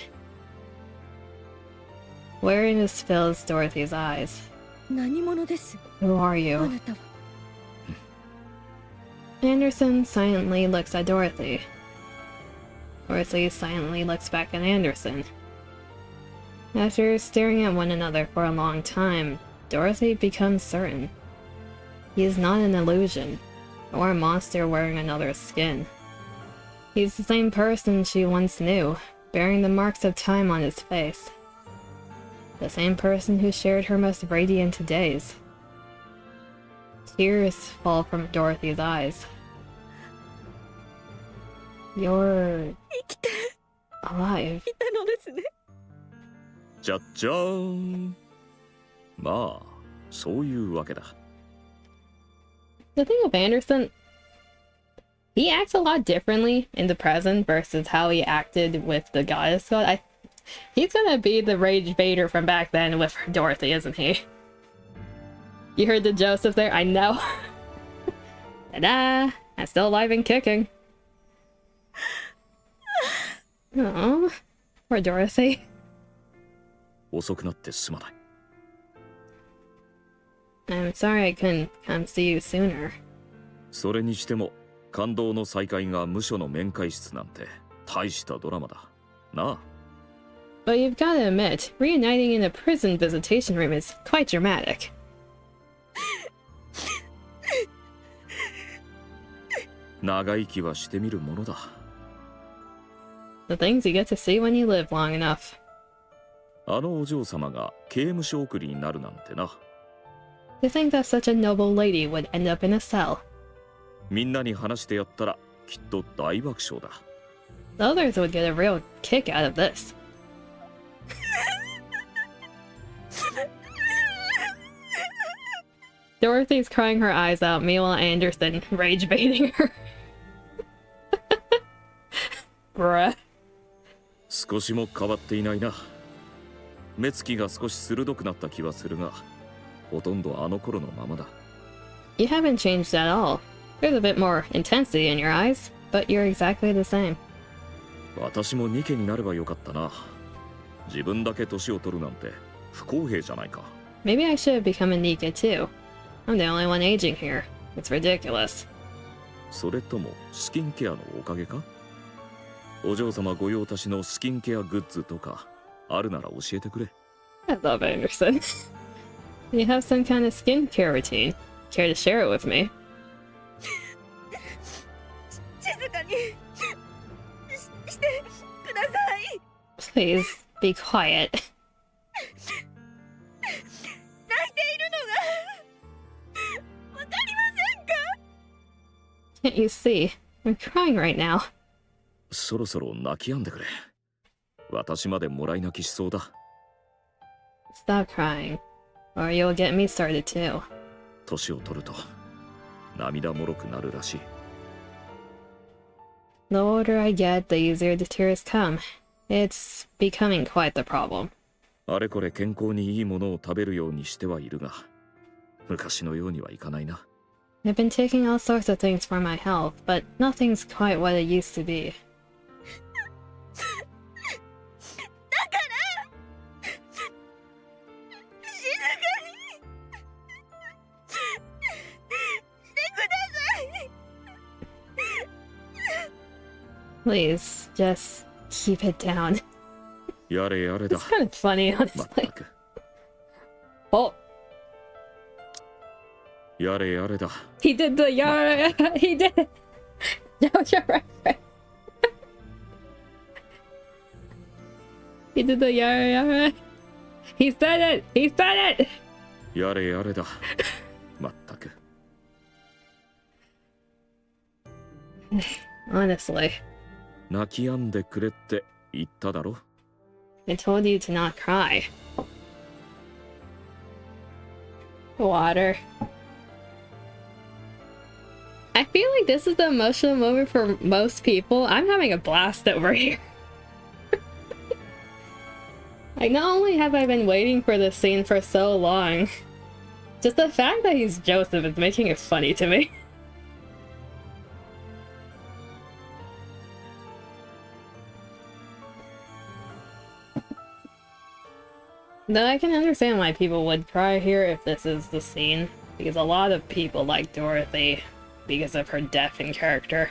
Weariness fills Dorothy's eyes. 何者です Who are you? あなたは Anderson silently looks at Dorothy. Dorothy silently looks back at Anderson. After staring at one another for a long time, Dorothy becomes certain. He is not an illusion, or a monster wearing another's skin. He's the same person she once knew, bearing the marks of time on his face. The same person who shared her most radiant days. Tears fall from Dorothy's eyes. You're... 生きて alive. いたのですね じゃじゃーん。まあ、そういうわけだ。 The thing with Anderson, he acts a lot differently in the present versus how he acted with the Goddess God. He's gonna be the rage baiter from back then with Dorothy, isn't he? You heard the Joseph there? I know. Ta-da! I'm still alive and kicking. Oh, poor Dorothy. 遅くなってすまない。 I'm sorry I couldn't come see you sooner. それにしても、感動の再会が無所の面会室なんて大したドラマだ。なあ。 But you've got to admit, reuniting in a prison visitation room is quite dramatic. 長生きはしてみるものだ。 The things you get to see when you live long enough. あのお嬢様が刑務所送りになるなんてな。 To think that such a noble lady would end up in a cell. みんなに話してやったらきっと大爆笑だ。 The others would get a real kick out of this. Dorothy's crying her eyes out, meanwhile Anderson rage baiting her. Bruh. 少しも変わっていないな。目つきが少し鋭くなった気はするが、ほとんどあの頃のままだ。You haven't changed at all. There's a bit more intensity in your eyes, but you're exactly the same. 私もニケになればよかったな。自分だけ年を取るなんて不公平じゃないか。Maybe I should have become a NIKKE too. I'm the only one aging here. It's ridiculous. それともスキンケアのおかげか？お嬢様御用達のスキンケアグッズとかあるなら教えてくれ。I love Anderson. You have some kind of skincare routine. Care to share it with me? 静かにしてください。 Please be quiet. 泣いているのがわかりませんか？ Can't you see? I'm crying right now. そろそろ泣き止んでくれ。私までもらい泣きしそうだ。Stop crying, or you'll get me started too. 年を取ると涙もろくなるらしい。The older I get, the easier the tears come. It's becoming quite the problem. あれこれ健康にいいものを食べるようにしてはいるが、昔のようにはいかないな。I've been taking all sorts of things for my health, but nothing's quite what it used to be. だから静かにしてください。 Please, just keep it down. やれやれだ。 It's kind of funny, まった honestly. く。 Oh, やれやれだ。 he did the yara. He did it. JoJo reference. He did the yara. He said it. He said it. やれやれだ。まったく。 Honestly, 泣き止んでくれって言っただろ。 I told you to not cry. Water. I feel like this is the emotional moment for most people. I'm having a blast over here. Like, not only have I been waiting for this scene for so long, just the fact that he's Joseph is making it funny to me. Though I can understand why people would cry here if this is the scene, because a lot of people like Dorothy because of her depth in character.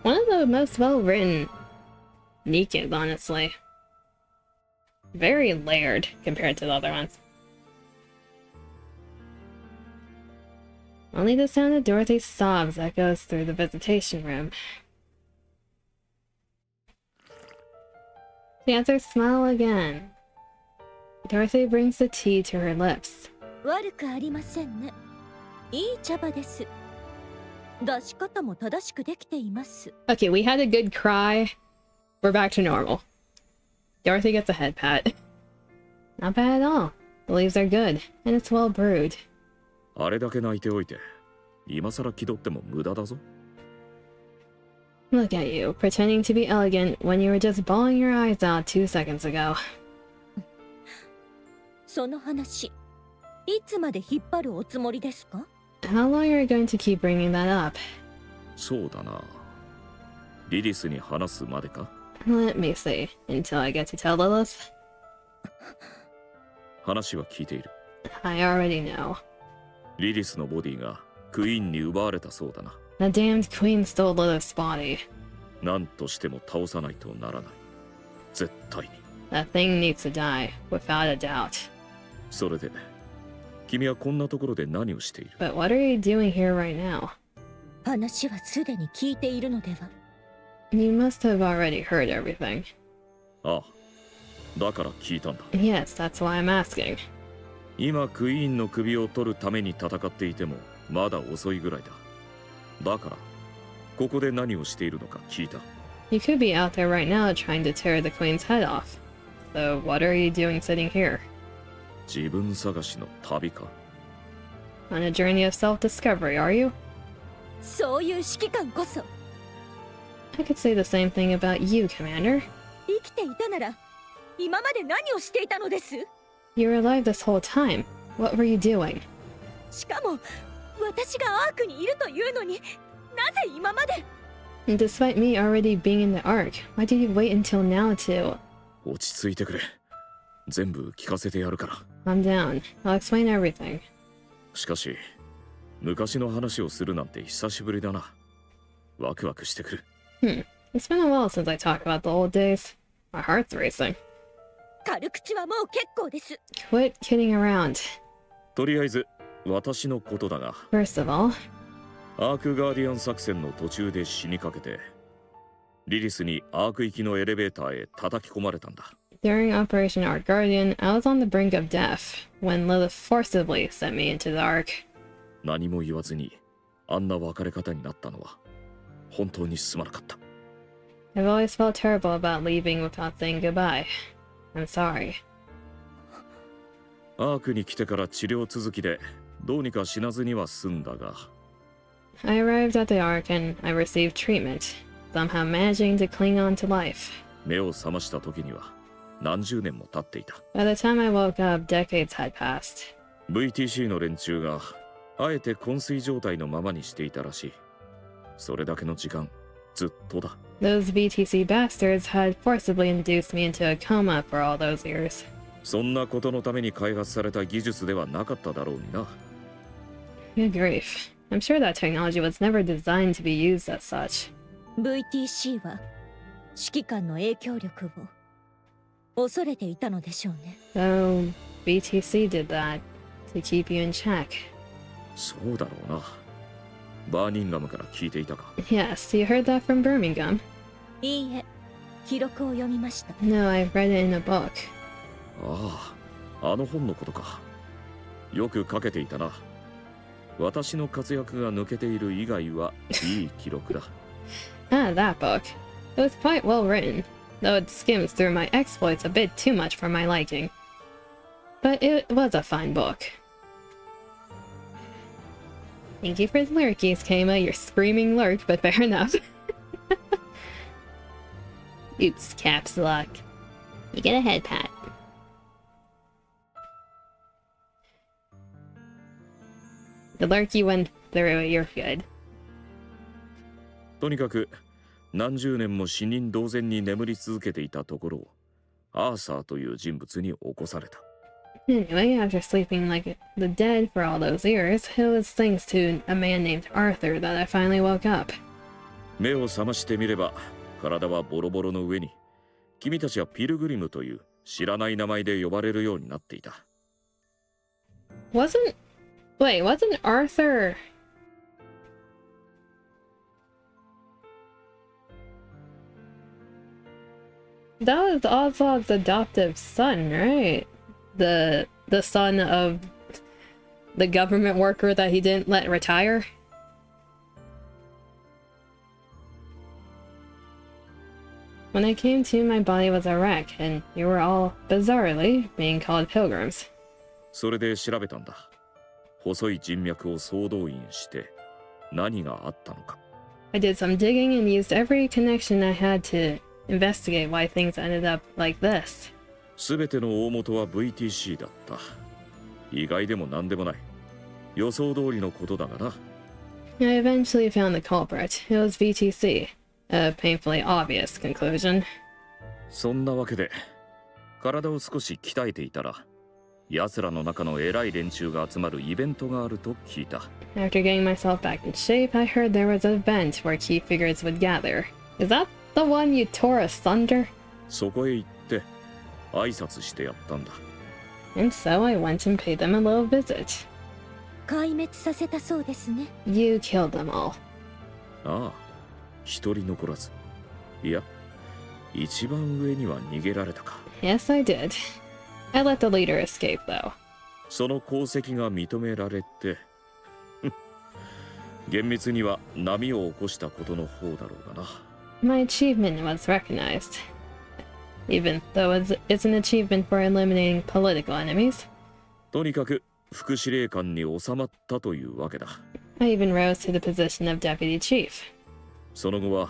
One of the most well-written NIKKEs, honestly. Very layered compared to the other ones. Only the sound of Dorothy's sobs echoes through the visitation room. She has her smile again. Dorothy brings the tea to her lips. 悪くありませんね。いい茶葉です。出し方も正しくできています。 Okay, we had a good cry. We're back to normal. Dorothy gets a head pat. Not bad at all. The leaves are good, and it's well brewed. あれだけ泣いておいて、今さら気取っても無駄だぞ。 Look at you, pretending to be elegant when you were just bawling your eyes out 2 seconds ago. その話、いつまで引っ張るおつもりですか？ How long are you going to keep bringing that up? そうだな。リリスに話すまでか？ Let me see, until I get to tell Lilith. 話は聞いている。 I already know. リリスのボディがクイーンに奪われたそうだな。 The damned queen stole Lilith's body. 何としても倒さないとならない。絶対に。 That thing needs to die, without a doubt. それで、君はこんなところで何をしている？ But what are you doing here right now? 話はすでに聞いているのでは？ You must have already heard everything. ああ、だから聞いたんだ。 Yes, that's why I'm asking. 今クイーンの首を取るために戦っていてもまだ遅いぐらいだ。だからここで何をしているのか聞いた。 You could be out there right now trying to tear the queen's head off. So what are you doing sitting here? 自分探しの旅か。 On a journey of self-discovery, are you? そういう指揮官こそ I could say the same thing about you, Commander. 生きていたなら今まで何をしていたのです？ You were alive this whole time. What were you doing? しかも私がアークにいるというのになぜ今まで？ And despite me already being in the Ark, why did you wait until now to... 落ち着いてくれ。全部聞かせてやるから。 Calm down. I'll explain everything. しかし、昔の話をするなんて久しぶりだな。ワクワクしてくる。It's been a while since I talked about the old days. My heart's racing. 軽口はもう結構です。 Quit kidding around. とりあえず、私のことだが、 First of all, アークガーディアン作戦の途中で死にかけて、リリスにアーク行きのエレベーターへ叩き込まれたんだ。 during Operation Ark Guardian, I was on the brink of death when Lilith forcibly sent me into the Ark. 何も言わずに、あんな別れ方になったのは、本当にすまなかった。 I've always felt terrible about leaving without saying goodbye. I'm sorry. アークに来てから治療続きで、どうにか死なずには済んだが。 I arrived at the Ark and I received treatment, somehow managing to cling on to life. 目を覚ました時には、何十年も経っていた。 By the time I woke up, decades had passed. VTC の連中が、あえて昏睡状態のままにしていたらしい。それだけの時間、ずっとだ。 Those VTC bastards had forcibly induced me into a coma for all those years. そんなことのために開発された技術ではなかっただろうにな。 Good grief. I'm sure that technology was never designed to be used as such. VTC は指揮官の影響力を恐れていたのでしょうね。 So, VTC did that to keep you in check. そうだろうな。バーニンガムから聞いていたか。 Yes, you heard that from Birmingham? いいえ、記録を読みました。 No, I've read it in a book. ああ、あの本のことか。よく書けていたな。私の活躍が抜けている以外はいい記録だ。Ah, that book. It was quite well written, though it skims through my exploits a bit too much for my liking. But it was a fine book. Thank you for the lurkies, Kama. You're screaming lurk, but fair enough. Oops, caps lock. You get a head pat. The lurky went through it, you're good. とにかく何十年も死人同然に眠り続けていたところをアーサーという人物に起こされた。 Anyway, after sleeping like the dead for all those years, it was thanks to a man named Arthur that I finally woke up. 目を覚ましてみれば体はボロボロの上に君たちはピルグリムという知らない名前で呼ばれるようになっていた。 Wasn't Arthur... That was Oswald's adoptive son, right? The son of the government worker that he didn't let retire? When I came to, my body was a wreck, and you were all, bizarrely, being called pilgrims. それで調べたんだ。細い人脈を総動員して何があったのか。 I did some digging and used every connection I had to investigate why things ended up like this. すべての大元は VTC だった。意外でも何でもない。予想通りのことだがな。I eventually found the culprit. It was VTC. A painfully obvious conclusion. そんなわけで、体を少し鍛えていたら、奴らの中の偉い連中が集まるイベントがあると聞いた。After getting myself back in shape, I heard there was an event where key figures would gather. Is that the one you tore asunder? そこへ行って挨拶してやったんだ。 And so I went and paid them a little visit. 壊滅させたそうですね。 You killed them all. ああ、一人残らず。いや、一番上には逃げられたか。 Yes, I did. I let the leader escape, though. その功績が認められて、厳密には波を起こしたことの方だろうがな。 My achievement was recognized. Even though it's an achievement for eliminating political enemies. とにかく副司令官に収まったというわけだ。I even rose to the position of deputy chief. その後は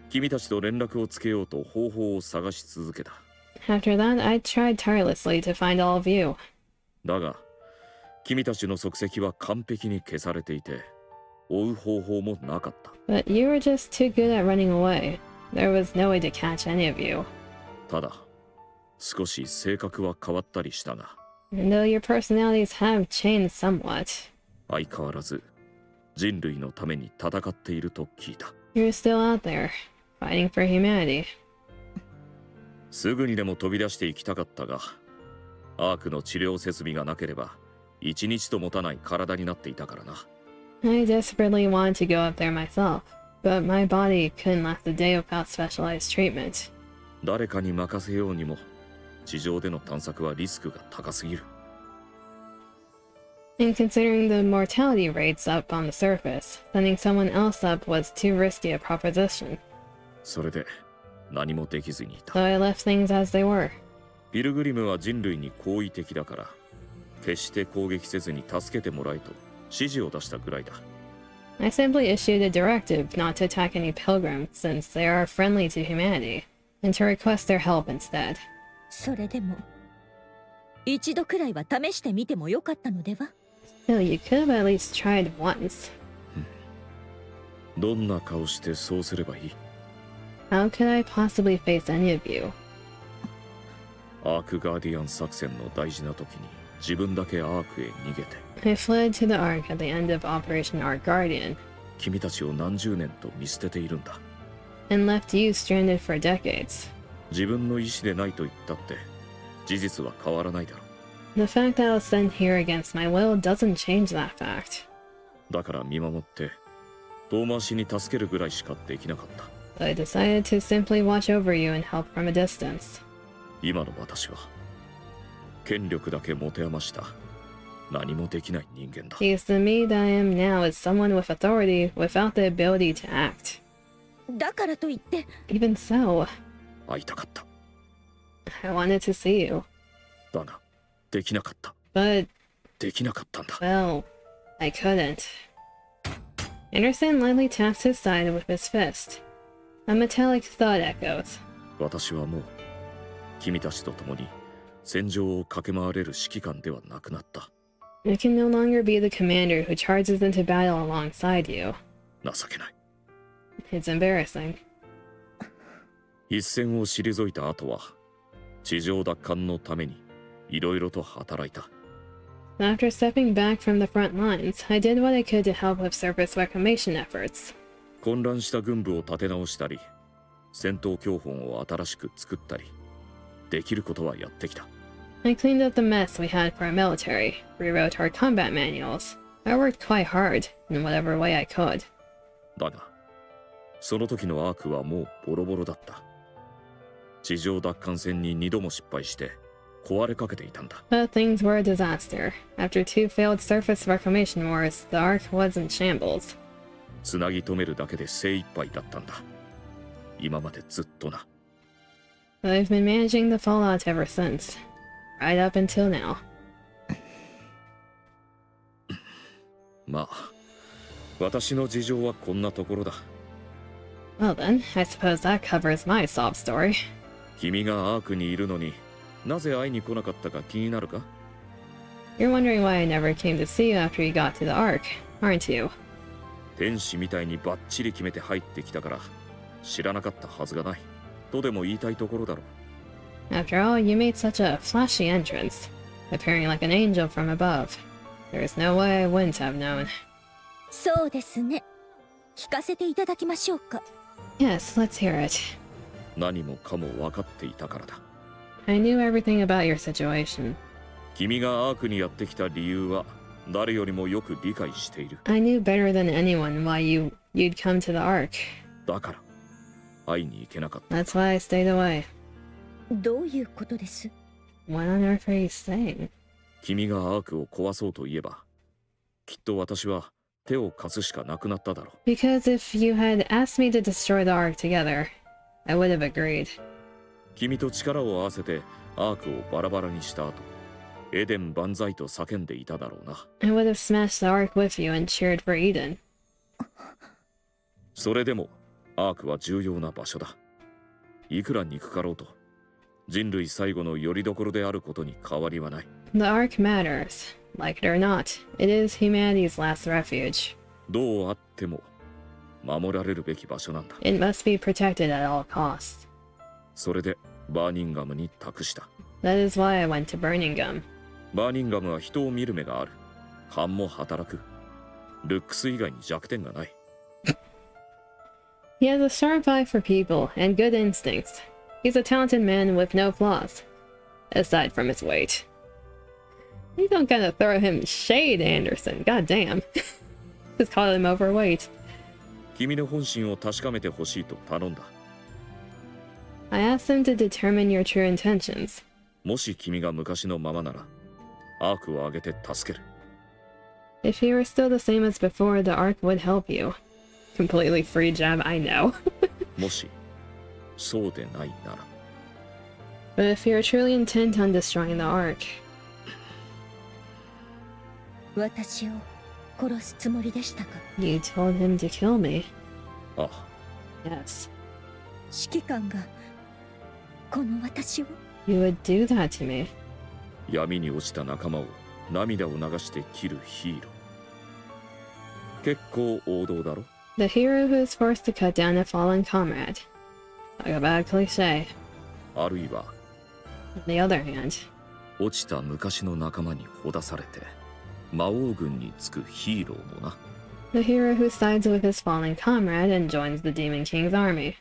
君たちと連絡をつけようと方法を探し続けた。After that, I tried tirelessly to find all of you. だが君たちの足跡は完璧に消されていて追う方法もなかった。But you were just too good at running away. There was no way to catch any of you. ただ少し性格は変わったりしたが、 And though your personalities have changed somewhat, 相変わらず人類のために戦っていると聞いた。 you're still out there, fighting for humanity. すぐにでも飛び出していきたかったが、アークの治療設備がなければ一日と持たない体になっていたからな。 I desperately wanted to go up there myself, but my body couldn't last a day without specialized treatment. 誰かに任せようにも地上での探索はリスクが高すぎる。 And considering the mortality rates up on the surface, sending someone else up was too risky a proposition. それで何もできずにい So た。 I left things as they were. ピルグリムは人類に好意的だから決して攻撃せずに助けてもらえと指示を出したぐらいだ。 I simply issued a directive not to attack any pilgrims since they are friendly to humanity, and to request their help instead. それでも一度くらいは試してみてもよかったのでは？ Still, you could have at least tried once. どんな顔してそうすればいい？ How could I possibly face any of you? アークガーディアン作戦の大事な時に自分だけアークへ逃げて I fled to the Ark at the end of Operation Ark Guardian, 君たちを何十年と見捨てているんだ。 and left you stranded for decades. 自分の意思でないと言ったって事実は変わらないだろ The fact that I was sent here against my will doesn't change that fact. う。だから見守って遠回しに助けるぐらいしかできなかった。 But I decided to simply watch over you and help from a distance. 今の私は権力だけ持て余した何もできない人間だ。 Because the me that I am now is someone with authority without the ability to act. だからといって Even so, 会いたかった。 I wanted to see you. だができなかった。 But, できなかったんだ。 well, I couldn't. Anderson lightly taps his side with his fist. A metallic thud echoes. 私はもう君たちと共に戦場を駆け回れる指揮官ではなくなった。 I can no longer be the commander who charges into battle alongside you. 情けない。 It's embarrassing. 一戦を退いた後は地上奪還のためにいろいろと働いた。 After stepping back from the front lines, I did what I could to help with surface reclamation efforts. 混乱した軍部を立て直したり戦闘教本を新しく作ったりできることはやってきた。 I cleaned up the mess we had for our military, rewrote our combat manuals. I worked quite hard, in whatever way I could. だがその時のアークはもうボロボロだった。地上奪還戦に2度も失敗して壊れかけていたんだ。 But things were a disaster. After 2 failed surface reclamation wars, the Ark was in shambles. つなぎ止めるだけで精一杯だったんだ。今までずっとな。 But I've been managing the fallout ever since. Right up until now. まあ私の事情はこんなところだ。 Well then, I suppose that covers my sob story. 君がアークにいるのになぜ会いに来なかったか気になるか？ You're wondering why I never came to see you after you got to the Ark, aren't you? 天使みたいにバッチリ決めて入ってきたから知らなかったはずがないとでも言いたいところだろう。 After all, you made such a flashy entrance, appearing like an angel from above. There's no way I wouldn't have known. そうですね。聞かせていただきましょうか。 Yes, let's hear it. 何もかも分かっていたからだ。 I knew everything about your situation. 君がアークにやってきた理由は誰よりもよく理解している。 I knew better than anyone why you'd come to the Ark. だから会いに行けなかった。 That's why I stayed away. どういうことです？ What on earth are you saying? 君がアークを壊そうと言えばきっと私は手を貸すしかなくなっただろう。 Because if you had asked me to destroy the Ark together, I would have agreed. 君と力を合わせてアークをバラバラにした後エデン万歳と叫んでいただろうな。I would have smashed the Ark with you and cheered for Eden. それでもアークは重要な場所だ。いくら憎かろうと人類最後の拠り所であることに変わりはない。The Ark matters. Like it or not, it is humanity's last refuge. どうあっても守られるべき場所なんだ。It must be protected at all costs. それでバーニンガムに託した。That is why I went to Birmingham. バーニンガムは人を見る目がある。勘も働く。ルックス以外に弱点がない。He has a sharp eye for people and good instincts. He's a talented man with no flaws. Aside from his weight. You don't gotta throw him shade, Anderson. God damn. Just call him overweight. 君の本心を確かめてほしいと頼んだ。I asked him to determine your true intentions. もし君が昔のままなら、アークを上げて助ける。If he were still the same as before, the Ark would help you. Completely free jab, I know. もし、そうでないなら。But if you're truly intent on destroying the Ark, 私を殺すつもりでしたか？ you told him to kill me. ああ。Yes. 指揮官がこの私を You would do that to me. 闇に落ちた仲間を涙を流して切るヒーロー。結構王道だろ？ The hero who is forced to cut down a fallen comrade. Talk about a cliche. あるいは On the other hand, 落ちた昔の仲間にほだされて魔王軍につくヒーローもな。 the hero who sides with his fallen comrade and joins the Demon King's army.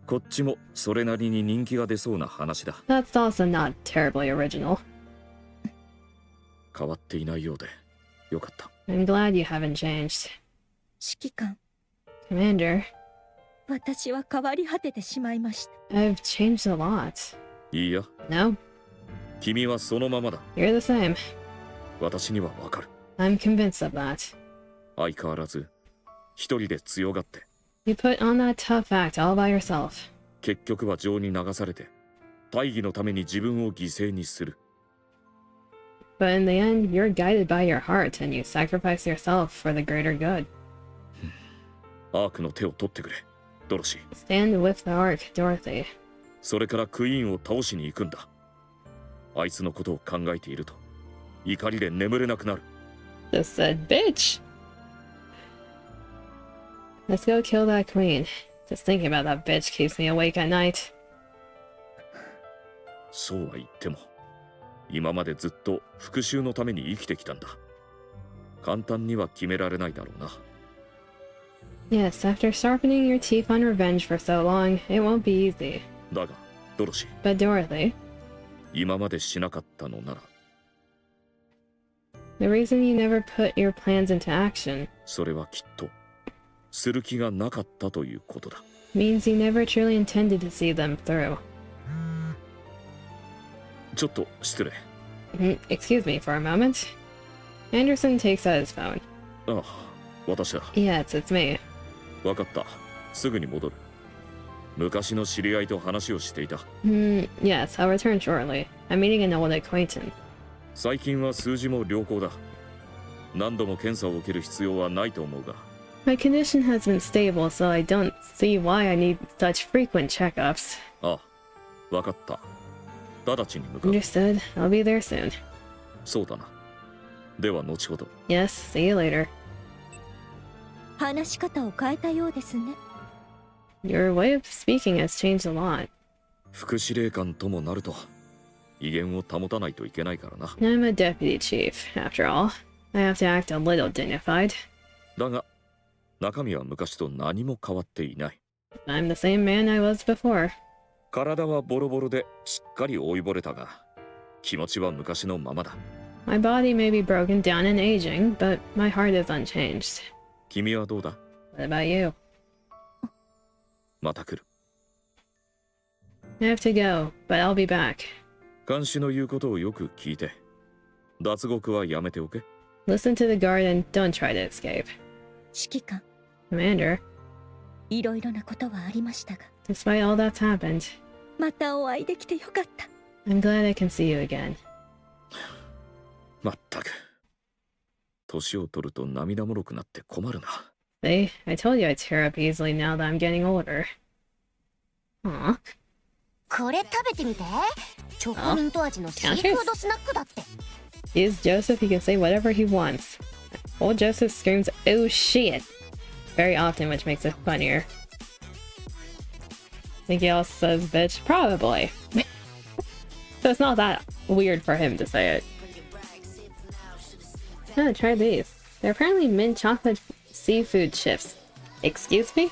こっちもそれなりに人気が出そうな話だ。 That's also not terribly original. 変わっていないようでよかった。 I'm glad you haven't changed. 指揮官、 Commander, 私は変わり果ててしまいました。 I've changed a lot. いいや、 No, 君はそのままだ。 you're the same. 私にはわかる。 I'm convinced of that. 相変わらず一人で強がって You put on that tough act all by yourself. 結局は情に流されて大義のために自分を犠牲にする。 But in the end, you're guided by your heart and you sacrifice yourself for the greater good. アークの手を取ってくれ、ドロシー。 Stand with the Ark, Dorothy. それからクイーンを倒しに行くんだ。あいつのことを考えていると怒りで眠れなくなる。 Just said, bitch! Let's go kill that queen. Just thinking about that bitch keeps me awake at night. そうは言っても今までずっと復讐のために生きてきたんだ。簡単には決められないだろうな。 Yes, after sharpening your teeth on revenge for so long, it won't be easy. だがドロシー、 But Dorothy, 今までしなかったのなら the reason you never put your plans into action それはきっとする気がなかったということだ。 means you never truly intended to see them through. ちょっと失礼。 Excuse me for a moment. Anderson takes out his phone. ああ、私だ。 Yes, it's me. わかった。すぐに戻る。昔の知り合いと話をしていた。 Yes, I'll return shortly. I'm meeting an old acquaintance. 最近は数字も良好だ。何度も検査を受ける必要はないと思うが。 My condition has been stable, so I don't see why I need such frequent checkups. ああ、わかった。直ちに向かう。 Understood. I'll be there soon. そうだな。では後ほど。 Yes, see you later. 話し方を変えたようですね。 Your way of speaking has changed a lot. 副司令官ともなると威厳を保たないといけないからな。 I'm a deputy chief, after all. I have to act a little dignified. だが中身は昔と何も変わっていない。 I'm the same man I was before. 体はボロボロでしっかり老いぼれたが気持ちは昔のままだ。 My body may be broken down and aging, but my heart is unchanged. 君はどうだ？ What about you? また来る。 I have to go, but I'll be back. 看守の言うことをよく聞いて脱獄はやめておけ。 Listen to the guard and don't try to escape. 指揮官、 Commander, いろいろなことはありましたが、 despite all that's happened, またお会いできてよかった。 I'm glad I can see you again. まったく。年を取ると涙もろくなって困るな。See, I told you I tear up easily now that I'm getting older. Aw. これ食べてみて。チョコミント味のシーフードスナックだって。He's Joseph, he can say whatever he wants. Old Joseph screams, "Oh shit!" very often, which makes it funnier. I think he also says bitch, probably. So it's not that weird for him to say it. Oh, try these. They're apparently mint chocolate seafood chips. Excuse me?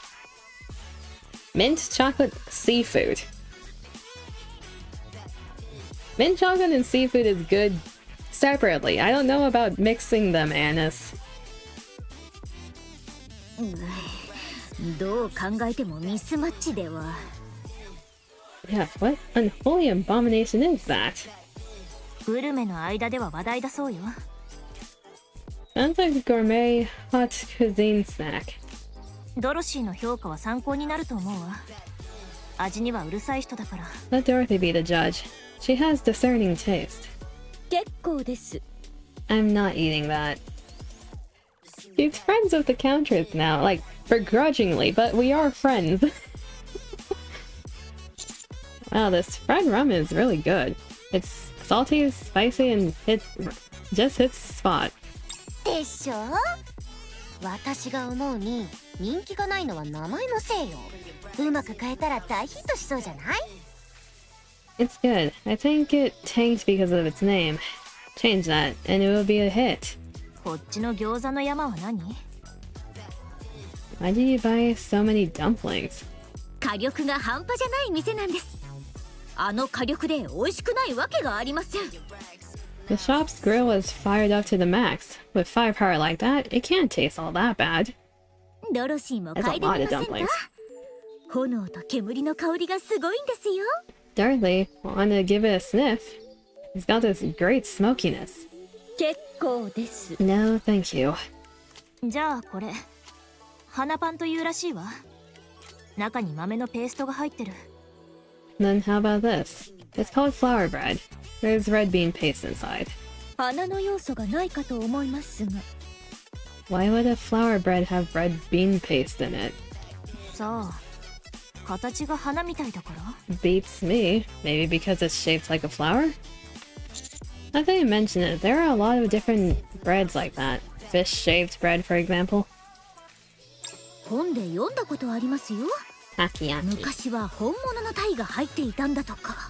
Mint chocolate seafood. Mint chocolate and seafood is good separately. I don't know about mixing them, Annis. どう考えてもミスマッチでは。Yeah, what unholy abomination is that? グルメの間では話題だそうよ。Sounds like a gourmet hot cuisine snack. ドロシーの評価は参考になると思うわ。味にはうるさい人だから。Let Dorothy be the judge. She has discerning taste. 結構です。I'm not eating that. She's friends with the Countess now, like, begrudgingly, but we are friends. Wow, this fried ramen is really good. It's salty, spicy, and just hits the spot. でしょ？私が思うに人気がないのは名前のせいよ。うまく変えたら大ヒットしそうじゃない？ It's good. I think it tanked because of its name. Change that, and it will be a hit. こっちの餃子の山は何？ Why did you buy so many dumplings? 火力が半端じゃない店なんです。あの火力で美味しくないわけがありません。The shop's grill was fired up to the max. With firepower like that, it can't taste all that bad. ドロシーも That's 嗅 a いで lot み of ませんか？ dumplings. 炎と煙の香りがすごいんですよ。Dorothy, wanna give it a sniff? It's got this great smokiness. 結構です。No, thank you. じゃあこれ花パンというらしいわ。中に豆のペーストが入ってる。Then how about this? It's called flour bread. There's red bean paste inside. 花の要素がないかと思いますが。Why would a flour bread have red bean paste in it? さあ、形が花みたいだから？ Beats me. Maybe because it's shaped like a flower? Now that you mention it, there are a lot of different breads like that. Fish-shaped bread, for example. 本で読んだことありますよ。Takoyaki. 昔は本物のタイが入っていたんだとか。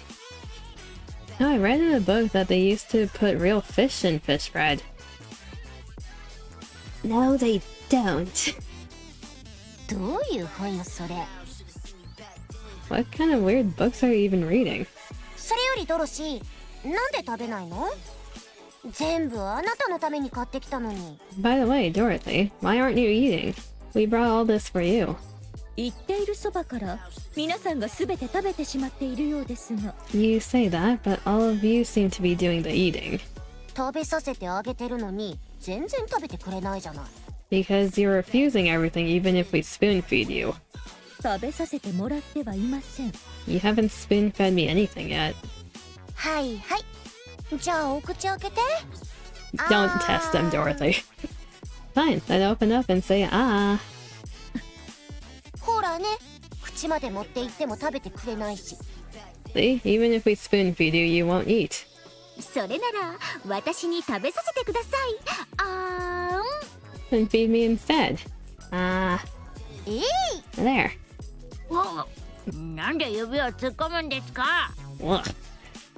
No, I read in a book that they used to put real fish in fish bread. No, they don't. どういう本よそれ？ What kind of weird books are you even reading? それよりドロシー、なんで食べないの？全部あなたのために買ってきたのに。By the way, Dorothy, why aren't you eating? We brought all this for you. 言っているそばから皆さんがすべて食べてしまっているようですが。 You say that, but all of you seem to be doing the eating. 食べさせてあげてるのに全然食べてくれないじゃない。Because you're refusing everything even if we spoon feed you. 食べさせてもらってはいません。 You haven't spoon fed me anything yet. はいはい。じゃあお口開けて。Don't test them, Dorothy. Fine, then open up and say ah. ほらね、口まで持って行っても食べてくれないし。See, even if we spoon feed you, you won't eat. それなら私に食べさせてください。Then feed me instead. Ah. えい。 There. なんで指を突っ込むんですか？ Ugh.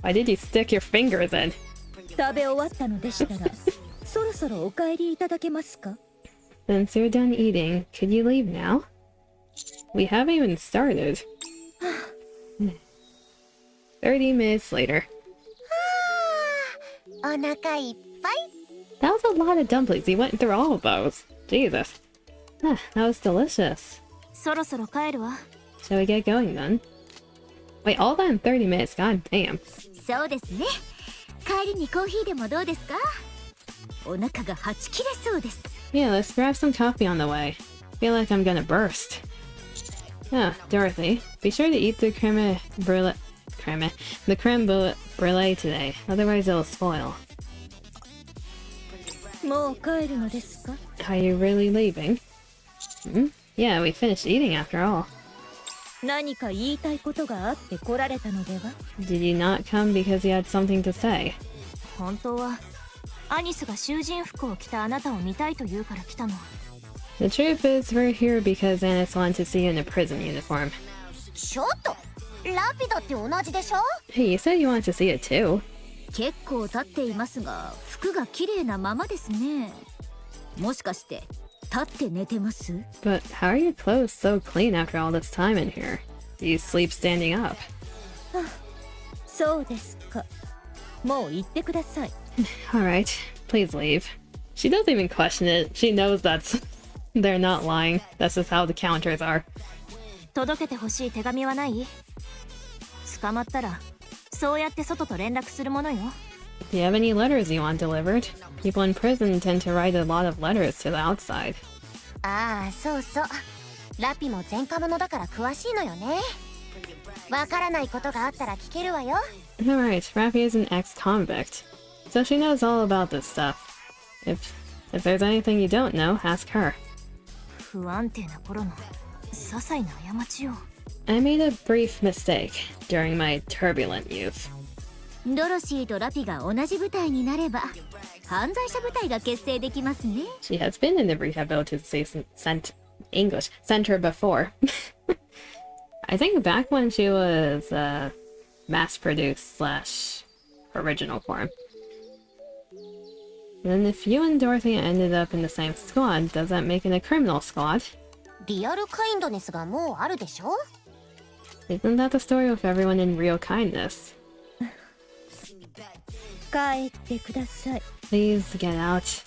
Why did you stick your fingers in? 食べ終わったのでしたらそろそろお帰りいただけますか？ Since you're done eating, could you leave now? We haven't even started. 30 minutes later. お腹いっぱい。 That was a lot of dumplings. You went through all of those. Jesus. Ah, that was delicious. そろそろ帰るわ。 Shall we get going then? Wait, all that in 30 minutes? God damn. そうですね。帰りにコーヒーでもどうですか？お腹がはち切れそうです。 Yeah, let's grab some coffee on the way. Feel like I'm gonna burst. Ah, Dorothy, be sure to eat the creme brulee today, otherwise it'll spoil. もう帰るのですか？ Are you really leaving? Yeah, we finished eating after all. 何か言いたいことがあって来られたのでは？ Did you not come because you had something to say? 本当はアニスが囚人服を着たあなたを見たいと言うから来たの。 The truth is, we're here because Anis wanted to see you in a prison uniform. ちょっとラピドって同じでしょ？ Hey, you said you wanted to see it too. 結構経っていますが服が綺麗なままですね。もしかして立って寝てます？ But how are your clothes so clean after all this time in here? Do you sleep standing up? そうですか。もう行ってください。 Alright, please leave. She doesn't even question it. She knows they're not lying. That's just how the counters are. 届けてほしい手紙はない？捕まったらそうやって外と連絡するものよ。 Do you have any letters you want delivered? People in prison tend to write a lot of letters to the outside. ああ、そうそう。ラピも前科者だから詳しいのよね。わからないことがあったら聞けるわよ。 Alright, Rafi is an ex-convict, so she knows all about this stuff. If there's anything you don't know, ask her. 不安定な頃の些細な過ちよ。 I made a brief mistake during my turbulent youth. ドロシーとラピが同じ部隊になれば犯罪者部隊が結成できますね。 She has been in the rehabilitation center before. I think back when she was mass-produced / original form. Then if you and Dorothy ended up in the same squad, does that make it a criminal squad? リアルカインドネスがもうあるでしょ？ Isn't that the story of everyone in real kindness? 帰ってください。 Please get out.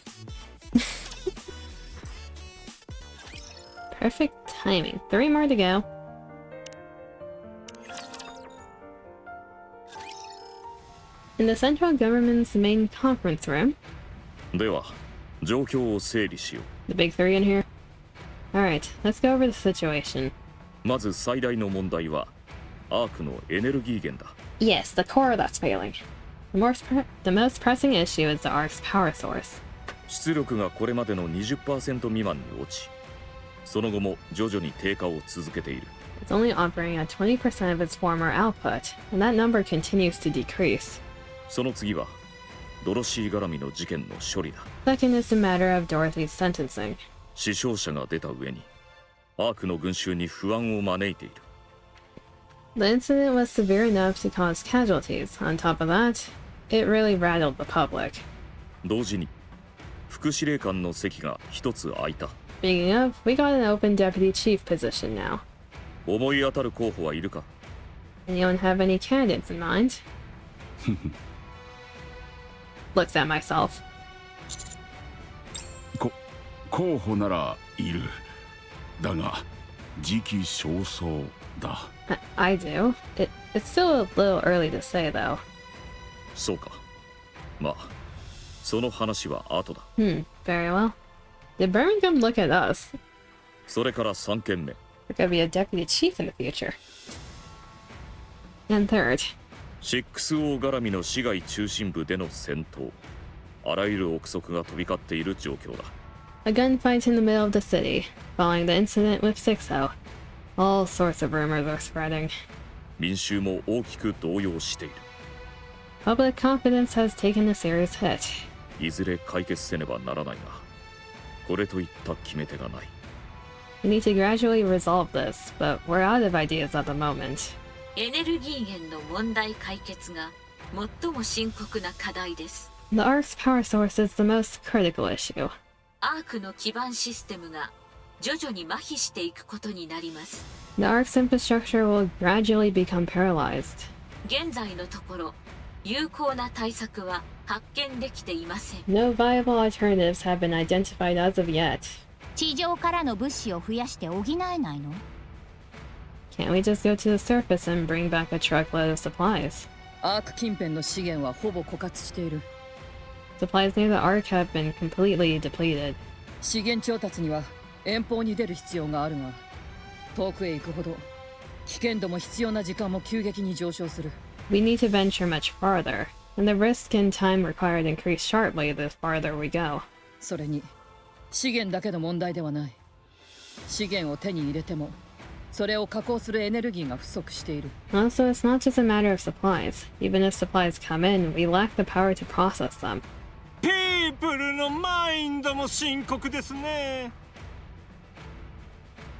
Perfect timing. 3 more to go. In the central government's main conference room. では状況を整理しよう。 The big 3 in here? Alright, let's go over the situation. まず最大の問題はアークのエネルギー源だ。 Yes, the core that's failing. The most pressing issue is the Ark's power source. 出力がこれまでの 20% 未満に落ち、その後も徐々に低下を続けている。 It's only operating at 20% of its former output, and that number continues to decrease. その次はドロシー絡みの事件の処理だ。 Second is the matter of Dorothy's sentencing. 死傷者が出た上にアークの群衆に不安を招いている。 The incident was severe enough to cause casualties. On top of that, it really rattled the public. 同時に副司令官の席が一つ空いた。 Speaking of, we got an open deputy chief position now. 思い当たる候補はいるか？ Anyone have any candidates in mind? Looks at myself. 候補ならいる。だが時期尚早だ。I do. It's still a little early to say, though. そうか。まあ、その話は後だ。Very well. Did Birmingham look at us? それから3件目。 We're gonna be a deputy chief in the future. And third. 6O 絡みの市街中心部での戦闘。あらゆる憶測が飛び交っている状況だ。A gunfight in the middle of the city, following the incident with 6O. All sorts of rumors are spreading. 民衆も大きく動揺している。 Public confidence has taken a serious hit. いずれ解決せねばならないが、これといった決め手がない。 We need to gradually resolve this, but we're out of ideas at the moment. エネルギー源の問題解決が最も深刻な課題です。 The Ark's power source is the most critical issue. アークの基盤システムが徐々に麻痺していくことになります。 The Ark's infrastructure will gradually become paralyzed. 現在のところ、有効な対策は発見できていません。 No viable alternatives have been identified as of yet. 地上からの物資を増やして補えないの？ Can't we just go to the surface and bring back a truckload of supplies? アーク近辺の資源はほぼ枯渇している。 Supplies near the Ark have been completely depleted. 資源調達には遠方に出る必要があるが、遠くへ行くほど危険度も必要な時間も急激に上昇する。 We need to venture much farther, and the risk and time required increase sharply the farther we go. それに資源だけの問題ではない。資源を手に入れてもそれを加工するエネルギーが不足している。 Also, it's not just a matter of supplies. Even if supplies come in, we lack the power to process them. ピープルのマインドも深刻ですね。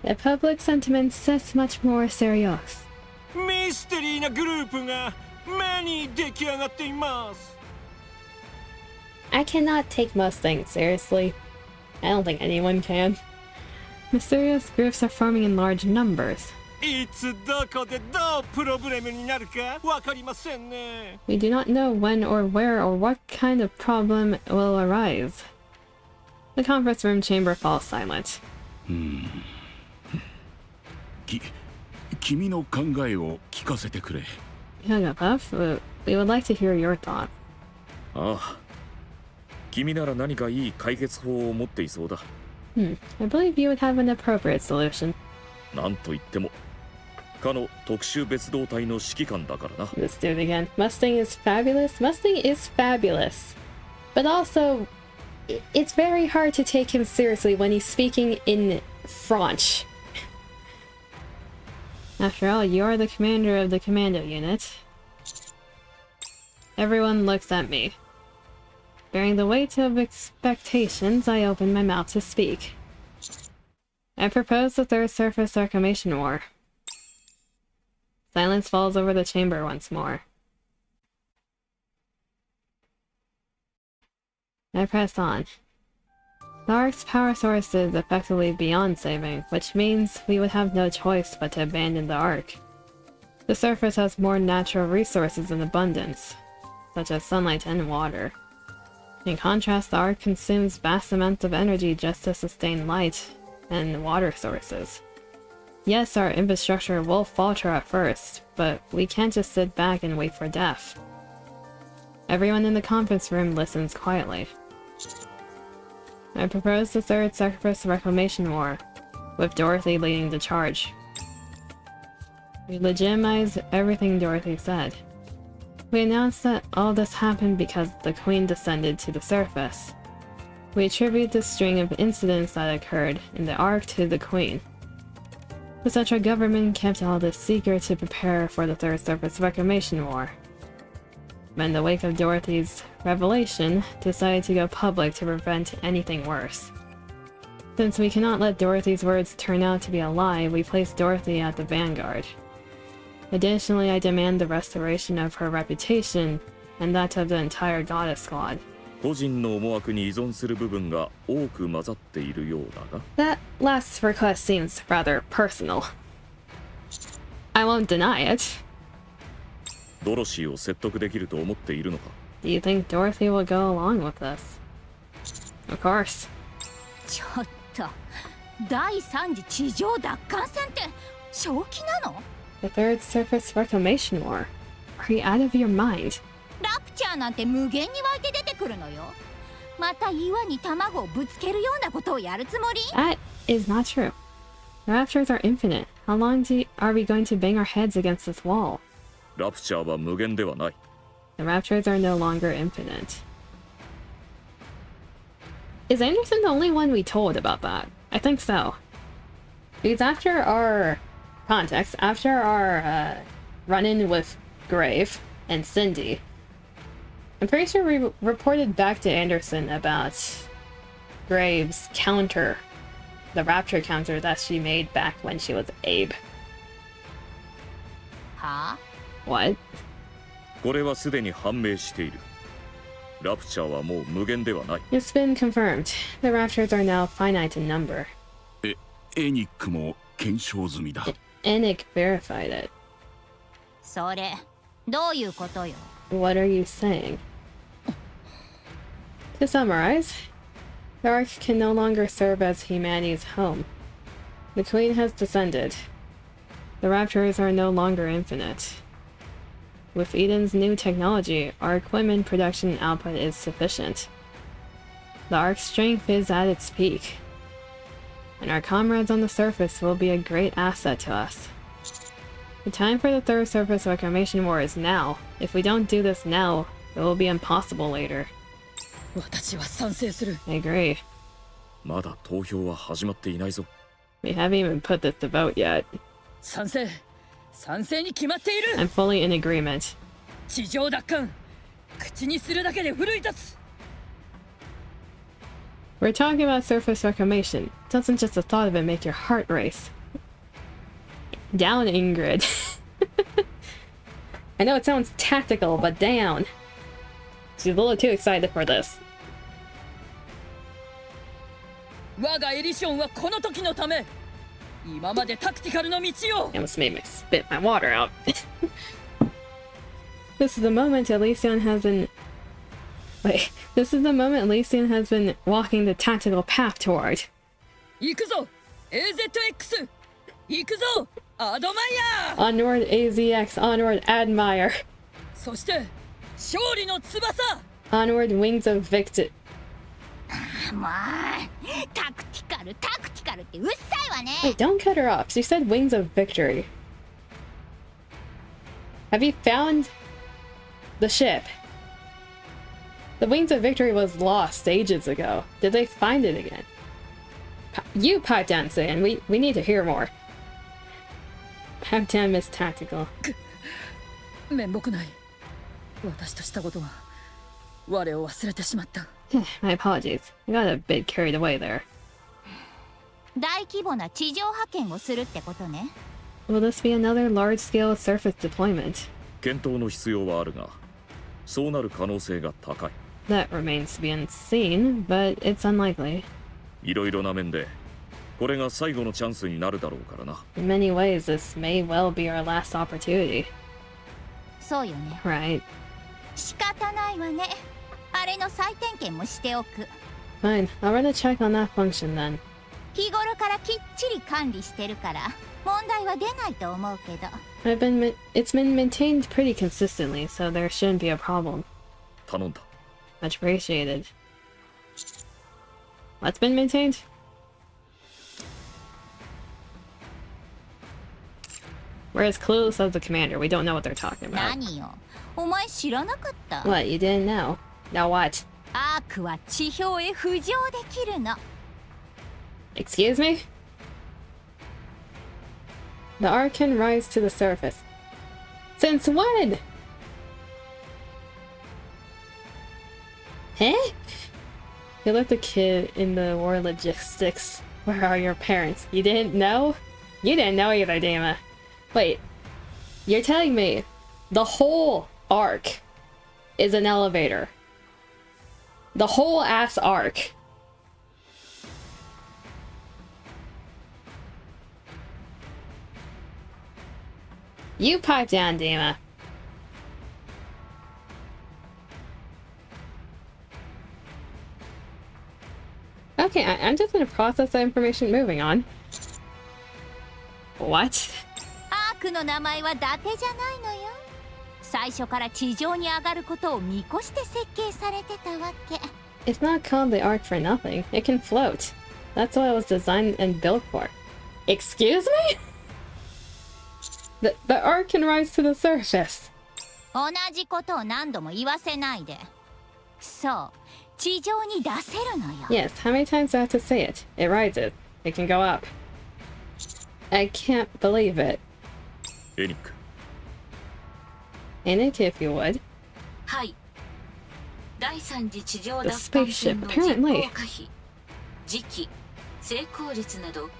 The public sentiment says much more serious. ミステリーなグループが目に出来上がっています。 I cannot take most things seriously. I don't think anyone can. Mysterious groups are forming in large numbers. いつどこでどうプロブレムになるかわかりませんね。 We do not know when or where or what kind of problem will arise. The conference room chamber falls silent. 君の考えを聞かせてくれ。Yagabuff, we would like to hear your thoughts. ああ、君なら何かいい解決法を持っていそうだ。I believe you would have an appropriate solution. なんといってもかの特殊別動隊の指揮官だからな。 Let's do it again. Mustang is fabulous. Mustang is fabulous. But also, it's very hard to take him seriously when he's speaking in French. After all, you are the commander of the commando unit. Everyone looks at me. Bearing the weight of expectations, I open my mouth to speak. I propose the Third Surface Reclamation War. Silence falls over the chamber once more. I press on. The Ark's power source is effectively beyond saving, which means we would have no choice but to abandon the Ark. The surface has more natural resources in abundance, such as sunlight and water. In contrast, the Ark consumes vast amounts of energy just to sustain light and water sources. Yes, our infrastructure will falter at first, but we can't just sit back and wait for death. Everyone in the conference room listens quietly. I propose the Third Surface Reclamation War, with Dorothy leading the charge. We legitimize everything Dorothy said. We announce that all this happened because the Queen descended to the surface. We attribute the string of incidents that occurred in the Ark to the Queen. The central government kept all this secret to prepare for the Third Surface Reclamation War. But in the wake of Dorothy's revelation, decided to go public to prevent anything worse. Since we cannot let Dorothy's words turn out to be a lie, we place Dorothy at the vanguard. Additionally, I demand the restoration of her reputation, and that of the entire Goddess Squad. 個人の思惑に依存する部分が多く混ざっているようだが。 That last request seems rather personal. I won't deny it. ドロシーを説得できると思っているのか。 Do you think Dorothy will go along with this? Of course. ちょっと第三次地上奪還戦って正気なの？ The Third Surface Reclamation War. Are you out of your mind? ラプチャーなんて無限に湧いて出てくるのよ。また岩に卵をぶつけるようなことをやるつもり？ That is not true. The Raptors are infinite. How long are we going to bang our heads against this wall? ラプチャーは無限ではない。 The Raptors are no longer infinite. Is Anderson the only one we told about that? I think so. Because after our context, after our run-in with Grave and Cindy, I'm pretty sure we reported back to Anderson about Grave's counter, the Raptor counter that she made back when she was Abe. はあ？ What? これはすでに判明している。ラプチャーはもう無限ではない。 It's been confirmed. The Raptors are now finite in number. エニックも検証済みだ。NIKKE verified it. それどういうことよ？ What are you saying? To summarize, the Ark can no longer serve as humanity's home. The Queen has descended. The Raptors are no longer infinite. With Eden's new technology, our equipment production output is sufficient. The Ark's strength is at its peak. And our comrades on the surface will be a great asset to us. The time for the Third Surface Reclamation War is now. If we don't do this now, it will be impossible later. 私は賛成する。 I agree. まだ投票は始まっていないぞ。 We haven't even put this to vote yet. 賛成。賛成に決まっている。 I'm fully in agreement. 地上奪還。口にするだけで奮い立つ。 We're talking about surface reclamation. Doesn't just the thought of it make your heart race? Down, Ingrid. I know it sounds tactical, but down. She's a little too excited for this. 我がエリションはこの時のため。今までタクティカルの道を。 Almost made me spit my water out. This is the moment Elysian has been... Wait, this is the moment Elysian has been walking the tactical path toward. 行くぞ AZX 行くぞアドマイヤー Onward AZX, onward Admire. そして勝利の翼 Onward Wings of Victory. もうタクティカルってうっさいわね。 Wait, don't cut her off. She said Wings of Victory. Have you found the ship? The Wings of Victory was lost ages ago. Did they find it again? You pipe down, Saiyan. We need to hear more. Pipe down, Miss Tactical. 面目ない。私としたことは我を忘れてしまった。My apologies. I got a bit carried away there. 大規模な地上派遣をするってことね。 Will this be another large-scale surface deployment? 検討の必要はあるが、そうなる可能性が高い。 That remains to be unseen, but it's unlikely. いろいろな面で、これが最後のチャンスになるだろうからな。 In many ways, this may well be our last opportunity. そうよね。 Right. 仕方ないわね。あれの再点検もしておく。 Fine. I'll run a check on that function then. 日頃からきっちり管理してるから問題は出ないと思うけど。It's been maintained pretty consistently, so there shouldn't be a problem. 頼んだ。 Much appreciated. What's been maintained? We're as clueless as the commander. We don't know what they're talking about. 何よ。お前知らなかった？ What? You didn't know? Now what? アークは地表へ浮上できるの。 Excuse me? The Ark can rise to the surface. Since when? Huh? You left a kid in the war logistics. Where are your parents? You didn't know? You didn't know either, Dama. Wait. You're telling me the whole Ark is an elevator? The whole ass Ark? You pipe down, Dama. Okay, I'm just gonna process that information. Moving on. What? アークの名前は伊達じゃないのよ。最初から地上に上がることを見越して設計されてたわけ。 It's not called the Ark for nothing. It can float. That's what it was designed and built for. Excuse me? The Ark can rise to the surface. 同じことを何度も言わせないで。そう、地上に出せるのよ。 Yes, how many times do I have to say it? It rises. It can go up. I can't believe it. エニック。 NIKKE, if you would. はい。第3次地上奪 The 還 spaceship, 戦の実 apparently. 行可否、時期、成功率など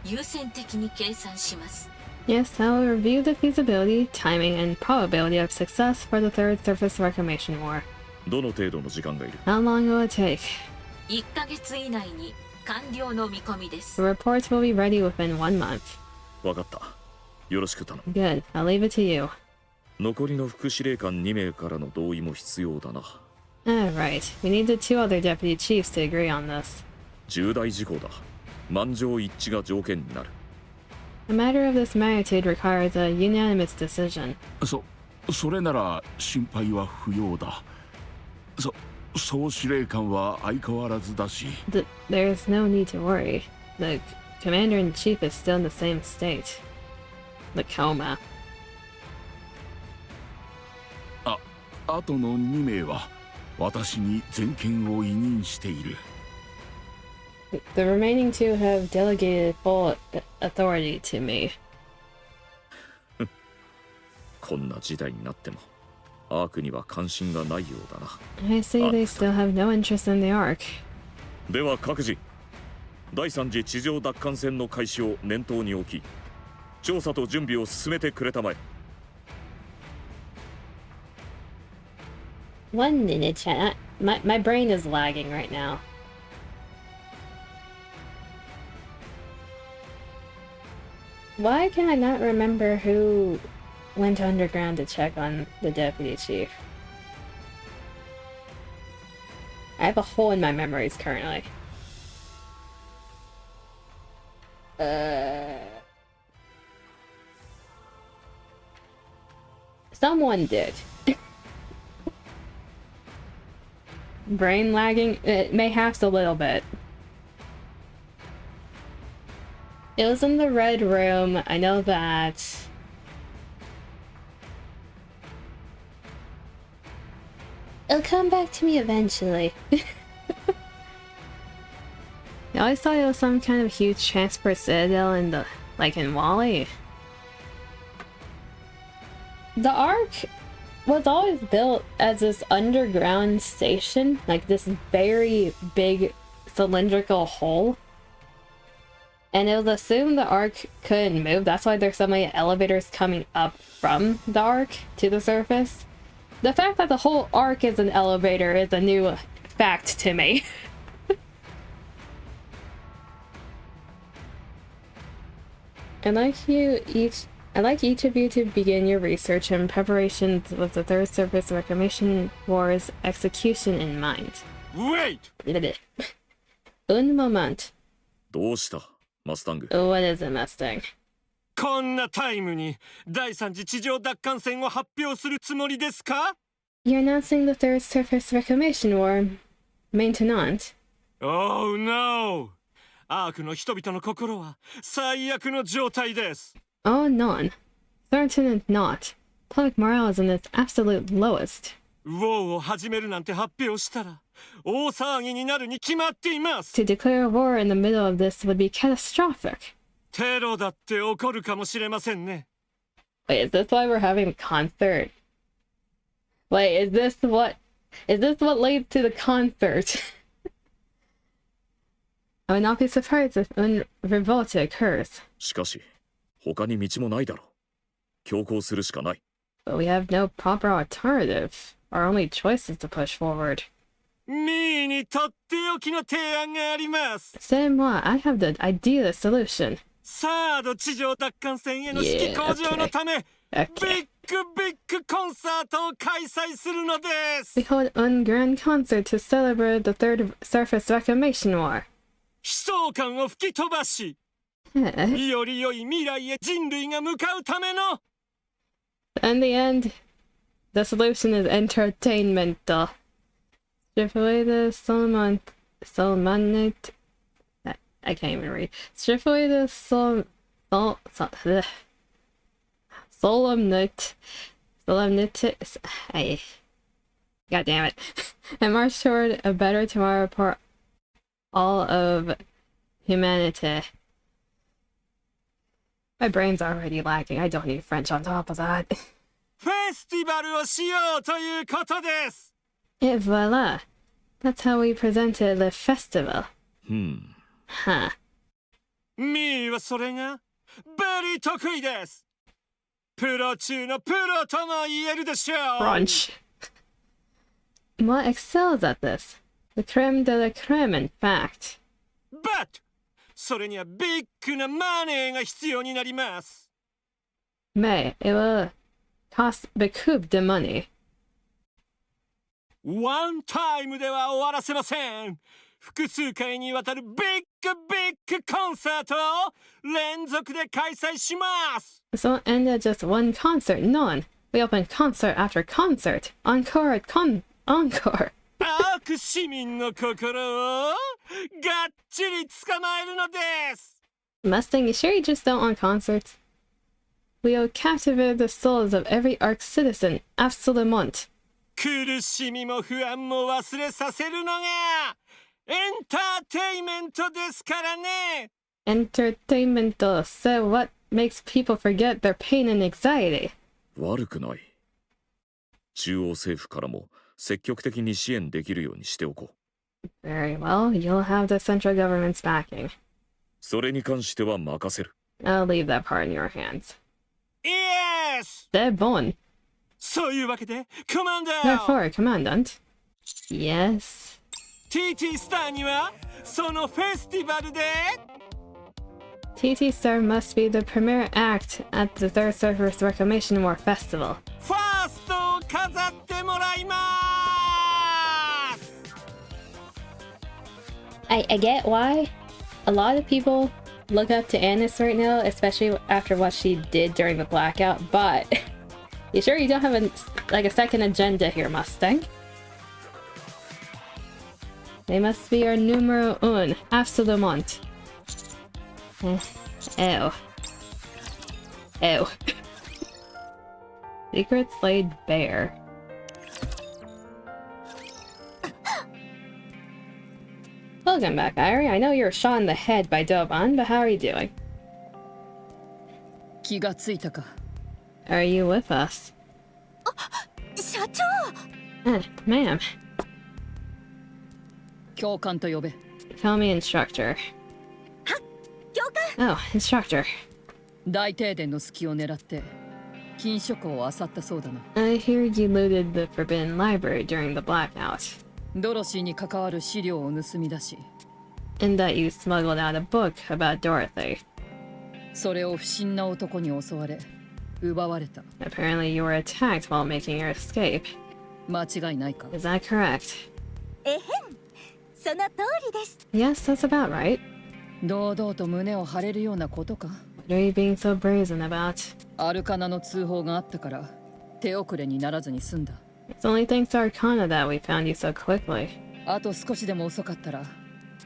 優先的に計算します。 Yes, I will review the feasibility, timing, and probability of success for the third surface reclamation war. どの程度の時間がいる？ How long will it take? 1ヶ月以内に完了の見込みで The す。 reports will be ready within 1 month. わかった。よろしく頼む。 Good, I'll leave it to you. 残りの副司令官2名からの同意も必要だな。Alright, we need the 2 other deputy chiefs to agree on this. 重大事項だ。満場一致が条件になる。A matter of this magnitude requires a unanimous decision. それなら心配は不要だ。総司令官は相変わらずだし。There's no need to worry. The commander-in-chief is still in the same state. The coma. あとの2名は私に全権を委任している。 The remaining two have delegated full authority to me. こんな時代になってもアークには関心がないようだな。 I see they still have no interest in the Ark. では各自、第3次地上奪還戦の開始を念頭に置き、調査と準備を進めてくれたまえ。 One minute, chat. My brain is lagging right now. Why can I not remember who went underground to check on the deputy chief? I have a hole in my memories currently. Someone did. Brain lagging? It may have a little bit. It was in the red room, I know that. It'll come back to me eventually. I always thought it was some kind of huge transport citadel in the, like in Wally. The Ark was always built as this underground station, like this very big cylindrical hole. And it was assumed the Ark couldn't move, that's why there's so many elevators coming up from the Ark to the surface. The fact that the whole Ark is an elevator is a new fact to me. I'd like each of you to begin your research and preparations with the Third Surface Reclamation War's execution in mind. Wait! Un moment. どうしたマスタング。 What is it, Mustang? こんなタイムに第三次地上奪還戦を発表するつもりですか？ You're announcing the Third Surface Reclamation War. Maintenant. Oh no! アークの人々の心は最悪の状態です。 Oh, non. Certain not. Public morale is in its absolute lowest. ウォーを始めるなんて発表したら大騒ぎになるに決まっています。 To declare war in the middle of this would be catastrophic. テロだって起こるかもしれませんね。 Wait, is this why we're having a concert? Wait, is this what leads to the concert? I would not be surprised if a revolt occurs. しかし他に道もないだろう。強行するしかない。 But we have no proper alternative. Our only choice is to push forward. ミーにとっておきの提案があります。 Say moi, I have the ideal solution. サード地上奪還戦への士気向上のため、ビッグコンサートを開催するのです。 We hold a grand concert to celebrate the Third Surface Reclamation War. 悲壮感を吹き飛ばし、より良い未来へ人類が向かうための。 In the end, the solution is entertainment. Strip away the solemnity. I can't even read. Strip away the solemnity. God damn it. And march toward a better tomorrow for all of humanity. My brain's already lagging. I don't need French on top of that. フェスティバルをしようということです。 Et voila. That's how we presented the festival. Huh. ミーはそれがベリー得意です。プロ中のプロとも言えるでしょう。 Brunch. What excels at this? The creme de la creme, in fact. But それにはビッグなマネーが必要になります。 May, it will cost beaucoup de money. ワンタイムでは終わらせません。複数回にわたるビッグコンサートを連続で開催します。 This won't end at just one concert, none. We open concert after concert. Encore at encore. アーク市民の心をがっちり捕まえるのです。 Mustang, you sure you just don't want concerts? We will captivate the souls of every Ark citizen, absolument. 苦しみも不安も忘れさせるのがエンターテイメントですからね。 Entertainment. So what makes people forget their pain and anxiety? 悪くない。中央政府からも積極的に支援できるようにしておこう。 Very well, you'll have the central government's backing. それに関しては任せる。 I'll leave that part in your hands. Yes! Dead bone. そういうわけでコマンダー Therefore, Commandant. Yes. TT スターにはそのフェスティバルで TT Star must be the premier act at the Third Surface Reclamation War Festival. ファーストを飾ってもらいます。 I get why a lot of people look up to Annis right now, especially after what she did during the blackout, but you sure you don't have a second agenda here, Mustang? They must be our numero un, absolument. Ew. Ew. Secret Slayed Bear. Welcome back, Irie. I know you were shot in the head by Doban, but how are you doing? 気がついたか。 Are you with us? 社長 Ma'am. 教官と呼べ。 Call me instructor. 教官 Oh, instructor. 大停電の隙を狙って禁書庫を漁ったそうだな。 I hear you looted the Forbidden Library during the blackout, ドロシーに関わる資料を盗み出し、 and that you smuggled out a book about Dorothy. それを不審な男に襲われ奪われた。 Apparently you were attacked while making your escape. 間違いないか。 Is that correct? えへんその通りです。 Yes, that's about right. 堂々と胸を張れるようなことか。 What are you being so brazen about? アルカナの通報があったから手遅れにならずに済んだ。 It's only thanks to Arcana that we found you so quickly. あと少しでも遅かったら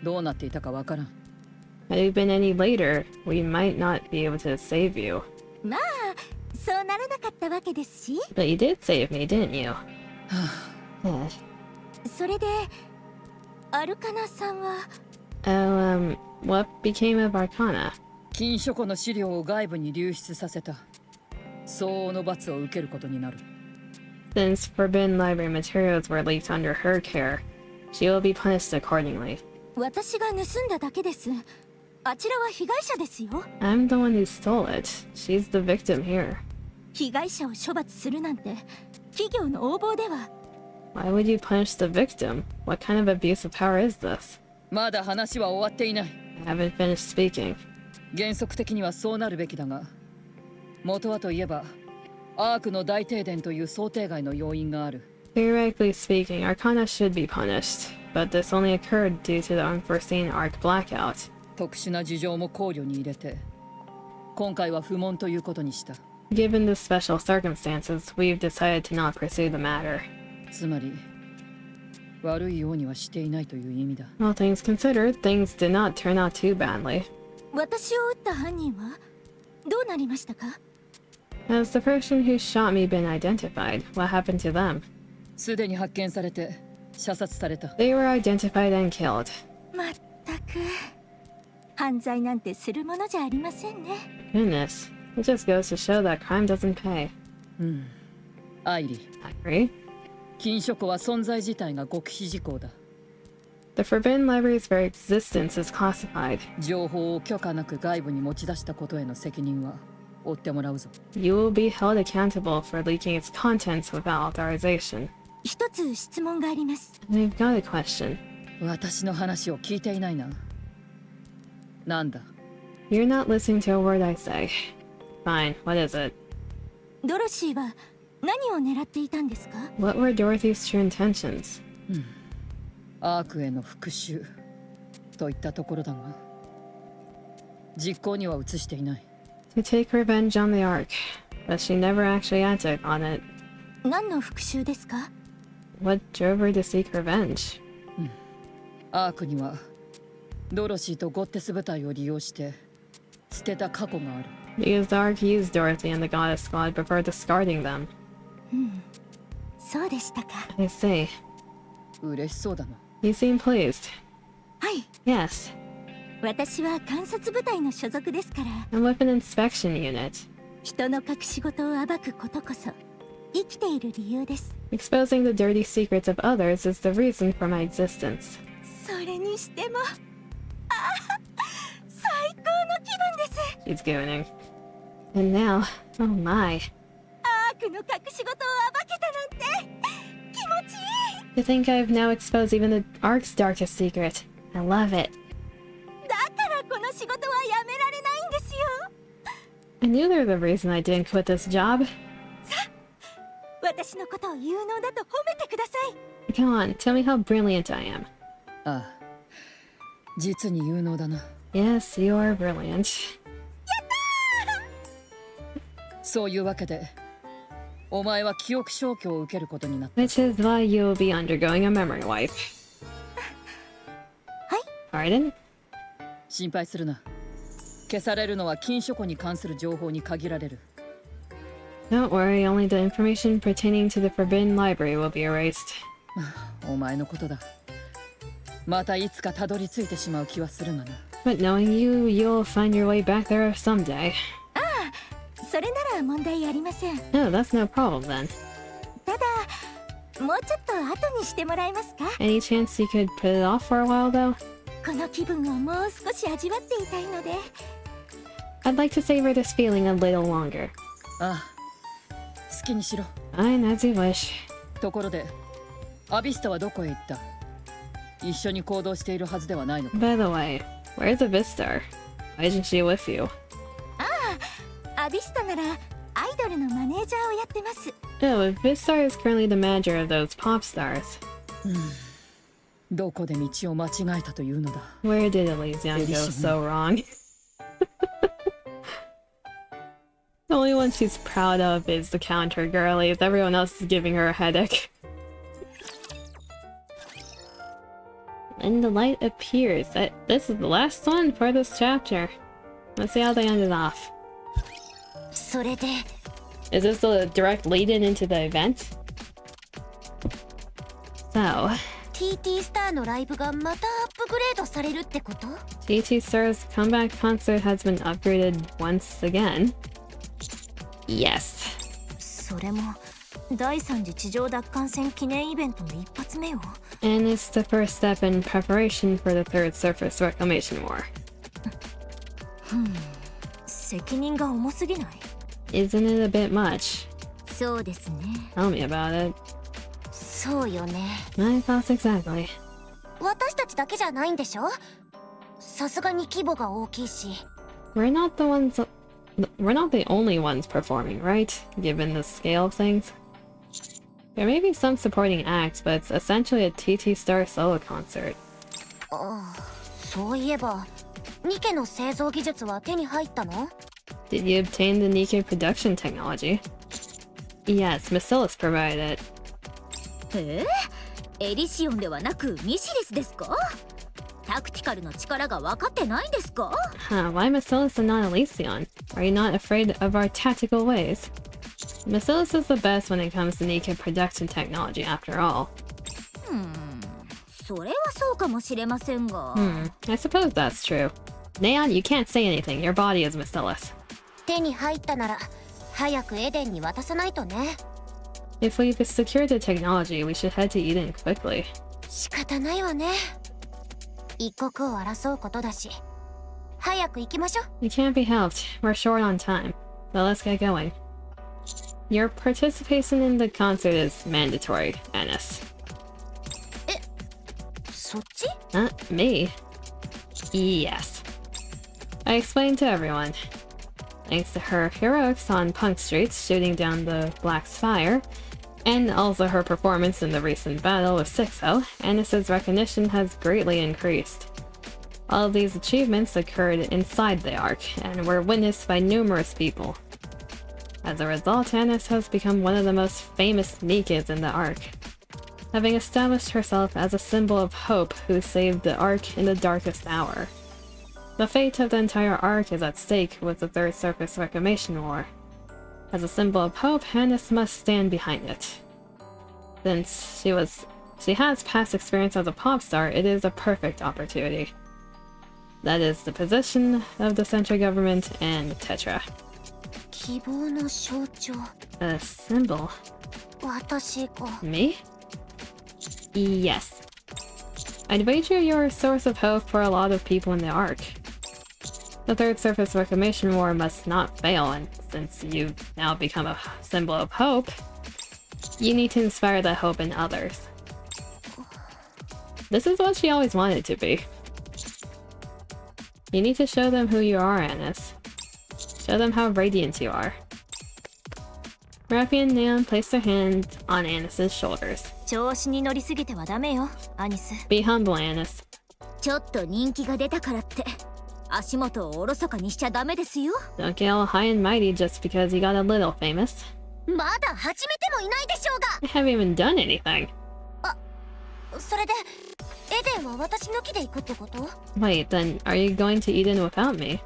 どうなっていたかわからん。 Had you been any later, we might not be able to save you. まあそうならなかったわけですし。 But you did save me, didn't you? Yeah. それでアルカナさんは Oh, what became of Arcana? 禁書庫の資料を外部に流出させた。相応の罰を受けることになる。 Since Forbidden Library materials were leaked under her care, she will be punished accordingly. 私が盗んだだけです。あちらは被害者ですよ。 I'm the one who stole it. She's the victim here. 被害者を処罰するなんて企業の横暴では。 Why would you punish the victim? What kind of abuse of power is this? まだ話は終わっていない。 I haven't finished speaking. 原則的にはそうなるべきだが、元はといえばアークの大停電という想定外の要因がある。 Theoretically speaking, Arcana should be punished, but this only occurred due to the unforeseen Arc blackout. 特殊な事情も考慮に入れて、今回は不問ということにした。 Given the special circumstances, we've decided to not pursue the matter. つまり悪いようにはしていないという意味だ。 All things considered, things did not turn out too badly. 私を撃った犯人はどうなりましたか？ Has the person who shot me been identified? What happened to them? すでに発見されて射殺された。 They were identified and killed. まったく犯罪なんてするものじゃありませんね。 Goodness, it just goes to show that crime doesn't pay. アイリー、 I agree. 禁書庫は存在自体が極秘事項だ。 The Forbidden Library's very existence is classified. 情報を許可なく外部に持ち出したことへの責任は負ってもらうぞ。 You will be held accountable for leaking its contents without authorization. 一つ質問があります。 I've got a question. 私の話を聞いていないな。なんだ？ You're not listening to a word I say. Fine, what is it? ドロシーは何を狙っていたんですか？ What were Dorothy's true intentions? アークへの復讐といったところだが、実行には移していない。 To take revenge on the Ark, but she never actually acted on it. 何の復讐ですか？ What drove her to seek revenge? アークにはドロシーとゴッテス部隊を利用して捨てた過去がある。 Because the Ark used Dorothy and the Goddess Squad before discarding them. そうでしたか。 I see. 嬉しそうだな。 You seem pleased. はい。 Yes. 私は観察部隊の所属ですから。 I'm with an inspection unit. 人の隠し事を暴くことこそ生きている理由です。 Exposing the dirty secrets of others is the reason for my existence. それにしても、最高の気分です。 She's giving. And now, oh my. アークの隠し事を暴けたなんて気持ちいい。 To think I've now exposed even the Ark's darkest secret. I love it. だからこの仕事はやめられないんですよ。 I knew they were the reason I didn't quit this job. 私のことを有能だと褒めてください。 Come on, tell me how brilliant I am. ああ、実に有能だな。 Yes, you are brilliant. そういうわけで、お前は記憶消去を受けることになった。 Which is why you'll be undergoing a memory wipe. はい。 Pardon? 心配するな。消されるのは禁書庫に関する情報に限られる。 Don't worry, only the information pertaining to the Forbidden Library will be erased. お前のことだ。またいつかたどり着いてしまう気はするがな。 But knowing you, you'll find your way back there someday. それなら問題ありません。 No, that's no problem then. ただ、もうちょっと後にしてもらえますか？ Any chance you could put it off for a while though? この気分をもう少し味わっていたいので。 I'd like to savor this feeling a little longer. ああ、好きにしろ。 Fine, as you wish. ところで、アビスタはどこへ行った？一緒に行動しているはずではないのか？ By the way, where's Avistar? Why isn't she with you? アビスタならアイドルのマネージャーをやってます。 Oh, Avistar is currently the manager of those pop stars. どこで道を間違えたというのだ。 Where did Elysium go so wrong? The only one she's proud of is the counter girlies. Everyone else is giving her a headache. And the light appears. This is the last one for this chapter. Let's see how they ended off. それで Is this the direct lead-in into the event? So, TT スターのライブがまたアップグレードされるってこと？ TT Star's comeback concert has been upgraded once again. Yes. それも第3次地上奪還戦記念イベントの一発目を。 And it's the first step in preparation for the third surface reclamation war. 責任が重すぎない？ Isn't it a bit much? そうですね。 Tell me about it. そうよね。 My thoughts exactly. 私たちだけじゃないんでしょ？さすがに規模が大きいし。 We're not the only ones performing, right? Given the scale of things. There may be some supporting acts, but it's essentially a TT Star solo concert. ああ、そういえば、ニケの製造技術は手に入ったの？ Did you obtain the NIKKE production technology? Yes, Bacillus provided it. エリシオンではなくミシリスですか？タクティカルの力が分かってないんですか？ Huh, why Bacillus and not Elysion? Are you not afraid of our tactical ways? Bacillus is the best when it comes to NIKKE production technology, after all. それはそうかもしれませんが。I suppose that's true. Neon, you can't say anything. Your body is Bacillus. 手に入ったなら、早くエデンに渡さないとね。If we've secured the technology, we should head to Eden quickly. 仕方ないわね。一刻を争うことだし。早く行きましょう。 It can't be helped. We're short on time. So let's get going. Your participation in the concert is mandatory, Anis. そっち？ Me? Yes. I explained to everyone. Thanks to her heroics on Punk Streets shooting down the Black Spire, and also her performance in the recent battle with Sixo, Anis's recognition has greatly increased. All of these achievements occurred inside the Ark, and were witnessed by numerous people. As a result, Anis has become one of the most famous NIKKEs in the Ark, having established herself as a symbol of hope who saved the Ark in the darkest hour. The fate of the entire Ark is at stake with the Third Surface Reclamation War. As a symbol of hope, Anis must stand behind it. Since she has past experience as a pop star, it is a perfect opportunity. That is the position of the central government and Tetra. 希望の象徴。 A symbol. 私が。 Me? Yes. I'd wager you're a source of hope for a lot of people in the Ark. The Third Surface Reclamation War must not fail, and since you've now become a symbol of hope, you need to inspire that hope in others. This is what she always wanted to be. You need to show them who you are, Annis. Show them how radiant you are. Raffi and Neon place their hands on Annis's shoulders. 調子に乗りすぎてはダメよ、アニス。 Be humble, Annis. ちょっと人気が出たからって足元をおろそかにしちゃダメですよ。 Don't get all high and mighty just because you got a little famous. まだ始めてもいないでしょうが。 I haven't even done anything. それでエデンは私抜きで行くってこと？ Wait, then are you going to Eden without me?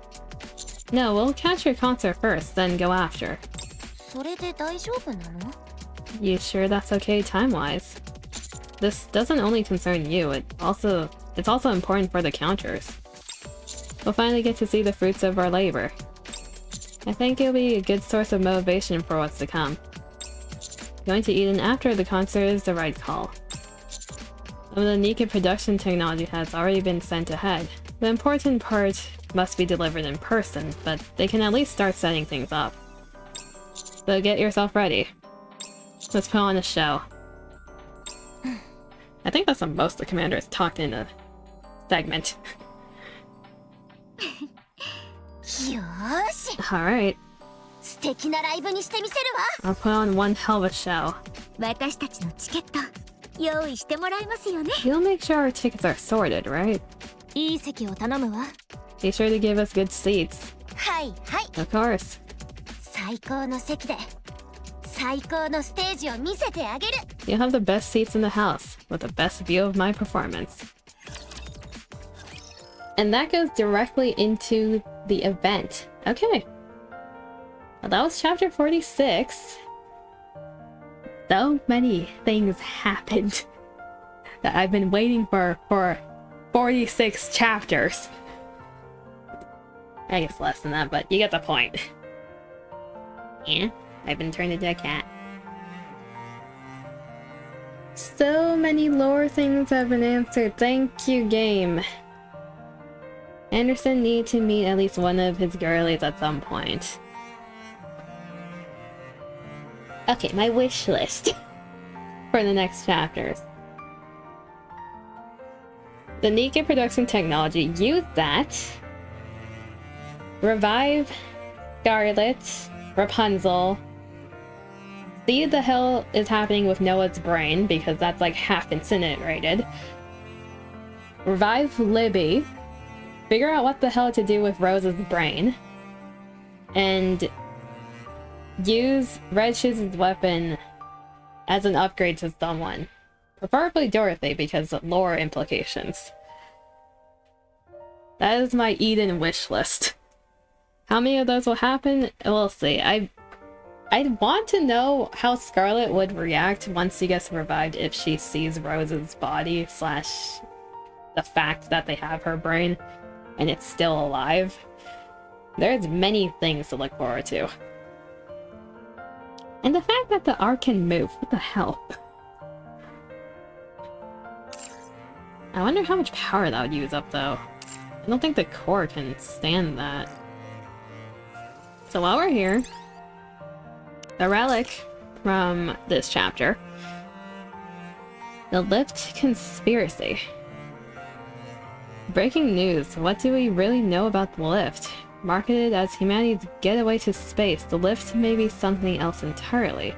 No, we'll catch your concert first, then go after. それで大丈夫なの？ You sure that's okay time-wise? This doesn't only concern you, it's also important for the counters. We'll finally get to see the fruits of our labor. I think it'll be a good source of motivation for what's to come. Going to Eden after the concert is the right call. Some of the NIKKE production technology has already been sent ahead. The important part must be delivered in person, but they can at least start setting things up. So get yourself ready. Let's put on a show. I think that's what most of the commanders talked in a segment. よーし。 Alright, 素敵なライブにしてみせるわ。 I'll put on one hell of a show. 私たちのチケット用意してもらえますよね。 You'll make sure our tickets are sorted, right? いい席を頼むわ。 Be sure to give us good seats. はいはい。 Of course. 最高の席で最高のステージを見せてあげる。 You'll have the best seats in the house, with the best view of my performance. And that goes directly into the event. Okay. Well, that was chapter 46. So many things happened that I've been waiting for 46 chapters. I guess less than that, but you get the point. Yeah, I've been turned into a cat. So many lore things have been answered. Thank you, game. Anderson needs to meet at least one of his girlies at some point. Okay, my wish list for the next chapters. The NIKKE production technology, use that. Revive Scarlet, Rapunzel. See the hell is happening with Noah's brain, because that's like half incinerated. Revive Libby. Figure out what the hell to do with Rose's brain. And use Red Shoes' weapon as an upgrade to someone. Preferably Dorothy, because of lore implications. That is my Eden wish list. How many of those will happen? We'll see. I'd want to know how Scarlet would react once she gets revived if she sees Rose's body / the fact that they have her brain and it's still alive. There's many things to look forward to. And the fact that the Ark can move, what the hell? I wonder how much power that would use up though. I don't think the core can stand that. So while we're here, the relic from this chapter, the Lift Conspiracy. Breaking news, what do we really know about the Lift? Marketed as humanity's getaway to space, the Lift may be something else entirely.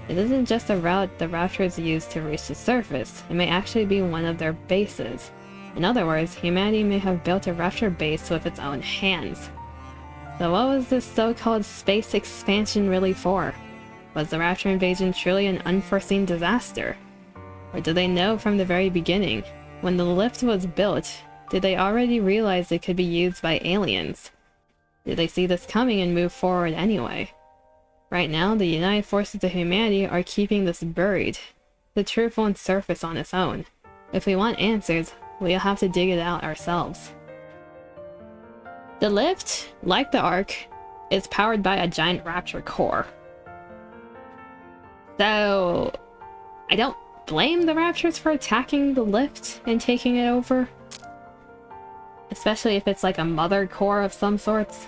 It isn't just a route the Raptors use to reach the surface, it may actually be one of their bases. In other words, humanity may have built a Raptor base with its own hands. So what was this so-called space expansion really for? Was the Raptor invasion truly an unforeseen disaster? Or did they know from the very beginning? When the lift was built, did they already realize it could be used by aliens? Did they see this coming and move forward anyway? Right now, the United Forces of Humanity are keeping this buried. the truth won't surface on its own. If we want answers, we'll have to dig it out ourselves. The lift, like the Ark, is powered by a giant Rapture core. So, I don't blame the Raptures for attacking the lift and taking it over. Especially if it's like a mother core of some sorts.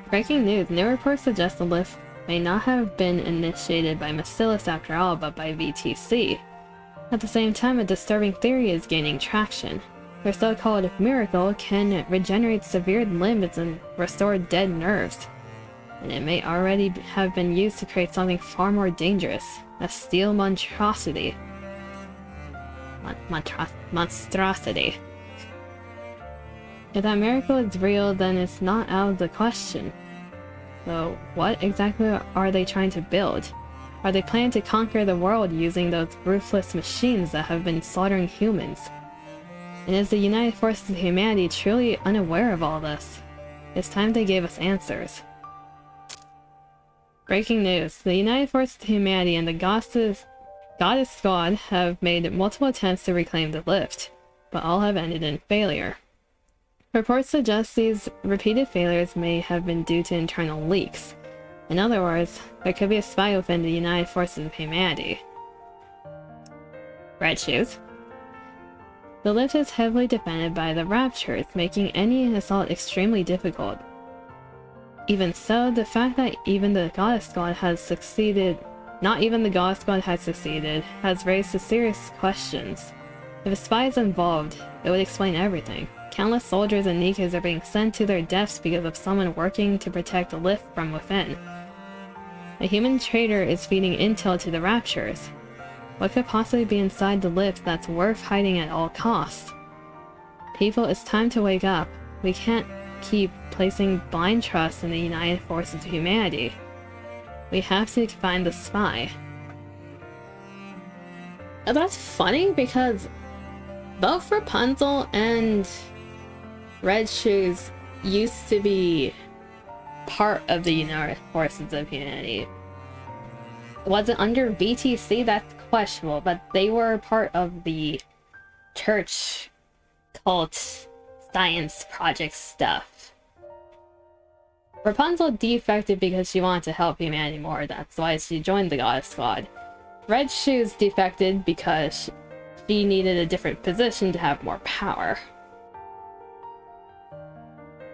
Breaking news, new reports suggest the lift may not have been initiated by Bacillus after all, but by VTC. At the same time, a disturbing theory is gaining traction. Their so-called miracle can regenerate severed limbs and restore dead nerves. And it may already have been used to create something far more dangerous, a steel monstrosity. Monstrosity. If that miracle is real, then it's not out of the question. So, what exactly are they trying to build? Are they planning to conquer the world using those ruthless machines that have been slaughtering humans? And is the United Forces of Humanity truly unaware of all this? It's time they gave us answers. Breaking news. The United Forces of Humanity and the Goddess Squad have made multiple attempts to reclaim the lift, but all have ended in failure. Reports suggest these repeated failures may have been due to internal leaks. In other words, there could be a spy within the United Forces of Humanity. Red Shoes. The lift is heavily defended by the Raptures, making any assault extremely difficult. Even so, the fact that even the Goddess Squad has succeeded, has raised serious questions. If a spy is involved, it would explain everything. Countless soldiers and NIKKEs are being sent to their deaths because of someone working to protect the lift from within. A human traitor is feeding intel to the Raptures. What could possibly be inside the lift that's worth hiding at all costs? People, it's time to wake up. We can't keep placing blind trust in the United Forces of Humanity. We have to find the spy. And that's funny because both Rapunzel and Red Shoes used to be part of the United Forces of Humanity. Was it under VTC? That's questionable, but they were part of the church cult science project stuff. Rapunzel defected because she wanted to help humanity more, that's why she joined the Goddess Squad. Red Shoes defected because she needed a different position to have more power.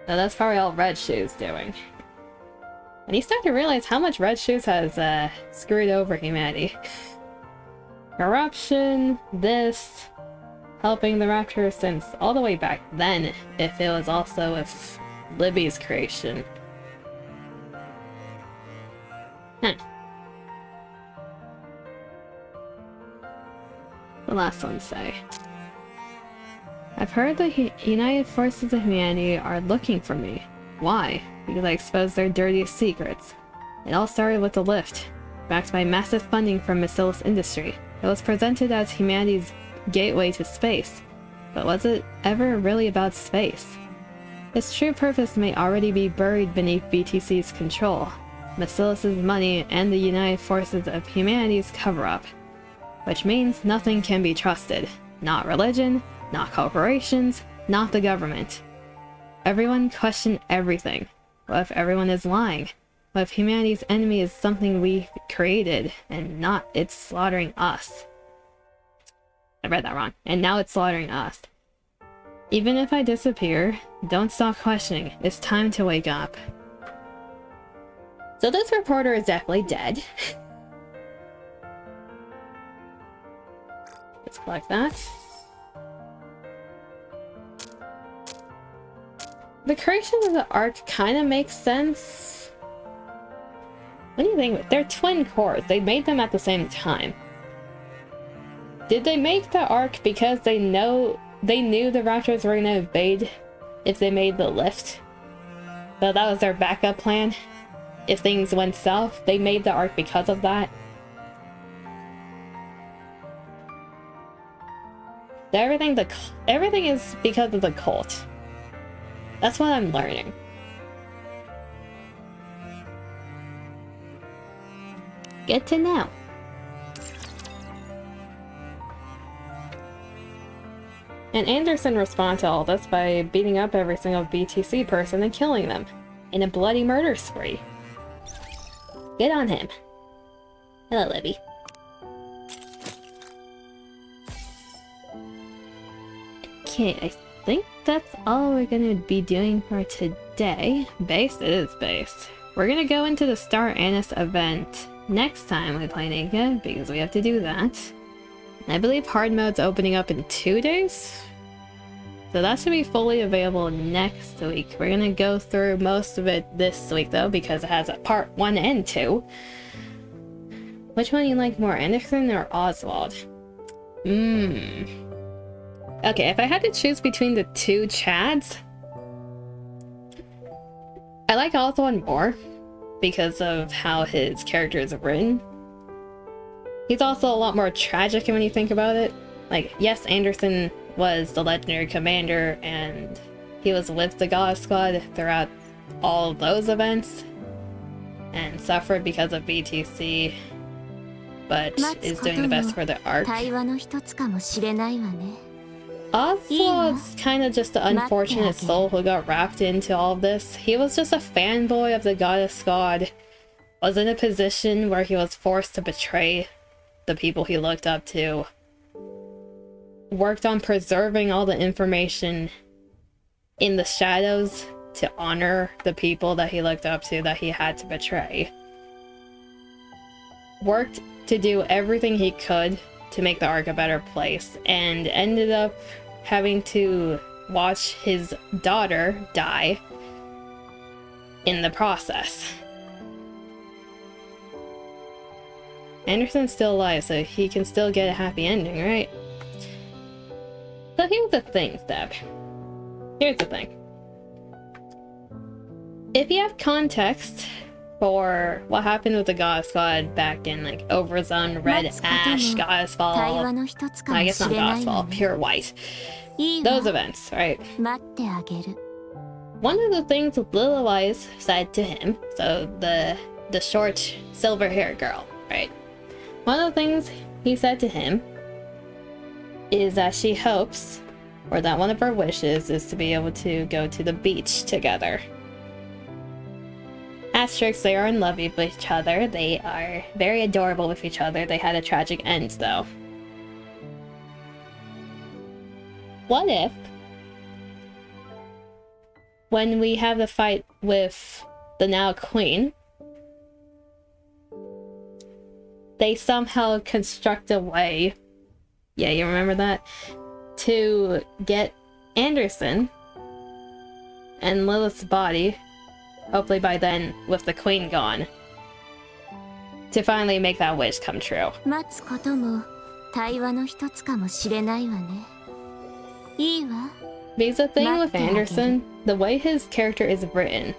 So that's probably all Red Shoes doing. And you start to realize how much Red Shoes has screwed over humanity. Corruption, this, helping the Raptors since all the way back then, if it was also with Libby's creation. Huh. The last one say. I've heard the United Forces of Humanity are looking for me. Why? Because I exposed their dirtiest secrets. It all started with the lift, backed by massive funding from Bacillus Industry. It was presented as humanity's gateway to space. But was it ever really about space? Its true purpose may already be buried beneath BTC's control, Bacillus's money, and the United Forces of Humanity's cover-up. Which means nothing can be trusted. Not religion, not corporations, not the government. Everyone question everything. What if everyone is lying? What if humanity's enemy is something we created, and not it's slaughtering us? I read that wrong. And now it's slaughtering us. Even if I disappear, don't stop questioning. It's time to wake up. So this reporter is definitely dead. Let's collect that. The creation of the Ark kind of makes sense. What do you think? They're twin cores. They made them at the same time. Did they make the Ark because they knew the Raptors were going to invade if they made the lift? So that was their backup plan? If things went south, they made the Ark because of that? Everything is because of the cult. That's what I'm learning. Good to know. And Anderson responds to all this by beating up every single BTC person and killing them in a bloody murder spree. Good on him. Hello, Libby. Okay, I think that's all we're gonna be doing for today. Base? It is base. We're gonna go into the Star Anise event next time we play NIKKE, because we have to do that. I believe hard mode's opening up in 2 days. So that should be fully available next week. We're gonna go through most of it this week though, because it has a part 1 and 2. Which one do you like more, Anderson or Oswald? Okay, if I had to choose between the two Chads, I like Oswald more because of how his character is written. He's also a lot more tragic when you think about it. Like, yes, Anderson was the legendary commander and he was with the God Squad throughout all those events and suffered because of BTC, but is doing the best for the arc. Oswald's kind of just the unfortunate soul who got wrapped into all of this. He was just a fanboy of the Goddess Squad, was in a position where he was forced to betray the people he looked up to, worked on preserving all the information in the shadows to honor the people that he looked up to that he had to betray. Worked to do everything he could to make the arc a better place, and ended up having to watch his daughter die in the process. Anderson's still alive, so he can still get a happy ending, right? So here's the thing, Step. Here's the thing. If you have context for what happened with the Goddess Squad back in like Overzone, Red Ash, Goddess Fall, I guess not Goddess Fall, Pure White, those events, right? One of the things Lilywise said to him, so the short silver haired girl, right? One of the things he said to him is that she hopes, or that one of her wishes is to be able to go to the beach together. Asterix, they are in love with each other. They are very adorable with each other. They had a tragic end, though. What if, when we have the fight with the now queen, they somehow construct a way, yeah, you remember that, to get Anderson and Lilith's body, hopefully by then with the queen gone, to finally make that wish come true. Because the thing with Anderson, the way his character is written,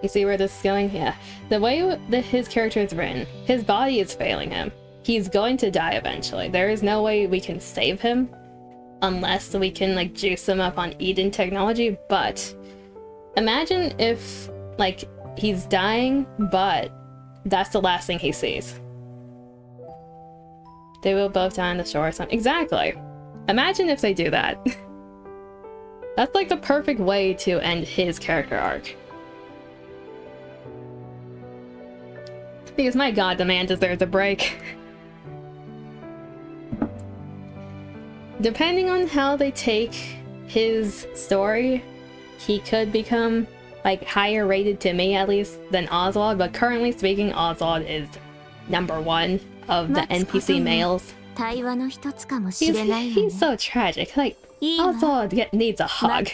you see where this is going? Yeah. The way that his character is written, his body is failing him. He's going to die eventually. There is no way we can save him unless we can like juice him up on Eden technology, but imagine if like he's dying, but that's the last thing he sees. They will both die on the shore or something. Exactly. Imagine if they do that. That's like the perfect way to end his character arc. Because my god, the man deserves a break. Depending on how they take his story, he could become like higher rated to me at least than Oswald, but currently speaking, Oswald is #1 of the NPC males. He's so tragic. Like, Oswald needs a hug.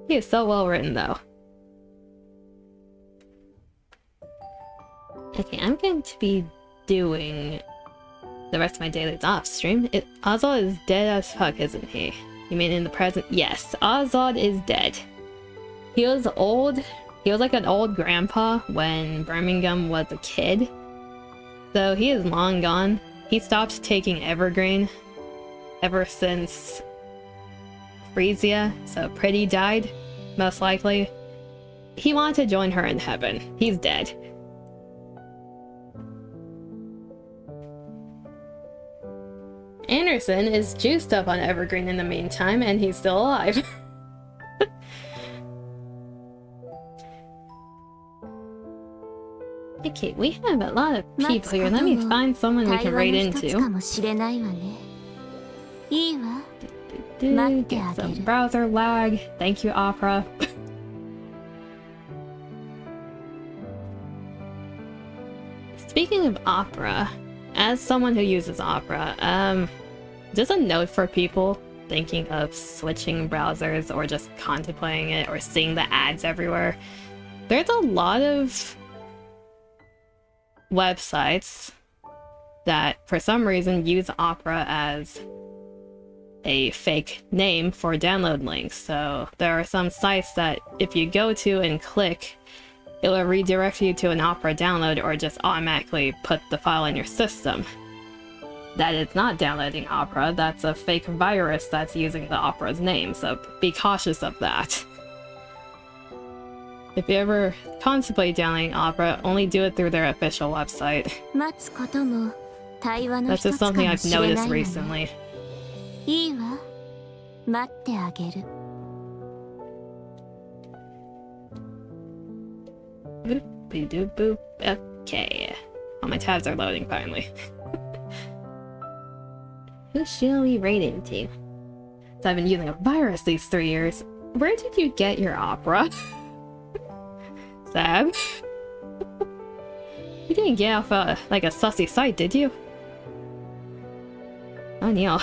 He is so well written though. Okay, I'm going to be doing the rest of my dailies off stream. Oswald is dead as fuck, isn't he? You mean in the present? Yes, Oswald is dead. He was old. He was like an old grandpa when Birmingham was a kid. So he is long gone. He stopped taking Evergreen ever since Frisia, so Pretty died, most likely. He wanted to join her in heaven. He's dead. Anderson is juiced up on Evergreen in the meantime, and he's still alive. Okay, we have a lot of people here. Let me find someone we can raid into. Get some browser lag. Thank you, Opera. Speaking of Opera, as someone who uses Opera, just a note for people thinking of switching browsers or just contemplating it or seeing the ads everywhere. There's a lot of websites that for some reason use Opera as a fake name for download links. So there are some sites that if you go to and click, it will redirect you to an Opera download or just automatically put the file in your system. That is not downloading Opera, that's a fake virus that's using the Opera's name, so be cautious of that. If you ever contemplate downloading Opera, only do it through their official website. That's just something I've noticed recently. Boop-be-doop-boop. Okay. All my tabs are loading finally. Who shall we raid into? So I've been using a virus these 3 years. Where did you get your Opera? Sam? You didn't get off like a sussy site, did you? Oh, Neil.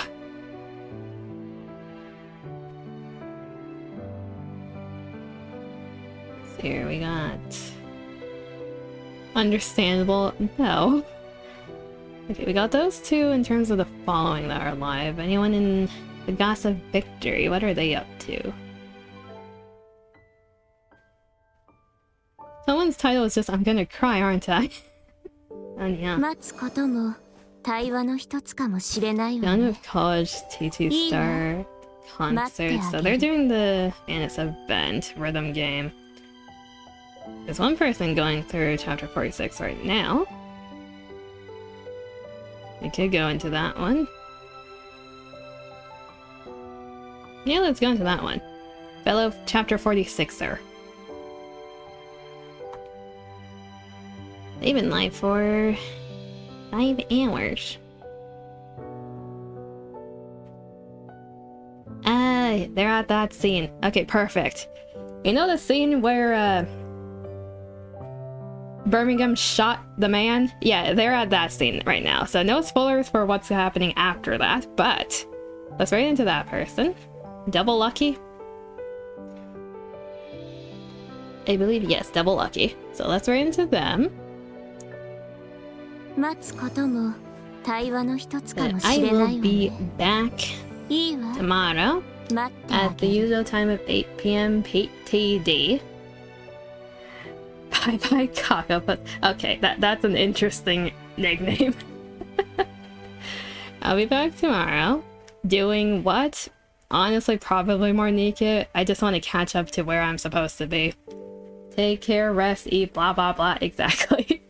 So here we got... Understandable? No. Okay, we got those two in terms of the following that are live. Anyone in the Gossip Victory? What are they up to? Someone's title is just I'm gonna cry, aren't I? And yeah. Done with college T2 Star concert. So they're doing the Annis event rhythm game. There's one person going through chapter 46 right now. We could go into that one. Yeah, let's go into that one. Fellow chapter 46er. They've been live for 5 hours. They're at that scene. Okay, perfect. You know the scene where Birmingham shot the man? Yeah, they're at that scene right now. So no spoilers for what's happening after that, but let's right into that person. Double lucky? I believe, yes, double lucky. So let's right into them. I will be back tomorrow at the usual time of 8 PM PTD. Bye bye Kaka, but okay, that's an interesting nickname. I'll be back tomorrow. Doing what? Honestly, probably more NIKKE. I just want to catch up to where I'm supposed to be. Take care, rest, eat, blah blah blah. Exactly.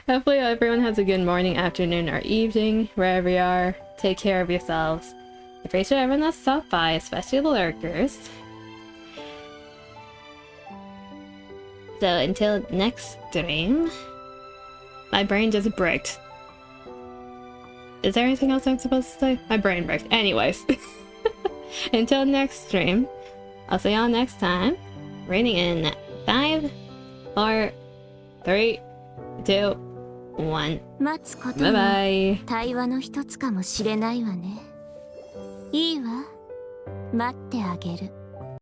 Hopefully everyone has a good morning, afternoon, or evening, wherever you are. Take care of yourselves. Appreciate everyone that stopped by, especially the lurkers. So until next stream... My brain just bricked. Is there anything else I'm supposed to say? My brain bricked. Anyways. Until next stream, I'll see y'all next time. Rating in 5, 4, 3, 2, 1. Bye bye. 対話の一つかもしれないわね。いいわ。待ってあげる。